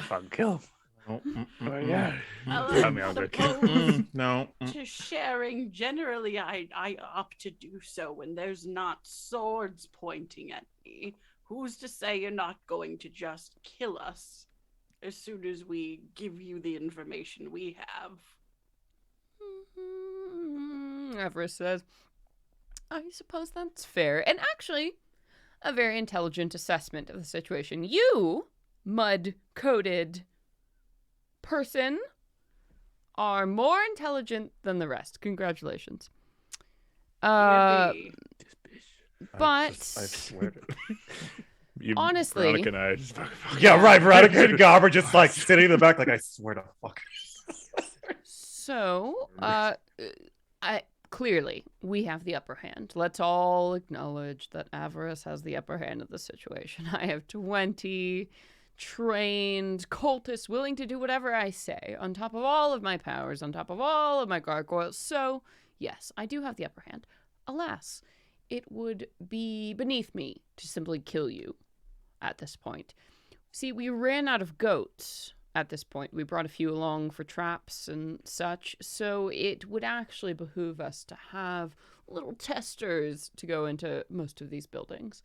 Fucking kill. Oh, Oh yeah. Well, Tell I me I'm gonna suppose kill. no. to sharing, generally I opt to do so when there's not swords pointing at me. Who's to say you're not going to just kill us as soon as we give you the information we have? Everest says, I suppose that's fair. And actually, a very intelligent assessment of the situation. You, mud-coated person, are more intelligent than the rest. Congratulations. Yippee. But I swear to You, honestly- Veronica and I just fucking Yeah, right. Veronica and Gob are just like sitting in the back, like, I swear to fuck. so, clearly, we have the upper hand. Let's all acknowledge that Avarice has the upper hand of the situation. I have 20 trained cultists willing to do whatever I say, on top of all of my powers, on top of all of my gargoyles. So, yes, I do have the upper hand. Alas, it would be beneath me to simply kill you at this point. See, we ran out of goats at this point. We brought a few along for traps and such, so it would actually behoove us to have little testers to go into most of these buildings.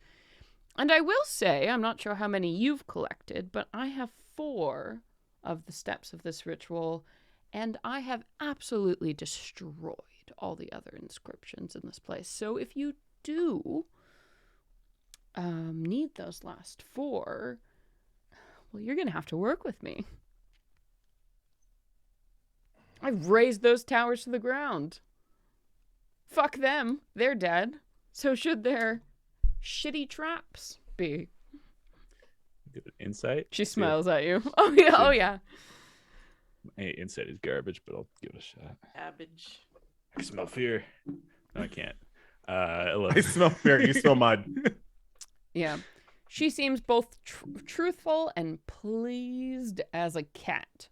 And I will say, I'm not sure how many you've collected, but I have 4 of the steps of this ritual, and I have absolutely destroyed all the other inscriptions in this place. So if you do need those last 4, well, you're going to have to work with me. I've razed those towers to the ground. Fuck them. They're dead. So should their shitty traps be. Good at insight. She smiles at you. Oh, yeah. Oh, yeah. Hey, insight is garbage, but I'll give it a shot. Cabbage. I smell fear. No, I can't. I 11. smell fear. You smell mud. Yeah. She seems both truthful and pleased as a cat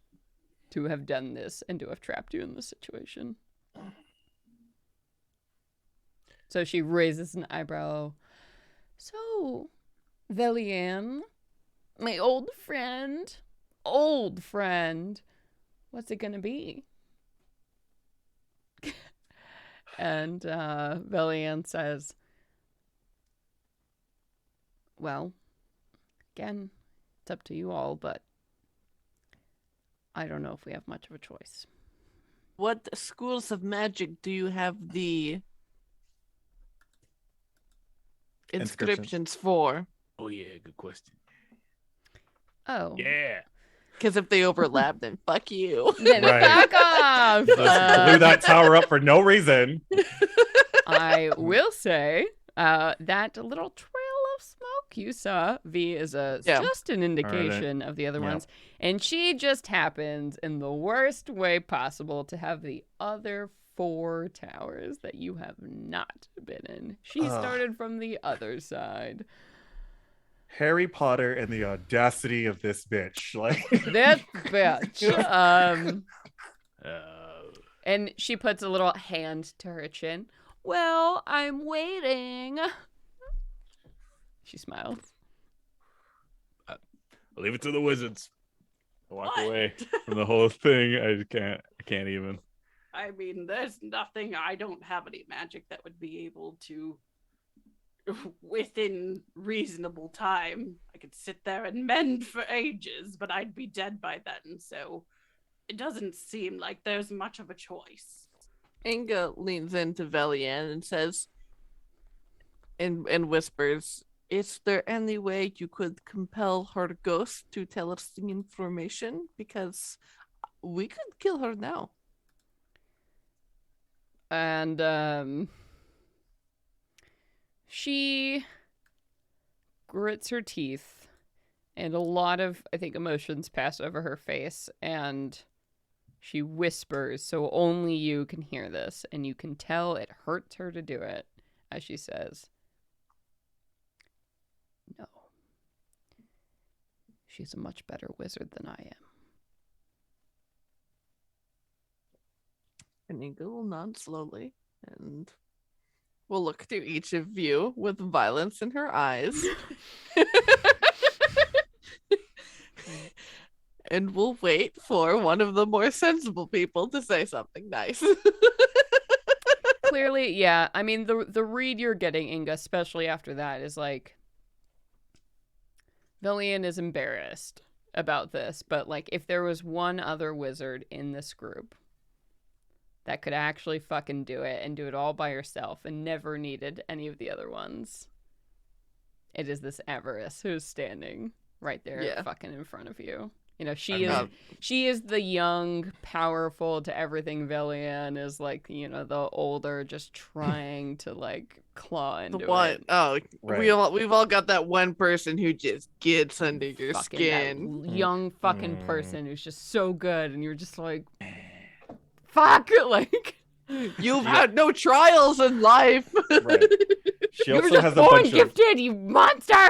to have done this and to have trapped you in this situation. So she raises an eyebrow. So, Velian, my old friend, what's it gonna be? And Velian says, well, again, it's up to you all, but I don't know if we have much of a choice. What schools of magic do you have the inscriptions for? Oh yeah, good question. Oh. Yeah. Because if they overlap, then fuck you. Then Right. back off! Just blew that tower up for no reason. I will say that little trail of smoke you saw, V, is just an indication of the other Yeah. ones. And she just happens, in the worst way possible, to have the other 4 towers that you have not been in. She Ugh. started from the other side. Harry Potter and the audacity of this bitch. Like, That bitch. Uh, And she puts a little hand to her chin. Well, I'm waiting. She smiles. I'll leave it to the wizards. I walk What? away from the whole thing. I can't even. I mean, there's nothing. I don't have any magic that would be able to, within reasonable time. I could sit there and mend for ages, but I'd be dead by then. So it doesn't seem like there's much of a choice. Inga leans into Velian and says, and whispers, is there any way you could compel her ghost to tell us the information? Because we could kill her now. And she grits her teeth, and a lot of, I think, emotions pass over her face, and she whispers, so only you can hear this, and you can tell it hurts her to do it, as she says, no. She's a much better wizard than I am. And Inga will nod slowly and will look to each of you with violence in her eyes. And we'll wait for one of the more sensible people to say something nice. Clearly, yeah. I mean, the read you're getting, Inga, especially after that, is like, Velian is embarrassed about this, but like, if there was one other wizard in this group that could actually fucking do it and do it all by herself and never needed any of the other ones. It is this Avarice who's standing right there Yeah. fucking in front of you. She is the young, powerful to everything Villian is like, the older, just trying to like claw into it. Oh, Right. we've all got that one person who just gets under your Fucking skin. that young fucking person who's just so good, and you're just like, fuck, like You've had no trials in life. Right. She you were also just has a born bunch of gifted, you monster.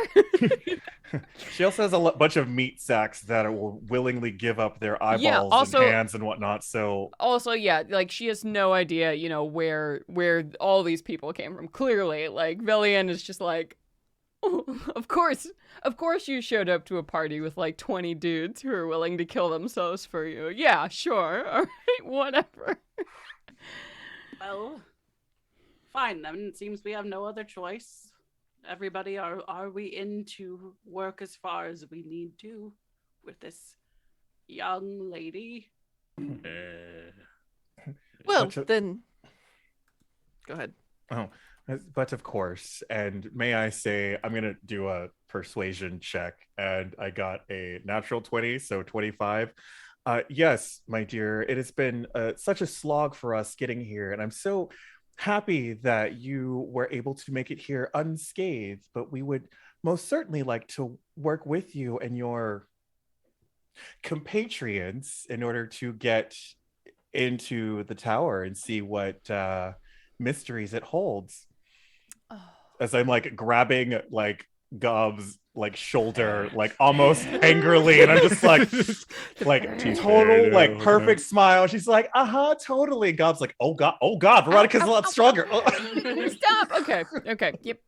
she also has a bunch of meat sacks that will willingly give up their eyeballs also- and hands and whatnot. So Also, yeah, like she has no idea, where all these people came from. Clearly, like Villian is just like, oh, of course you showed up to a party with like 20 dudes who are willing to kill themselves for you. Yeah, sure, all right, whatever. Well, fine then. It seems we have no other choice. Everybody, are we in to work as far as we need to with this young lady? Well, Bunch of- then go ahead. Oh, but of course, and may I say, I'm gonna do a persuasion check, and I got a natural 20, so 25. Yes, my dear, it has been such a slog for us getting here, and I'm so happy that you were able to make it here unscathed. But we would most certainly like to work with you and your compatriots in order to get into the tower and see what mysteries it holds. Oh. As I'm like grabbing like Gob's like shoulder, like almost angrily, and I'm just like total like perfect smile. She's like, totally. Gob's like, oh god, Veronica's a lot stronger. Stop. Okay. Yep.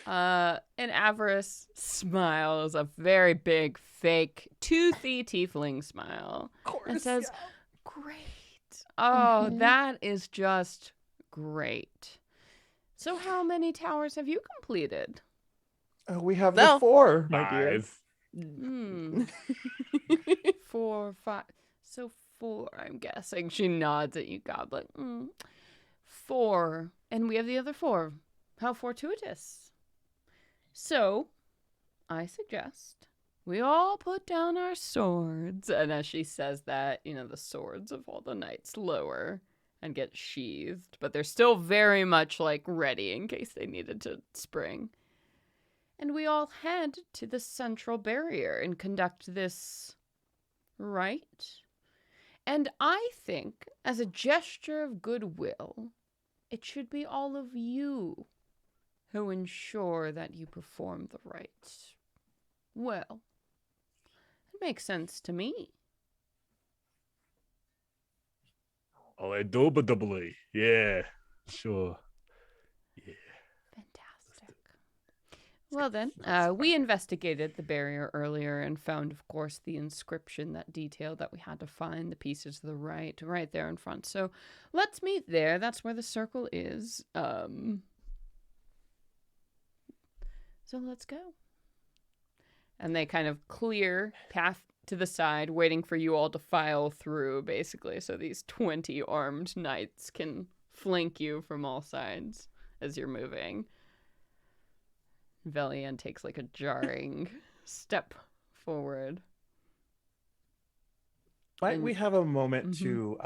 And Avarice smiles a very big, fake, toothy tiefling smile. Of course, and says, yeah. great. Oh, that is just great. So how many towers have you completed? We have No. the 4, my dear. 5. 4, 5. So 4, I'm guessing. She nods at you, Goblet. 4. And we have the other 4. How fortuitous. So, I suggest we all put down our swords. And as she says that, the swords of all the knights lower and get sheathed. But they're still very much, like, ready in case they needed to spring. And we all head to the central barrier and conduct this rite. And I think, as a gesture of goodwill, it should be all of you who ensure that you perform the rite. Well, it makes sense to me. Doubly. Yeah, sure. Fantastic. Well then, we investigated the barrier earlier and found, of course, the inscription that detailed that we had to find the pieces to the right there in front. So let's meet there. That's where the circle is. So let's go. And they kind of clear path to the side, waiting for you all to file through, basically, so these 20 armed knights can flank you from all sides as you're moving. Velian takes like a jarring step forward. Might we have a moment to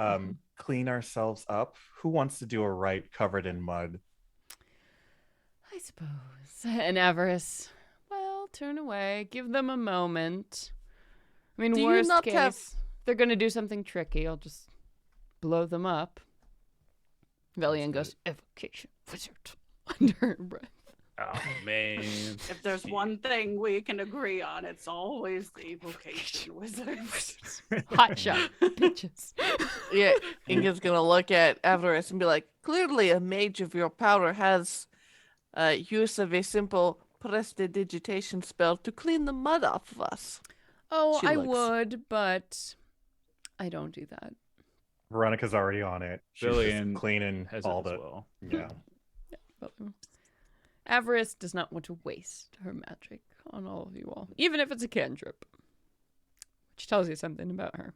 clean ourselves up? Who wants to do a rite covered in mud? I suppose. And Avarice, well, turn away. Give them a moment. I mean, Do you worst not case, have- they're going to do something tricky. I'll just blow them up. Velian goes, evocation wizard, under her breath. Oh man. If there's one thing we can agree on, it's always the evocation wizards. Hot shot, bitches. Yeah, Inga's gonna look at Avarice and be like, clearly a mage of your power has use of a simple prestidigitation spell to clean the mud off of us. Oh, She I looks. would, but I don't do that. Veronica's already on it. She's Villian just cleaning Has all it as the well. yeah. But Avarice does not want to waste her magic on all of you all, even if it's a cantrip, which tells you something about her.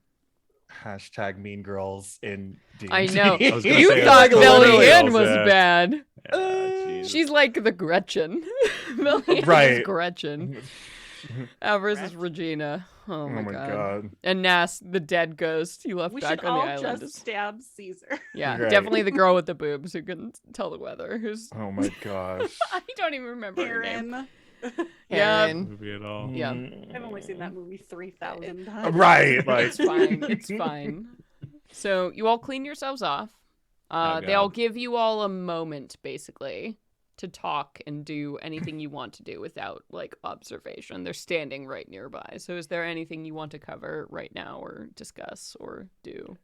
Hashtag Mean Girls in D&D. I know. I was gonna You say, thought that's Belly totally Ann else, was yeah. bad. Yeah, jeez. She's like the Gretchen. Belly Ann is Right. Gretchen. Avarice is Regina. Oh my, god. And Nas, the dead ghost he left We back should on the all island. just stab Caesar. Yeah, Right. definitely the girl with the boobs who can tell the weather. Who's Oh my gosh. I don't even remember her name. Aaron. Yeah, Aaron. Movie at all. Yeah. I've only seen that movie 3,000 times. Right. Like it's fine. It's fine. So you all clean yourselves off. They'll give you all a moment, basically, to talk and do anything you want to do without, like, observation. They're standing right nearby. So is there anything you want to cover right now or discuss or do?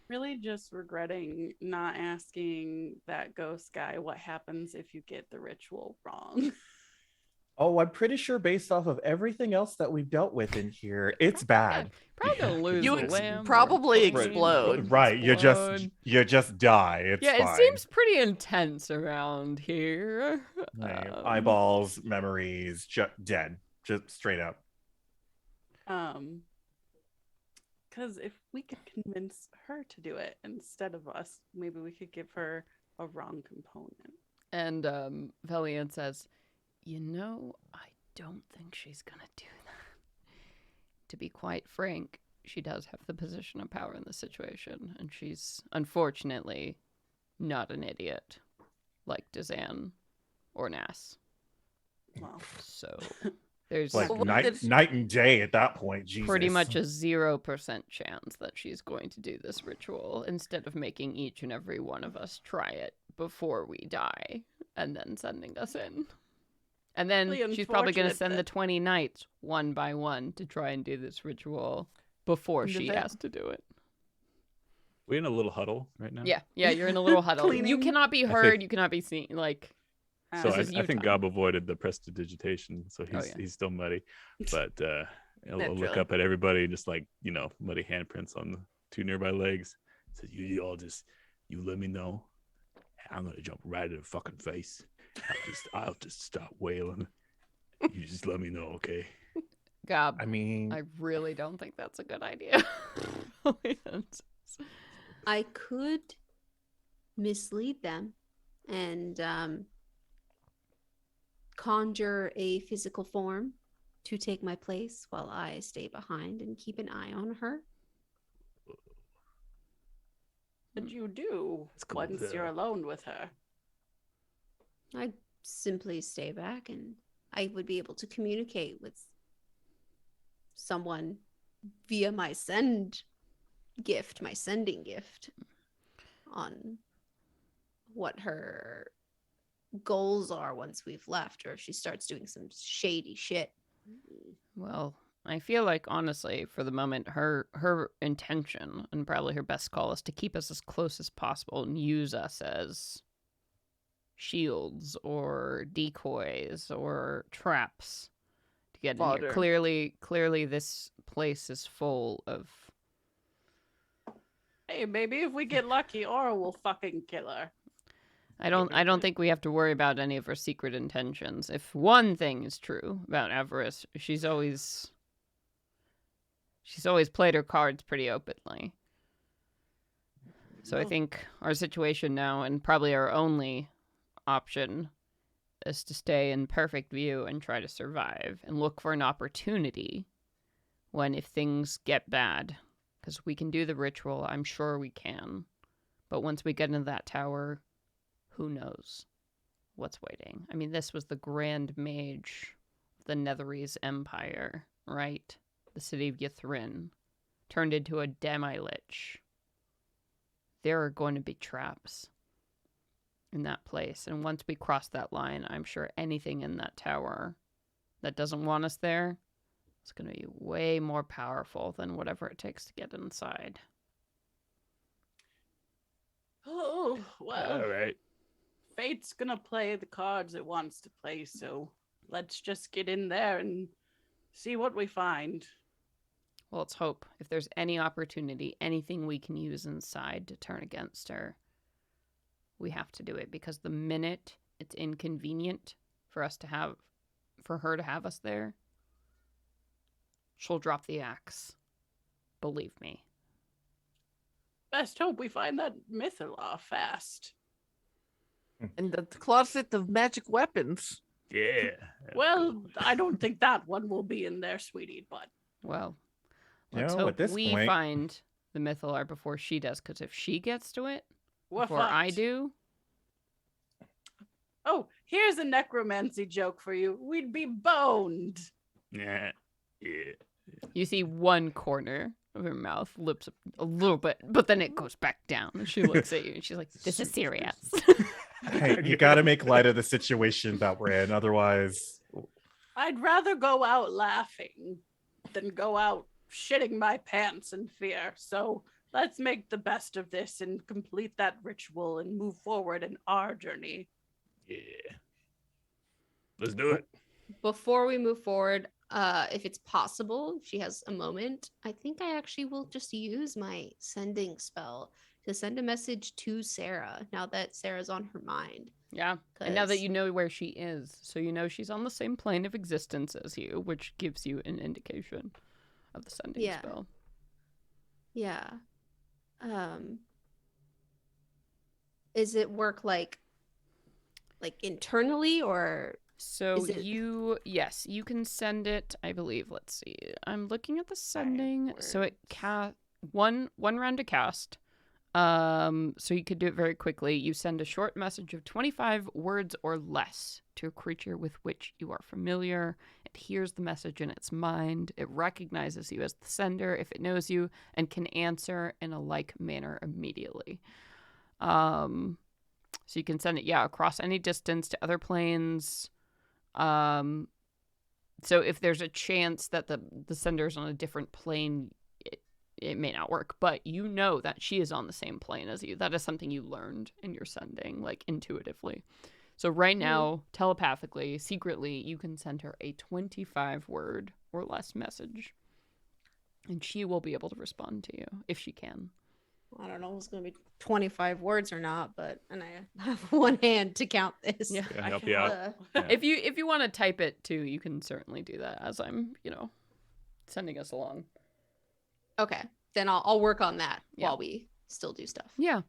Really just regretting not asking that ghost guy what happens if you get the ritual wrong. Oh, I'm pretty sure based off of everything else that we've dealt with in here, it's bad. Probably gonna lose You a limb. or probably brain. explode. Right. You Explode. just die. It's Yeah, fine. it seems pretty intense around here. Right. Eyeballs, memories, dead. Just straight up. Because if we could convince her to do it instead of us, maybe we could give her a wrong component. And Velian says, "You know, I don't think she's gonna do that. To be quite frank, she does have the position of power in the situation, and she's unfortunately not an idiot like Dazan or Nas. Well, So there's Like what night did- night and day at that point. Jesus. pretty much a 0% chance that she's going to do this ritual instead of making each and every one of us try it before we die and then sending us in. And then Really she's probably going to unfortunate send the that- 20 knights one by one to try and do this ritual before And she the vet- has to do it. We're in a little huddle right now. Yeah, you're in a little huddle. You Cleaning. cannot be think- heard, you cannot be seen. Like, So This I, is I think Utah. Gob avoided the prestidigitation, so he's still muddy. But I'll look Naturally. up at everybody, just like muddy handprints on the two nearby legs. Says, "You all just let me know. I'm gonna jump right in her fucking face. I'll just start wailing. You just let me know, okay?" Gob, I mean, I really don't think that's a good idea. I could mislead them and conjure a physical form to take my place while I stay behind and keep an eye on her. what you do It's cool, once you're though. alone with her? I simply stay back and I would be able to communicate with someone via my sending gift on what her goals are once we've left, or if she starts doing some shady shit. Well, I feel like honestly, for the moment, her intention and probably her best call is to keep us as close as possible and use us as shields or decoys or traps to get in Fodder. here. Clearly, this place is full of. Hey, maybe if we get lucky, Aura will fucking kill her. I don't think we have to worry about any of her secret intentions. If one thing is true about Avarice, she's always played her cards pretty openly. So I Well- think our situation now, and probably our only option, is to stay in perfect view and try to survive and look for an opportunity if things get bad. Because we can do the ritual, I'm sure we can. But once we get into that tower, who knows what's waiting? I mean, this was the Grand Mage of the Netherese Empire, right? The city of Ythrin, turned into a demi-lich. There are going to be traps in that place. And once we cross that line, I'm sure anything in that tower that doesn't want us there is going to be way more powerful than whatever it takes to get inside. Oh, well, All right. fate's gonna play the cards it wants to play, so let's just get in there and see what we find. Well, let's hope. If there's any opportunity, anything we can use inside to turn against her, we have to do it, because the minute it's inconvenient for her to have us there, she'll drop the axe. Believe me. best hope we find that Mythala fast. And the closet of magic weapons. Yeah. Well, I don't think that one will be in there, sweetie, but Well, You let's know, hope at this we point- find the Mythalar before she does, because if she gets to it we're before I fucked. do, Oh, here's a necromancy joke for you. We'd be boned. Yeah. Yeah. you see one corner of her mouth lips up a little bit, but then it goes back down. And she looks at you and she's like, "This is serious." Hey, you got to make light of the situation that we're in. Otherwise, I'd rather go out laughing than go out shitting my pants in fear. So let's make the best of this and complete that ritual and move forward in our journey. Yeah. Let's do it. Before we move forward, if it's possible, if she has a moment, I think I actually will just use my sending spell to send a message to Sarah now that Sarah's on her mind. Yeah. And now that 'Cause- you know where she is, so you know she's on the same plane of existence as you, which gives you an indication of the sending Yeah. spell. Yeah. Is it work like internally or So Is it- yes, you can send it, I believe. Let's see. I'm looking at the sending. So it one round to cast. So you could do it very quickly. You send a short message of 25 words or less to a creature with which you are familiar. It hears the message in its mind. It recognizes you as the sender if it knows you and can answer in a like manner immediately. So you can send it, across any distance to other planes. So if there's a chance that the sender's on a different plane, it may not work, but you know that she is on the same plane as you. That is something you learned in your sending, like intuitively. So right now, telepathically, secretly, you can send her a 25-word or less message, and she will be able to respond to you if she can. I don't know if it's going to be 25 words or not, and I have one hand to count this. Yeah. Can I I help can you out? help. Yeah. If you want to type it too, you can certainly do that as I'm, sending us along. Okay. Then I'll work on that Yeah. while we still do stuff. Yeah.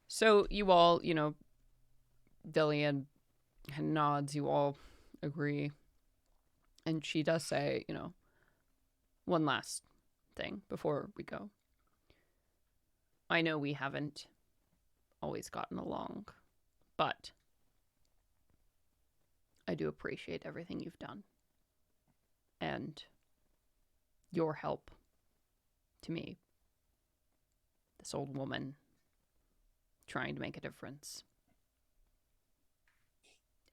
So you all, Dillian nods, you all agree. And she does say, one last thing before we go. I know we haven't always gotten along, but I do appreciate everything you've done. And your help to me, this old woman trying to make a difference.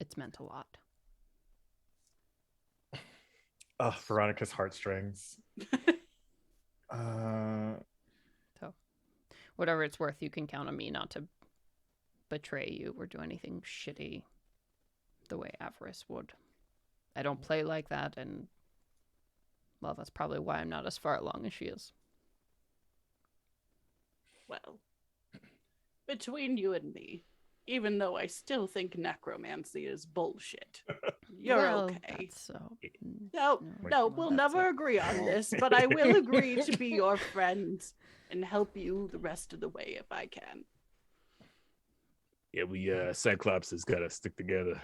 It's meant a lot. Veronica's heartstrings. So, whatever it's worth, you can count on me not to betray you or do anything shitty the way Avarice would. I don't play like that, and well, that's probably why I'm not as far along as she is. Well, between you and me, even though I still think necromancy is bullshit, you're Well, okay. that's so. No, well, we'll that's never a- agree on this, but I will agree to be your friend and help you the rest of the way if I can. Yeah, we Cyclops has got to stick together.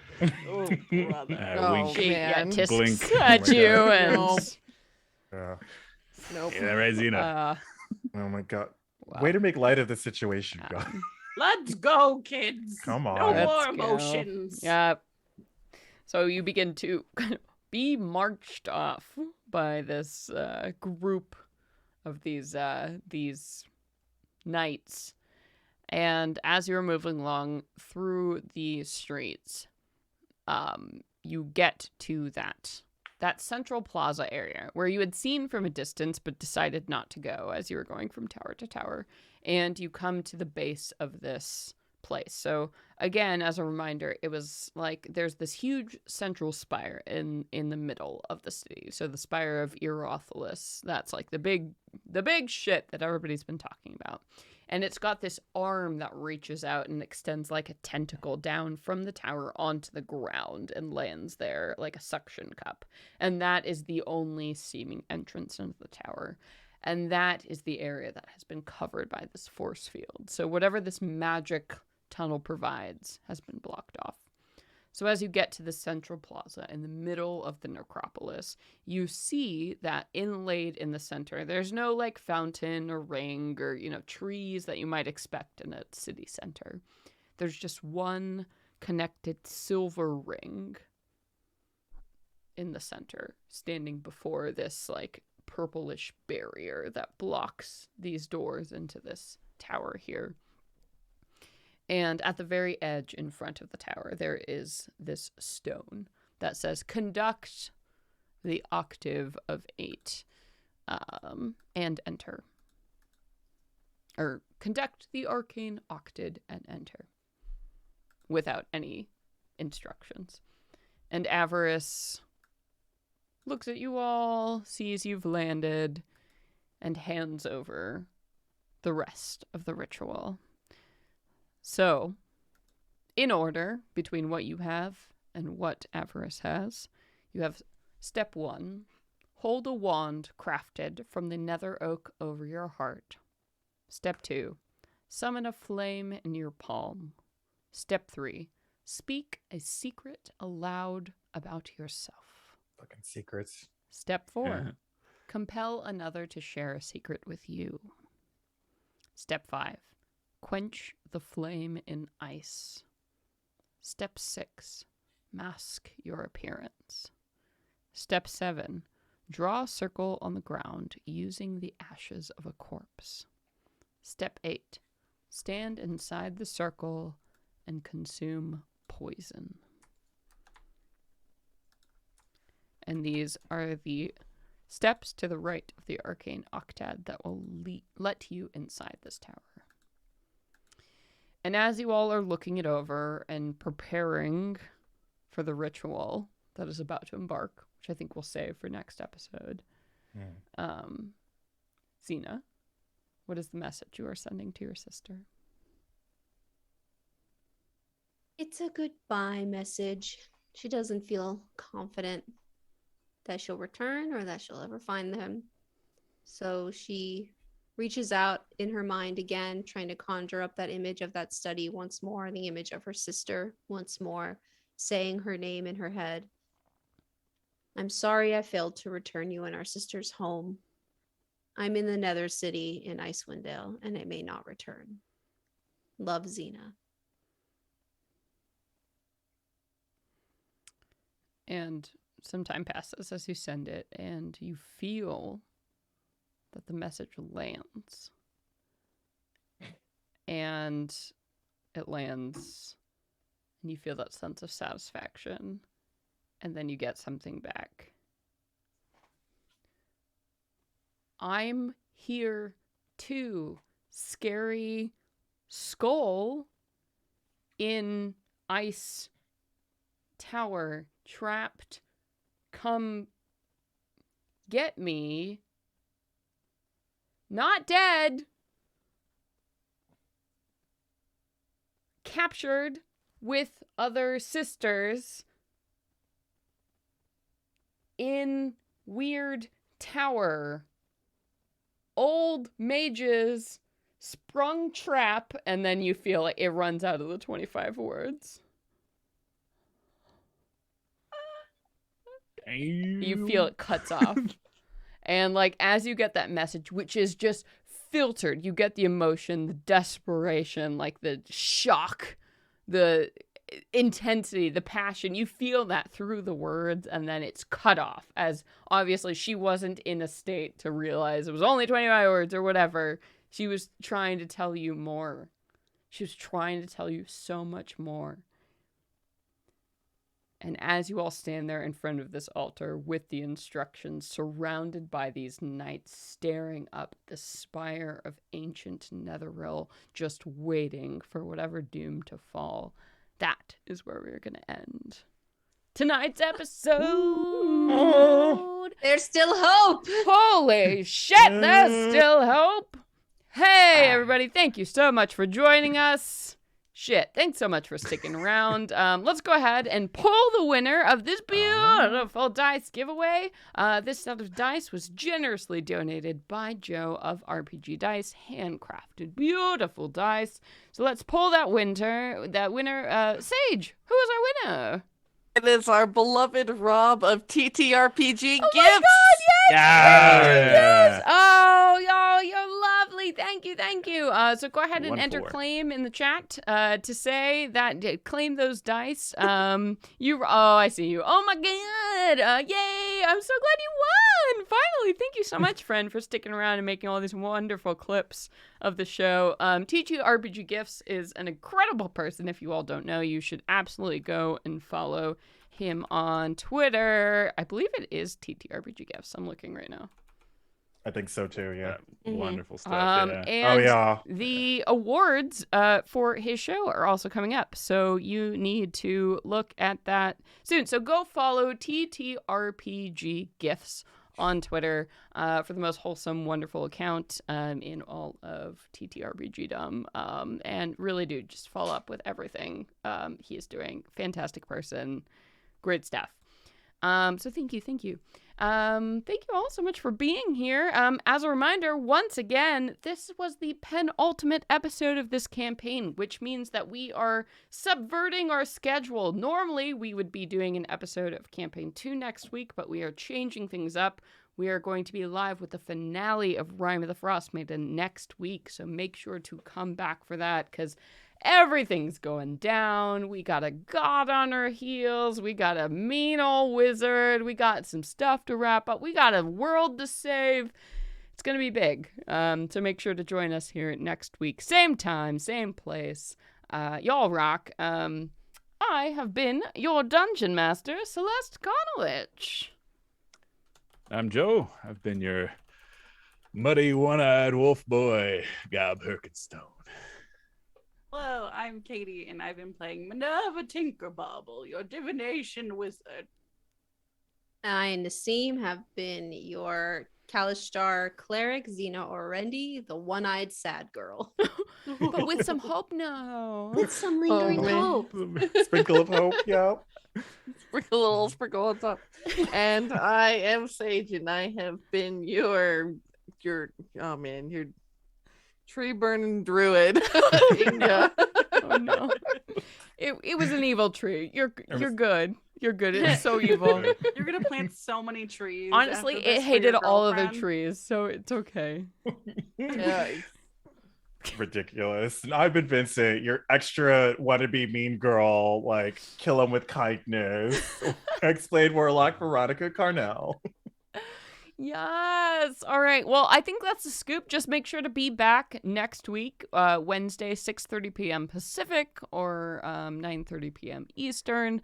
Oh, brother. Wink. She man. tisks Blink. at Oh my you God. and. No. Yeah. Nope. Yeah, right, Xena. Oh my god. Wow. Way to make light of the situation, God. Let's go, kids. Come on. No Let's more go. emotions. Yeah. So you begin to be marched off by this group of these knights, and as you're moving along through the streets, you get to that central plaza area where you had seen from a distance but decided not to go as you were going from tower to tower, and you come to the base of this place. So again, as a reminder, it was like there's this huge central spire in the middle of the city. So the spire of Erothelis, that's like the big shit that everybody's been talking about. And it's got this arm that reaches out and extends like a tentacle down from the tower onto the ground and lands there like a suction cup. And that is the only seeming entrance into the tower. And that is the area that has been covered by this force field. So whatever this magic tunnel provides has been blocked off. So as you get to the central plaza in the middle of the necropolis, you see that inlaid in the center, there's no like fountain or ring or, trees that you might expect in a city center. There's just one connected silver ring in the center, standing before this like purplish barrier that blocks these doors into this tower here. And at the very edge in front of the tower, there is this stone that says, conduct the octave of 8 and enter. Or conduct the arcane octave and enter. Without any instructions. And Avarice looks at you all, sees you've landed, and hands over the rest of the ritual. So, in order between what you have and what Avarice has, you have step 1, hold a wand crafted from the nether oak over your heart. Step 2, summon a flame in your palm. Step 3, speak a secret aloud about yourself. Fucking secrets. Step 4, compel another to share a secret with you. Step 5, quench the flame in ice. Step 6, mask your appearance. Step 7, draw a circle on the ground using the ashes of a corpse. Step 8, stand inside the circle and consume poison. And these are the steps to the right of the arcane octad that will let you inside this tower. And as you all are looking it over and preparing for the ritual that is about to embark, which I think we'll save for next episode, Xena, what is the message you are sending to your sister? It's a goodbye message. She doesn't feel confident that she'll return or that she'll ever find them. So she reaches out in her mind again, trying to conjure up that image of that study once more, the image of her sister once more, saying her name in her head. I'm sorry I failed to return you in our sister's home. I'm in the Nether City in Icewind Dale, and I may not return. Love, Xena. And some time passes as you send it, and you feel that the message lands. And it lands, and you feel that sense of satisfaction. And then you get something back. I'm here too, scary skull in ice tower, trapped. Come get me. Not dead. Captured with other sisters in weird tower. Old mages sprung trap, and then you feel like it runs out of the 25 words. You feel it cuts off. And like as you get that message, which is just filtered, you get the emotion, the desperation, like the shock, the intensity, the passion. You feel that through the words, and then it's cut off, as obviously she wasn't in a state to realize it was only 25 words or whatever. She was trying to tell you more. She was trying to tell you so much more. And as you all stand there in front of this altar with the instructions, surrounded by these knights staring up the spire of ancient Netheril, just waiting for whatever doom to fall, that is where we're going to end tonight's episode. There's still hope. Holy shit, there's still hope. Hey, everybody, thank you so much for joining us. Shit, thanks so much for sticking around. Let's go ahead and pull the winner of this beautiful dice giveaway. This set of dice was generously donated by Joe of RPG Dice, handcrafted, beautiful dice. So let's pull that winner. Sage, who is our winner? It is our beloved Rob of TTRPG Oh Gifts. my God, yes! Yeah. Oh, y'all, you're lovely. Thank you. So go ahead and One enter for. claim in the chat to say that claim those dice. I see you. Oh my God. Yay. I'm so glad you won. Finally. Thank you so much, friend, for sticking around and making all these wonderful clips of the show. TTRPG Gifts is an incredible person. If you all don't know, you should absolutely go and follow him on Twitter. I believe it is TTRPG Gifts. I'm looking right now. I think so too. Yeah. Wonderful stuff. Yeah. And Oh yeah. the awards for his show are also coming up, so you need to look at that soon. So go follow TTRPG Gifts on Twitter for the most wholesome, wonderful account in all of TTRPGdom. And really do just follow up with everything he is doing. Fantastic person. Great stuff. So thank you. Thank you all so much for being here. As a reminder, once again, this was the penultimate episode of this campaign, which means that we are subverting our schedule. Normally, we would be doing an episode of Campaign 2 next week, but we are changing things up. We are going to be live with the finale of Rime of the Frostmaiden next week, so make sure to come back for that, because everything's going down. We got a god on our heels. We got a mean old wizard. We got some stuff to wrap up. We got a world to save. It's going to be big. So make sure to join us here next week. Same time, same place. Y'all rock. I have been your dungeon master, Celeste Conowitch. I'm Joe. I've been your muddy one-eyed wolf boy, Gob Herkenstone. Hello, I'm Katie, and I've been playing Minerva Tinkerbauble, your divination wizard. I, Nassim, have been your Kalishtar cleric, Xena Orendi, the one-eyed sad girl. But with some hope now. With some lingering man. hope. Sprinkle of hope. Yeah. Sprinkle a little sprinkle on top. And I am Sage, and I have been your tree burning druid. Inga. Oh no. It was an evil tree. You're good. You're good. It was so evil. You're gonna plant so many trees. Honestly, after this it for hated your all of the girlfriend. trees, so it's okay. Yeah. Ridiculous. And I've been Vincent, your extra wannabe mean girl, like kill him with kindness. Explain Warlock Veronica Carnell. Yes. All right. Well, I think that's the scoop. Just make sure to be back next week, Wednesday, 6:30 p.m. Pacific or 9:30 p.m. Eastern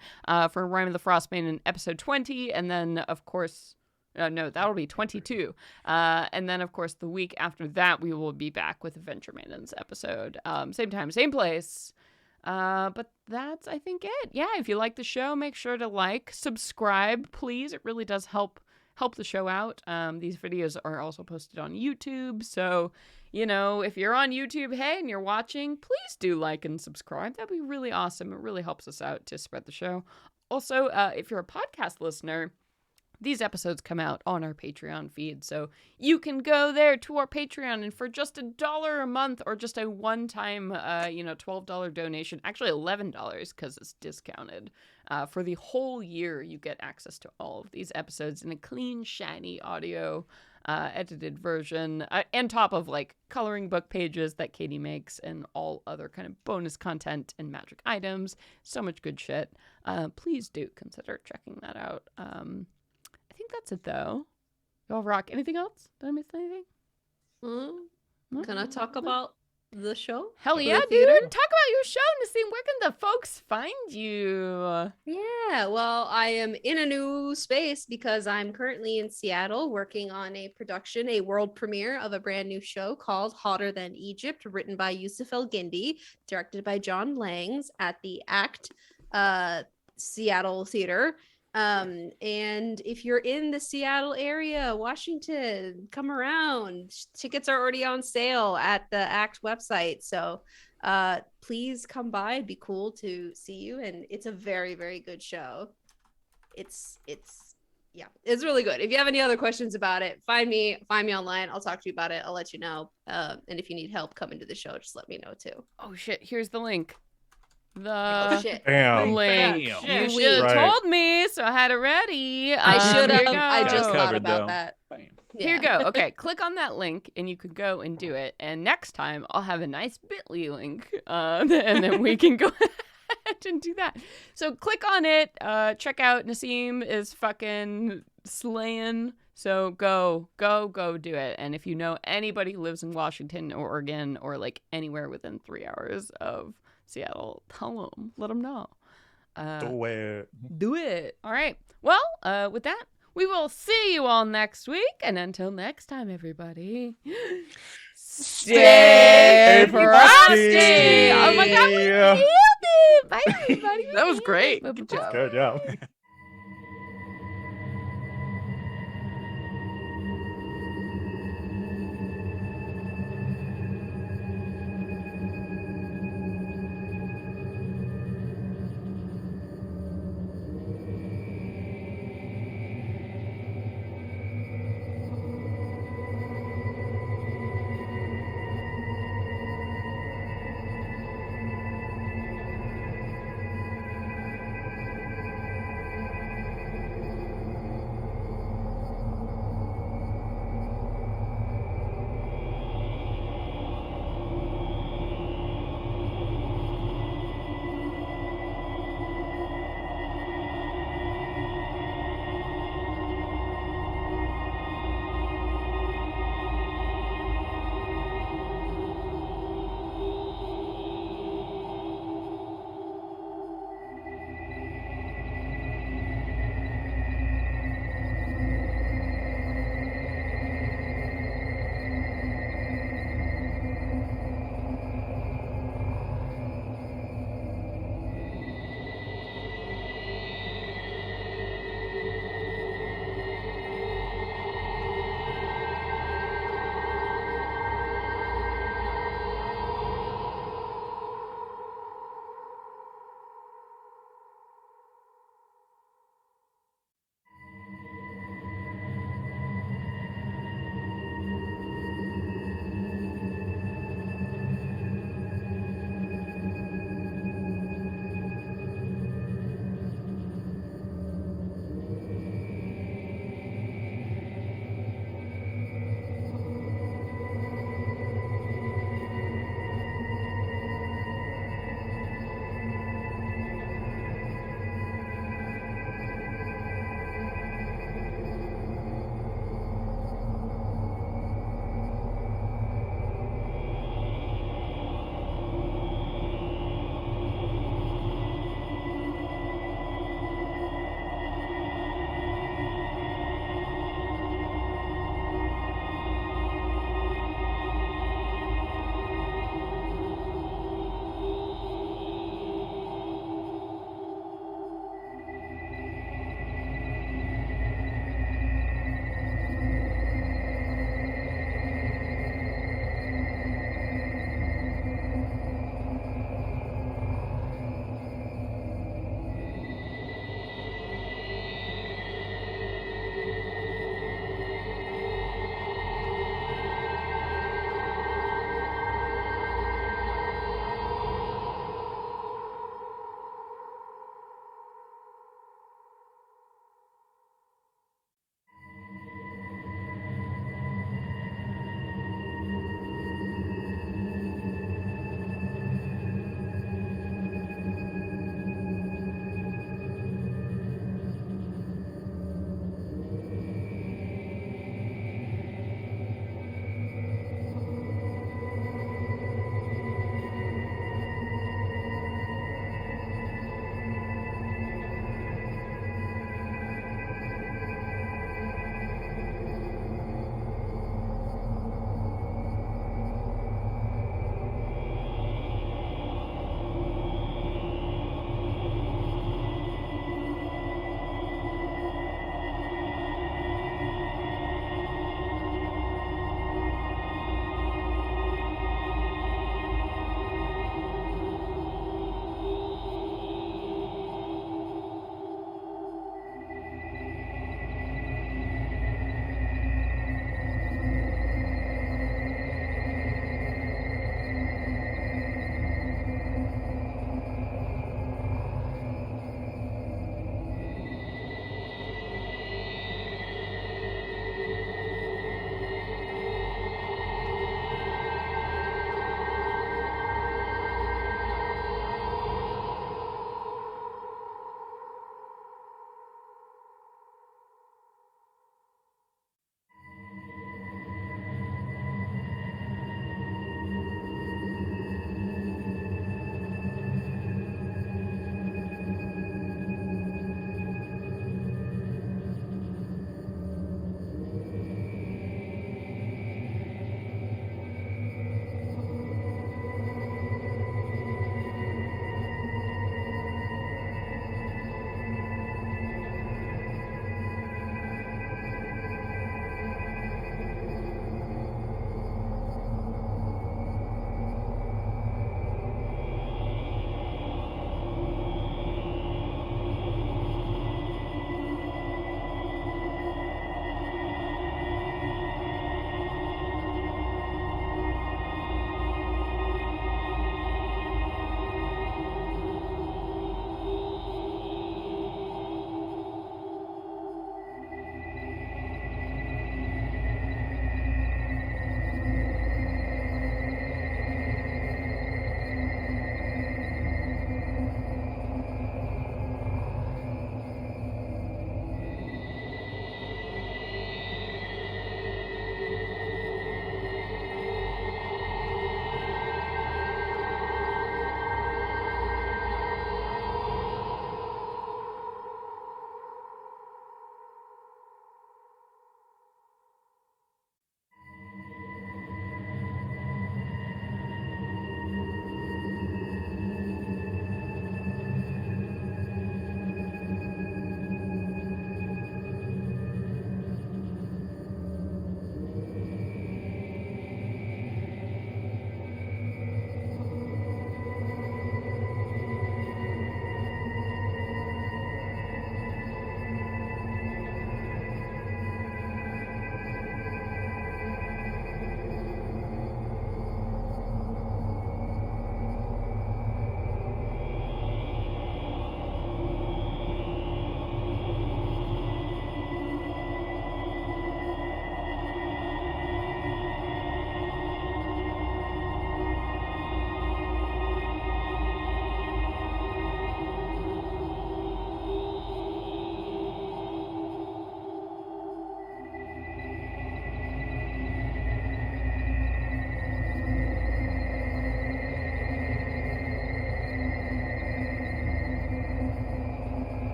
for Rime of the Frostmaiden episode 20. And then, of course, no, that'll be 22. And then, of course, the week after that, we will be back with Adventure Maidens episode. Same time, same place. But that's, I think, it. Yeah, if you like the show, make sure to subscribe, please. It really does help the show out. These videos are also posted on YouTube. So, if you're on YouTube, hey, and you're watching, please do like and subscribe. That'd be really awesome. It really helps us out to spread the show. Also, if you're a podcast listener, these episodes come out on our Patreon feed, so you can go there to our Patreon, and for just $1 a month or just a one-time, $12 donation, actually $11 because it's discounted, for the whole year, you get access to all of these episodes in a clean, shiny audio edited version, on top of coloring book pages that Katie makes and all other kind of bonus content and magic items. So much good shit. Please do consider checking that out. I think that's it, though. Y'all rock. Anything else? Did I miss anything? No? Can I talk about the show? Hell yeah, The dude. theater? Talk about your show, Nassim. Where can the folks find you? Yeah, well, I am in a new space because I'm currently in Seattle working on a world premiere of a brand new show called Hotter Than Egypt, written by Yusuf El Gindi, directed by John Langs at the ACT Seattle Theater. And if you're in the Seattle area, Washington, come around. Tickets are already on sale at the ACT website. So please come by. It'd be cool to see you. And it's a very, very good show. It's really good. If you have any other questions about it, find me online. I'll talk to you about it. I'll let you know. And if you need help coming to the show, just let me know too. Oh shit, here's the link. Oh shit. Damn. Link. Bam. You should have Right. told me, so I had it ready. I should here have. you I go. just Got thought covered, about though. that. Bam. Here you go. Okay, click on that link and you could go and do it. And next time I'll have a nice bit.ly link, and then we can go ahead and do that. So click on it. Check out Nassim is fucking slaying. So go do it. And if you know anybody who lives in Washington or Oregon or like anywhere within 3 hours of Seattle, tell them. Let them know. Do it. Do it. All right. Well, with that, we will see you all next week. And until next time, everybody, stay frosty. Oh my God, we nailed it. Bye, everybody. That was great. Good Good, yeah.